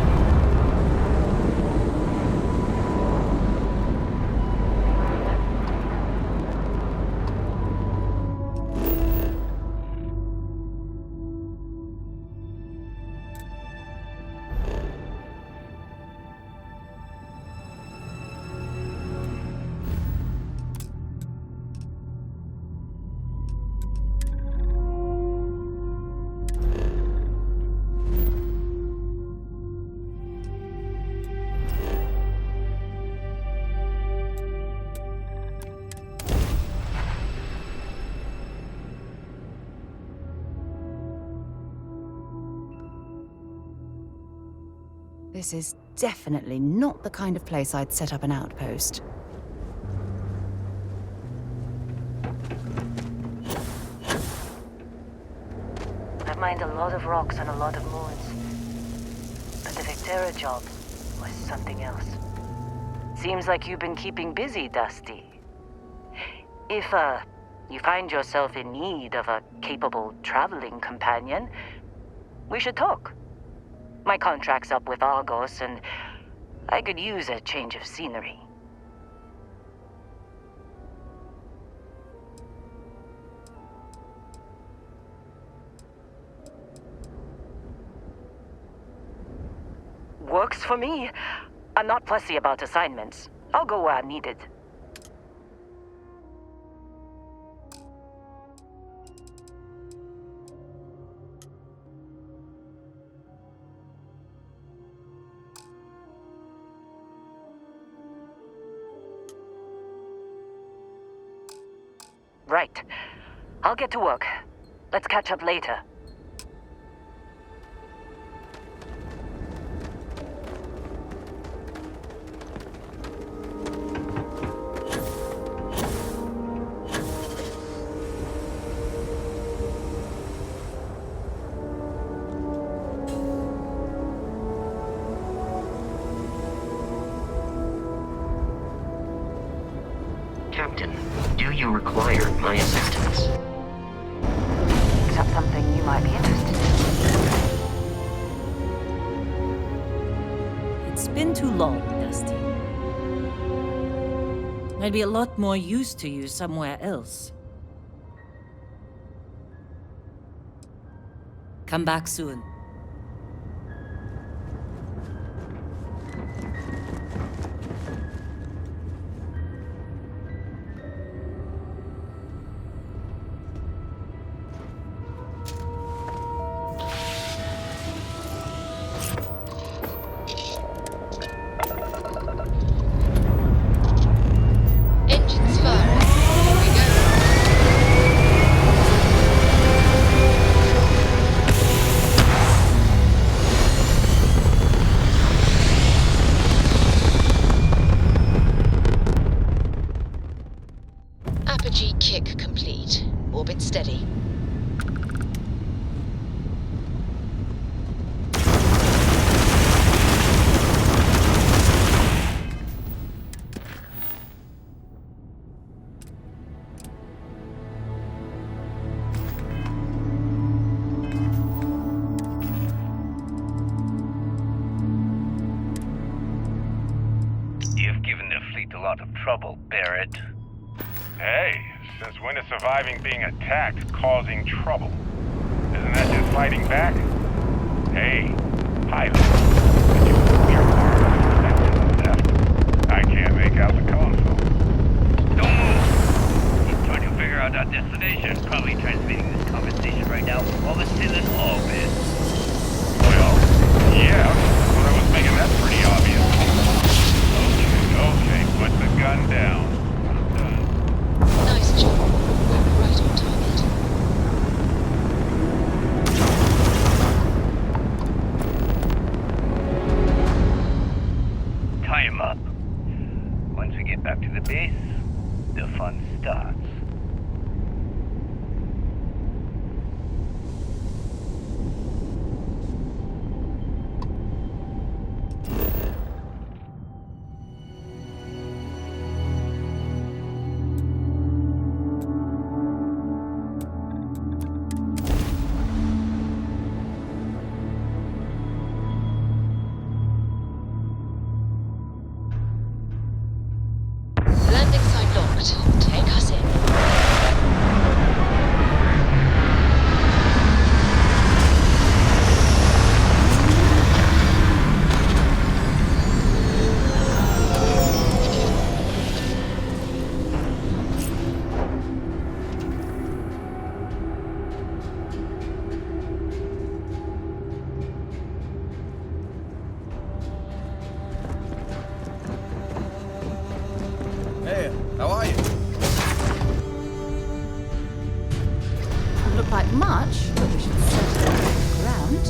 This is definitely not the kind of place I'd set up an outpost. I've mined a lot of rocks and a lot of moons. But the Victera job was something else. Seems like you've been keeping busy, Dusty. If, you find yourself in need of a capable traveling companion, we should talk. My contract's up with Argos, and I could use a change of scenery. Works for me. I'm not fussy about assignments. I'll go where I'm needed. Right. I'll get to work. Let's catch up later. Captain, do you require my assistance? Is that something you might be interested in? It's been too long, Dusty. I'd be a lot more used to you somewhere else. Come back soon. Apogee kick complete. Orbit steady. You've given the fleet a lot of trouble, Barrett. Hey, since when is surviving being attacked causing trouble? Isn't that just fighting back? Hey, pilot, could you move your arm back to the left? I can't make out the console. Don't move! He's trying to figure out our destination. Probably transmitting this conversation right now while we're still in orbit. Well, yeah, but I was making that pretty obvious. Okay, put the gun down. Nice job. Right on target. Tie him up. Once we get back to the base, the fun starts. Landing site locked. Take us in. Hey, how are you? Doesn't look like much, but we should settle it on the ground.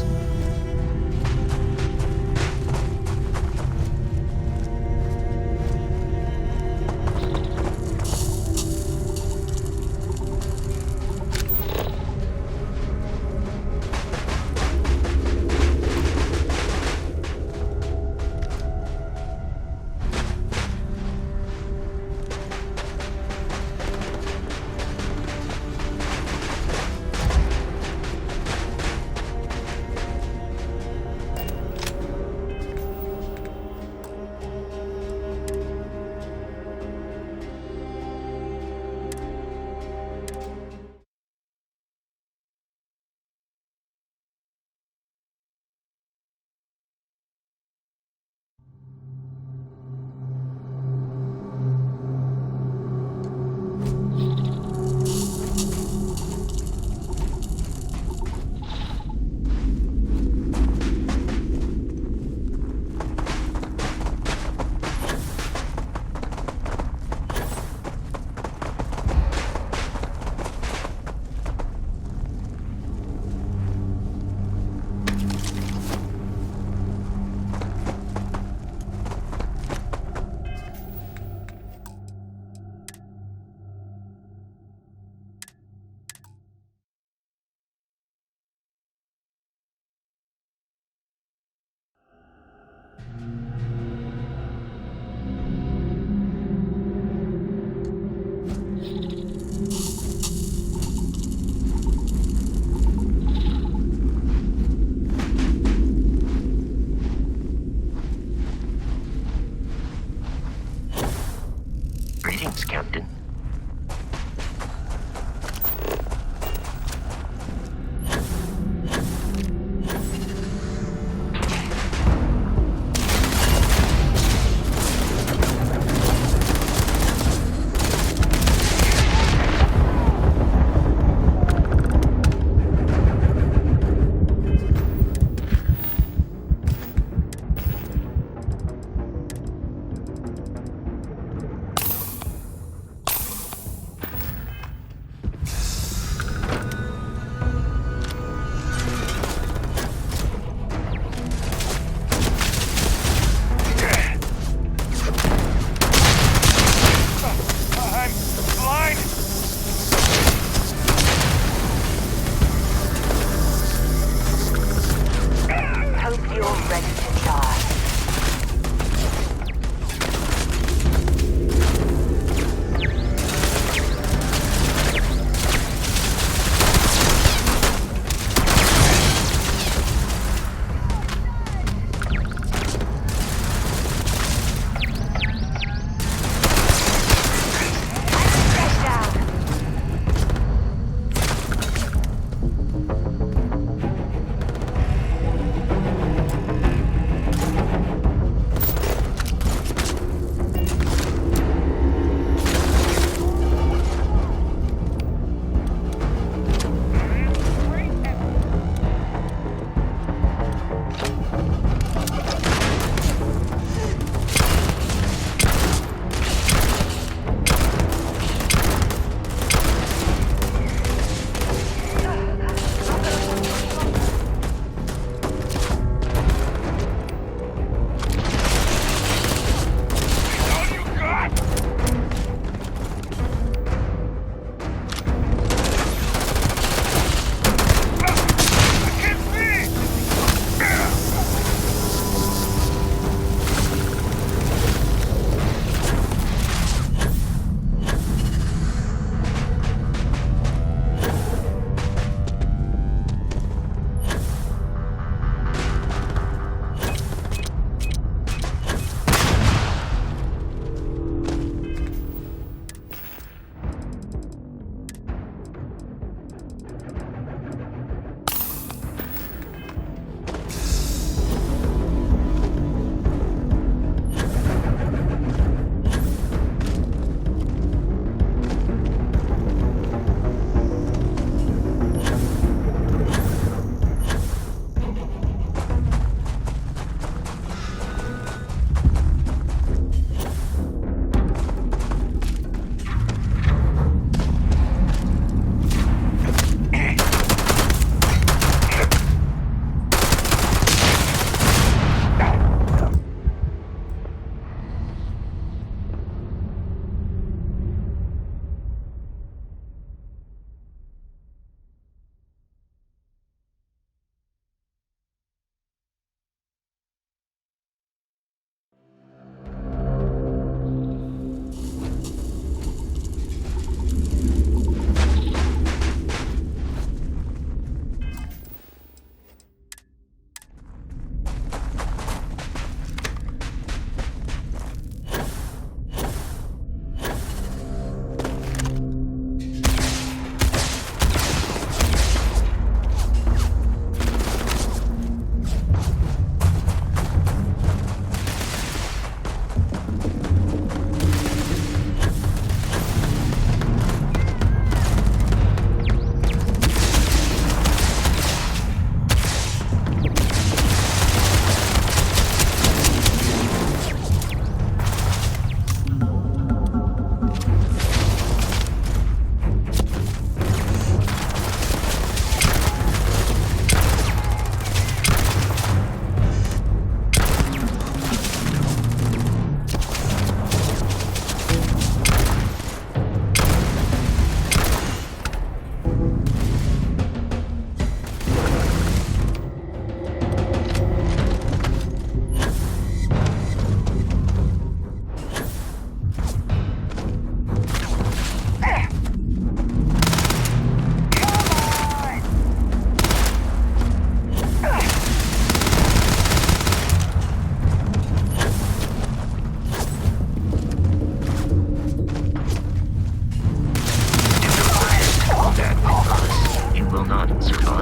Greetings, Captain.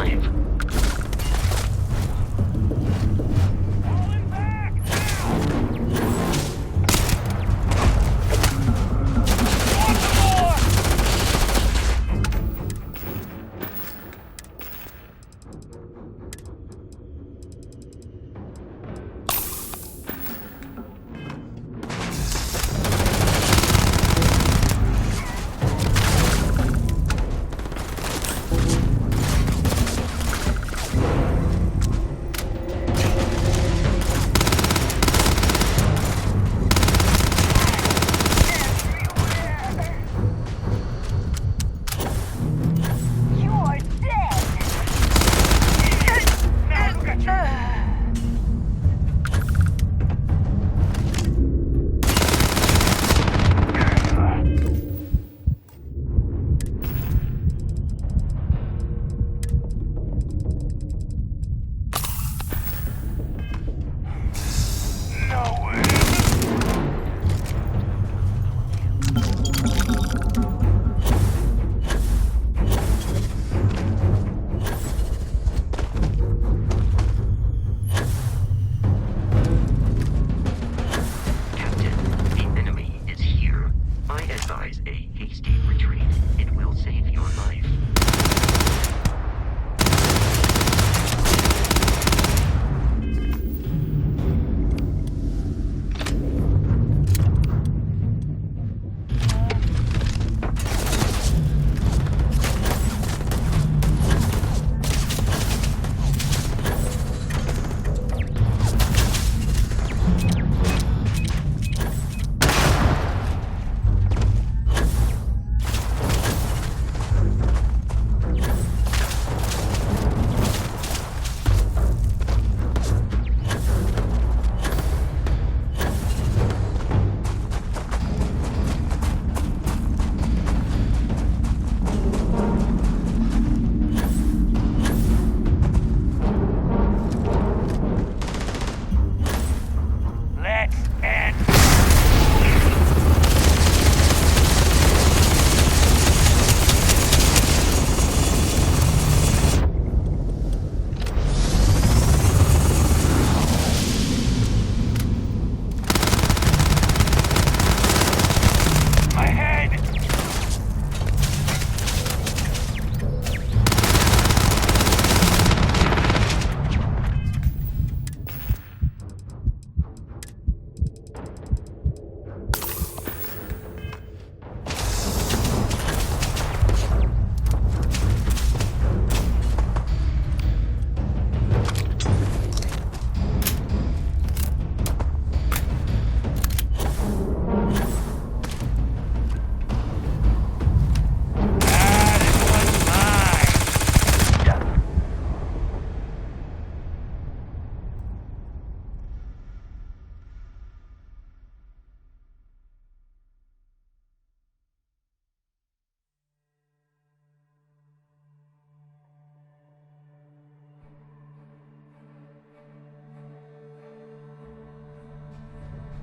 alive.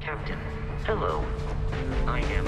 Captain, hello. I am...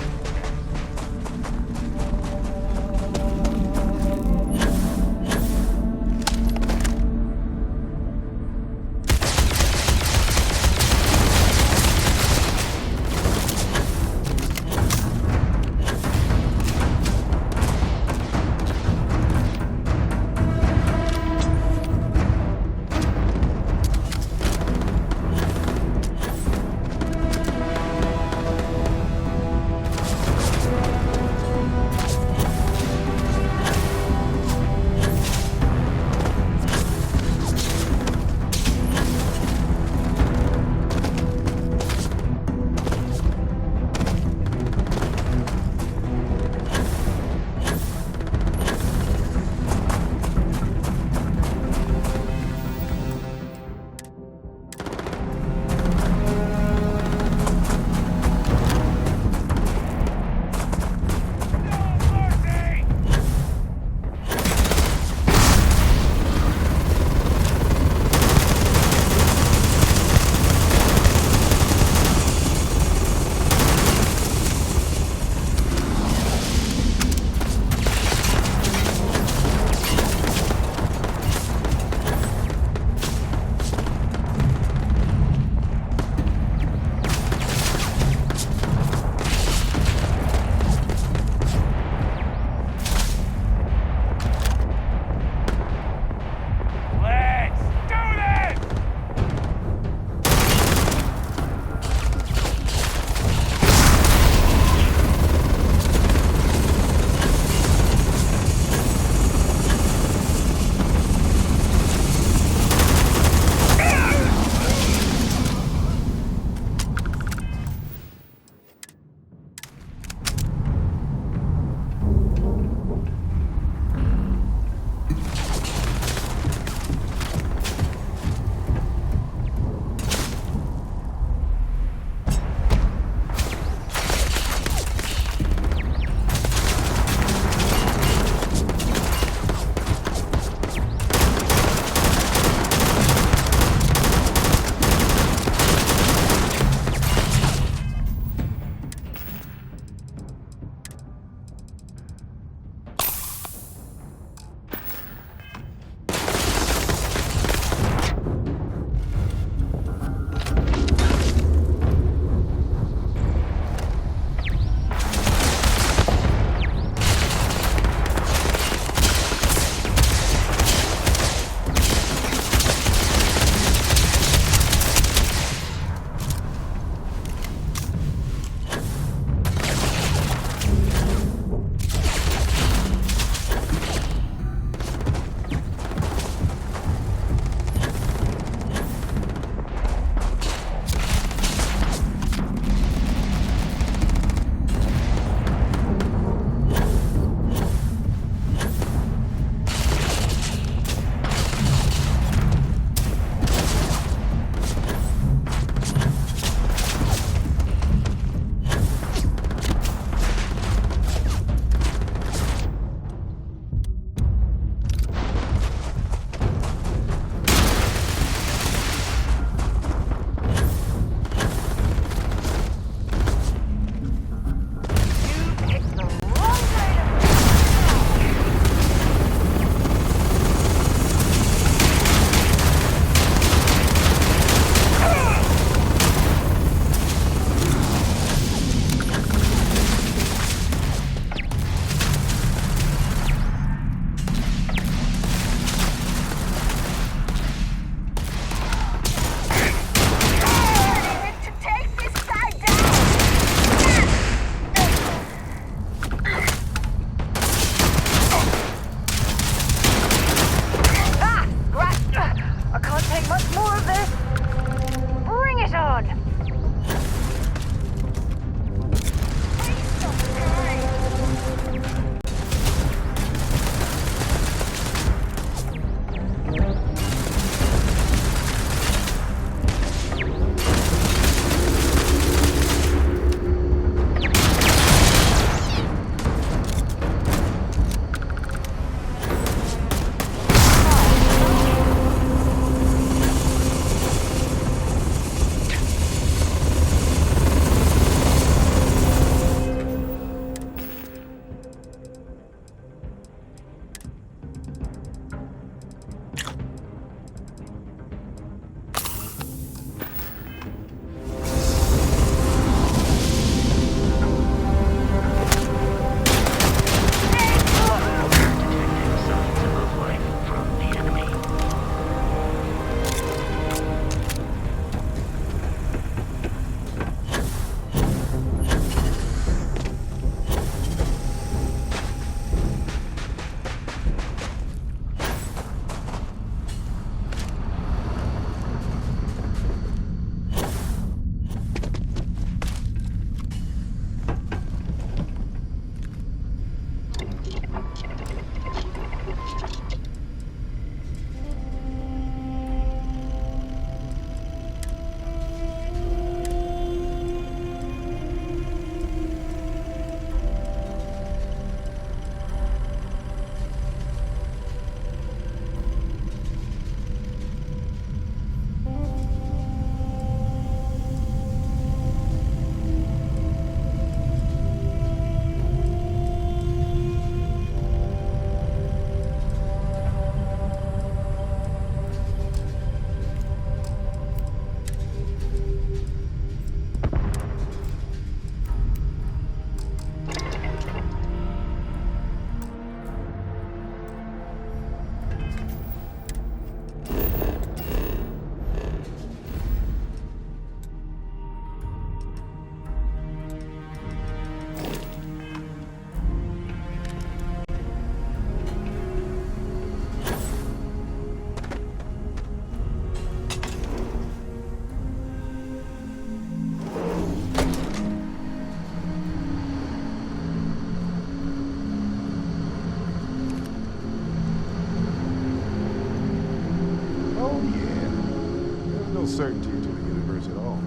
certainty to the universe at all.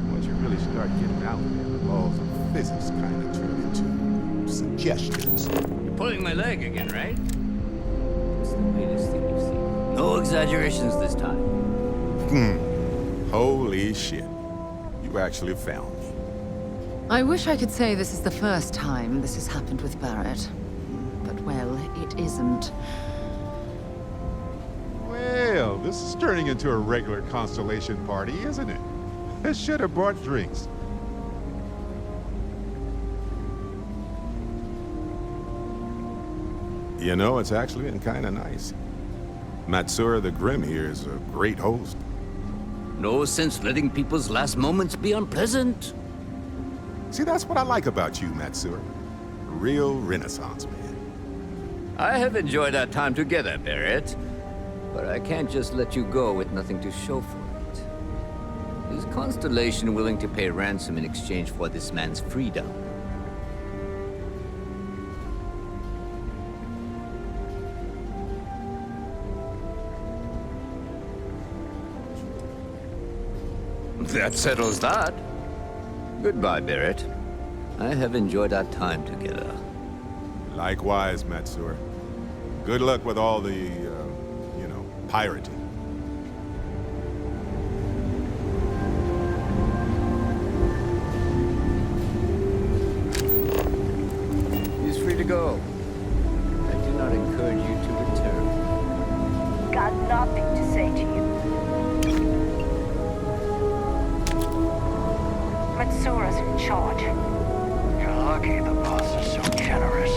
Once you really start getting out there, the laws of physics kind of turn into suggestions. You're pulling my leg again, right? It's the weirdest thing you've seen. No exaggerations this time. Holy shit. You actually found me. I wish I could say this is the first time this has happened with Barrett. But, well, it isn't. Well, this is turning into a regular Constellation party, isn't it? I should have brought drinks. You know, it's actually been kind of nice. Matsura the Grim here is a great host. No sense letting people's last moments be unpleasant. See, that's what I like about you, Matsura. Real Renaissance man. I have enjoyed our time together, Barrett. But I can't just let you go with nothing to show for it. Is Constellation willing to pay ransom in exchange for this man's freedom? That settles that. Goodbye, Barrett. I have enjoyed our time together. Likewise, Matsura. Good luck with all the, pirating. He's free to go. I do not encourage you to return. Got nothing to say to you. Matsura's in charge. You're lucky the boss is so generous.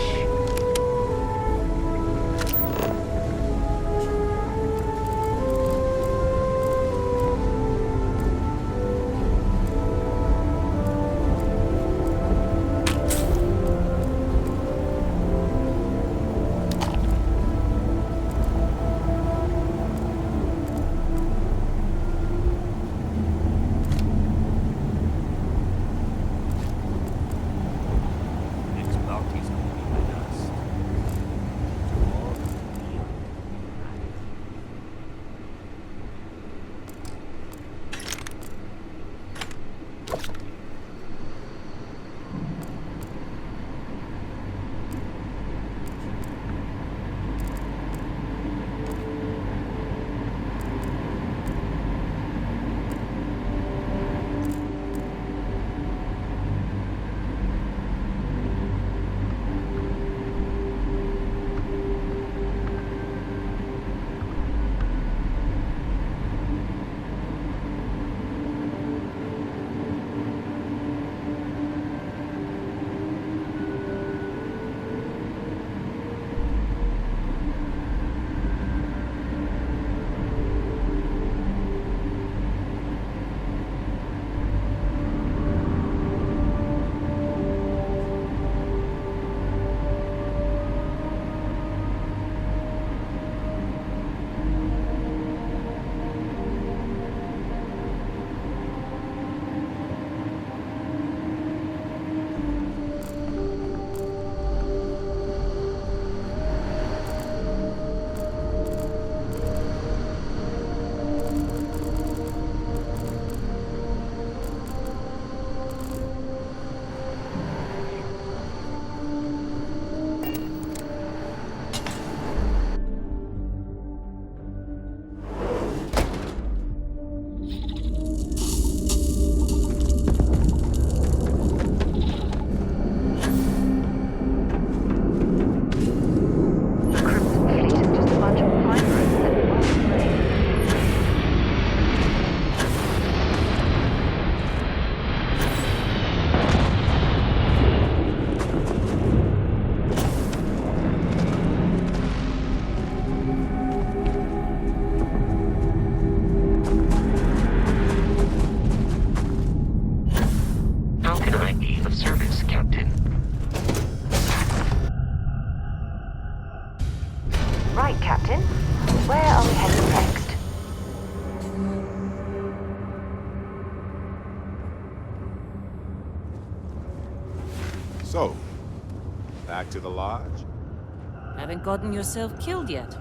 Right, Captain. Where are we heading next? So, back to the lodge? Haven't gotten yourself killed yet,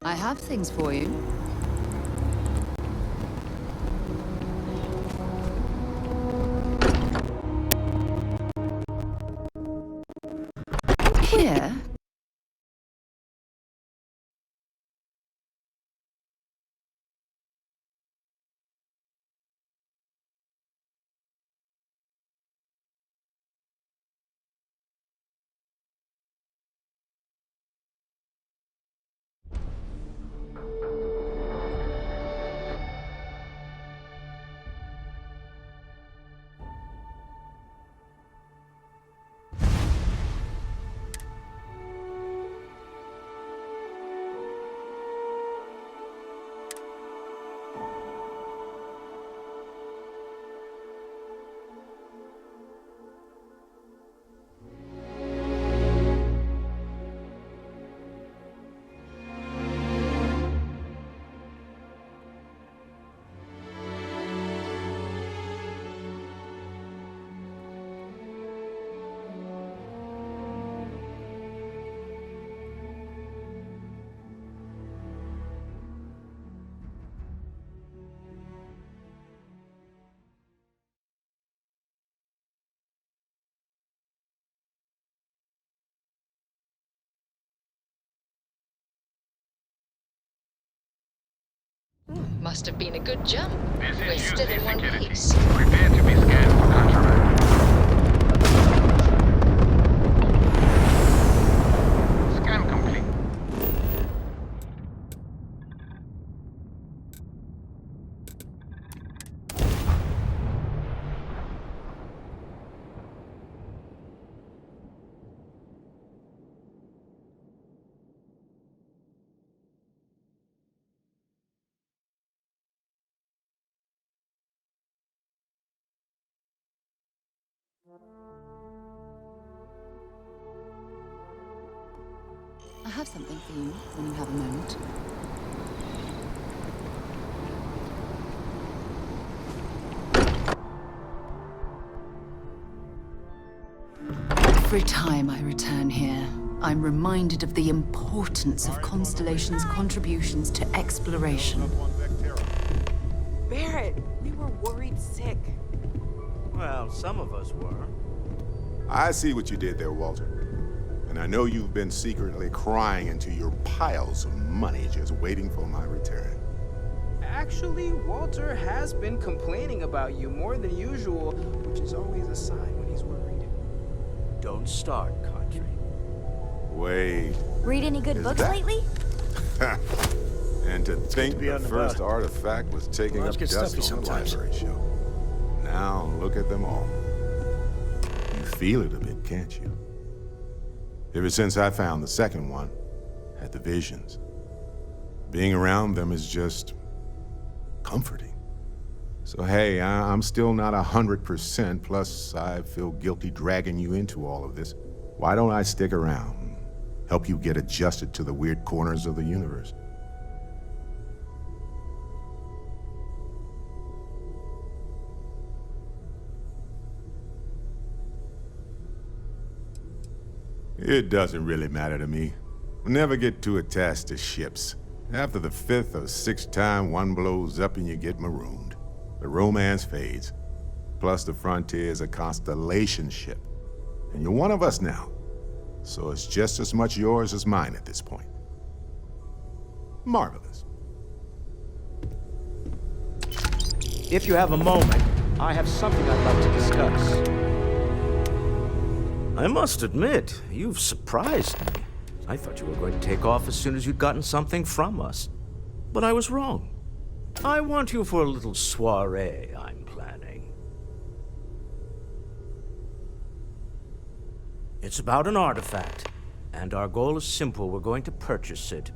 I have things for you. Here. Must have been a good jump. We're still in one piece. Prepare to be scanned for contraband. Scan complete. I have something for you when you have a moment. Every time I return here, I'm reminded of the importance of Constellation's contributions to exploration. Barrett, we were worried sick. Well, some of us were. I see what you did there, Walter. And I know you've been secretly crying into your piles of money just waiting for my return. Actually, Walter has been complaining about you more than usual, which is always a sign when he's worried. Don't start, Country. Wait. Read any good books that- lately? And to think the first artifact was taking up get dust stuffy on the sometimes. library shelf. Now look at them all. You feel it a bit, can't you? Ever since I found the second one, had the visions. Being around them is just comforting. So hey, I'm still not 100%, plus I feel guilty dragging you into all of this. Why don't I stick around and help you get adjusted to the weird corners of the universe? It doesn't really matter to me. Never get too attached to ships. After the 5th or 6th time one blows up and you get marooned, the romance fades. Plus the Frontier is a Constellation ship. And you're one of us now. So it's just as much yours as mine at this point. Marvelous. If you have a moment, I have something I'd like to discuss. I must admit, you've surprised me. I thought you were going to take off as soon as you'd gotten something from us. But I was wrong. I want you for a little soiree I'm planning. It's about an artifact, and our goal is simple. We're going to purchase it.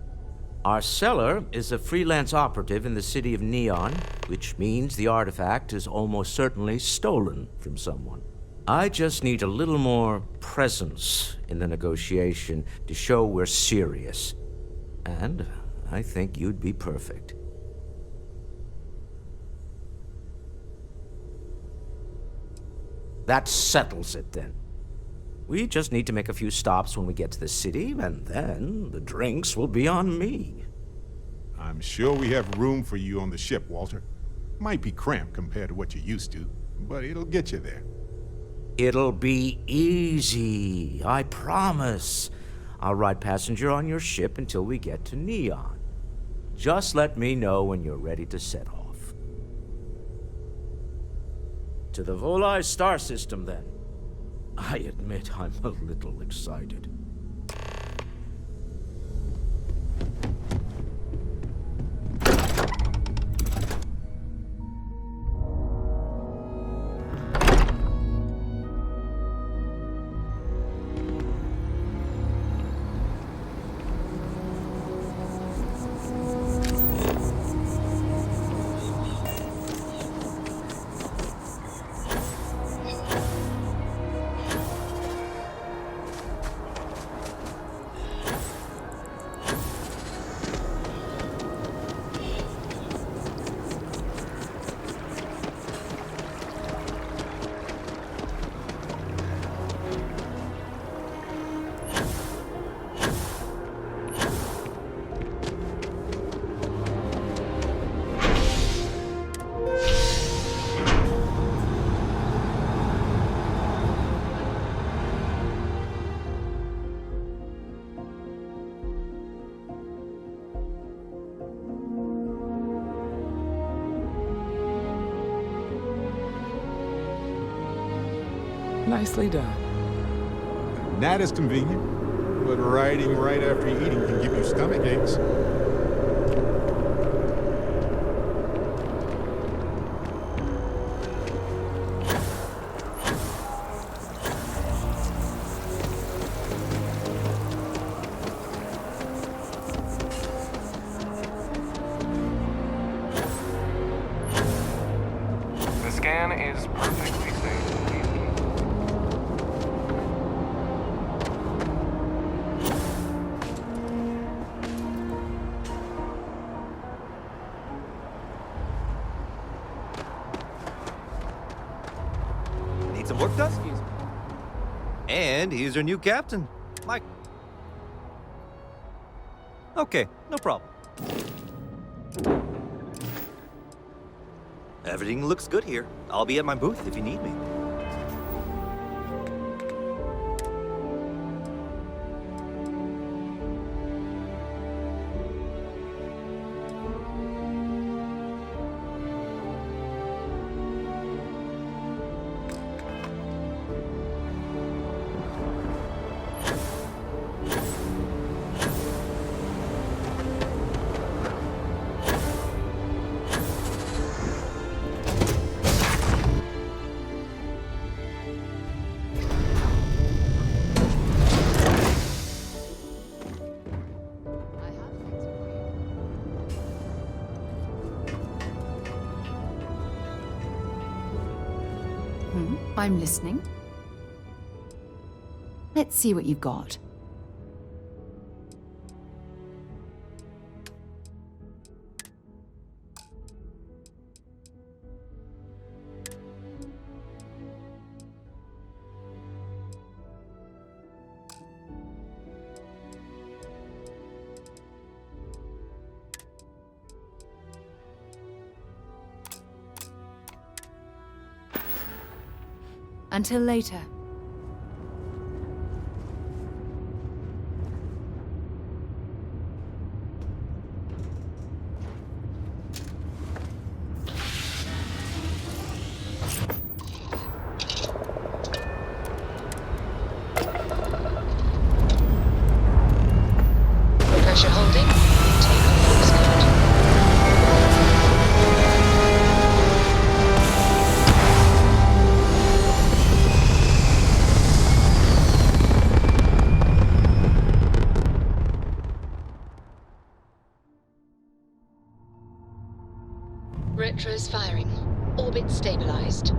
Our seller is a freelance operative in the city of Neon, which means the artifact is almost certainly stolen from someone. I just need a little more presence in the negotiation to show we're serious. And I think you'd be perfect. That settles it then. We just need to make a few stops when we get to the city, and then the drinks will be on me. I'm sure we have room for you on the ship, Walter. Might be cramped compared to what you're used to, but it'll get you there. It'll be easy, I promise. I'll ride passenger on your ship until we get to Neon. Just let me know when you're ready to set off. To the Volai star system, then. I admit I'm a little excited. Nicely done. Not as convenient, but riding right after eating can give you stomach aches. The scan is perfectly safe. Need some work done? Excuse me. And he's our new captain, Mike. Okay, no problem. Everything looks good here. I'll be at my booth if you need me. I'm listening. Let's see what you've got. Until later. Pressure holding. Takeoff looks good. Retros firing. Orbit stabilized.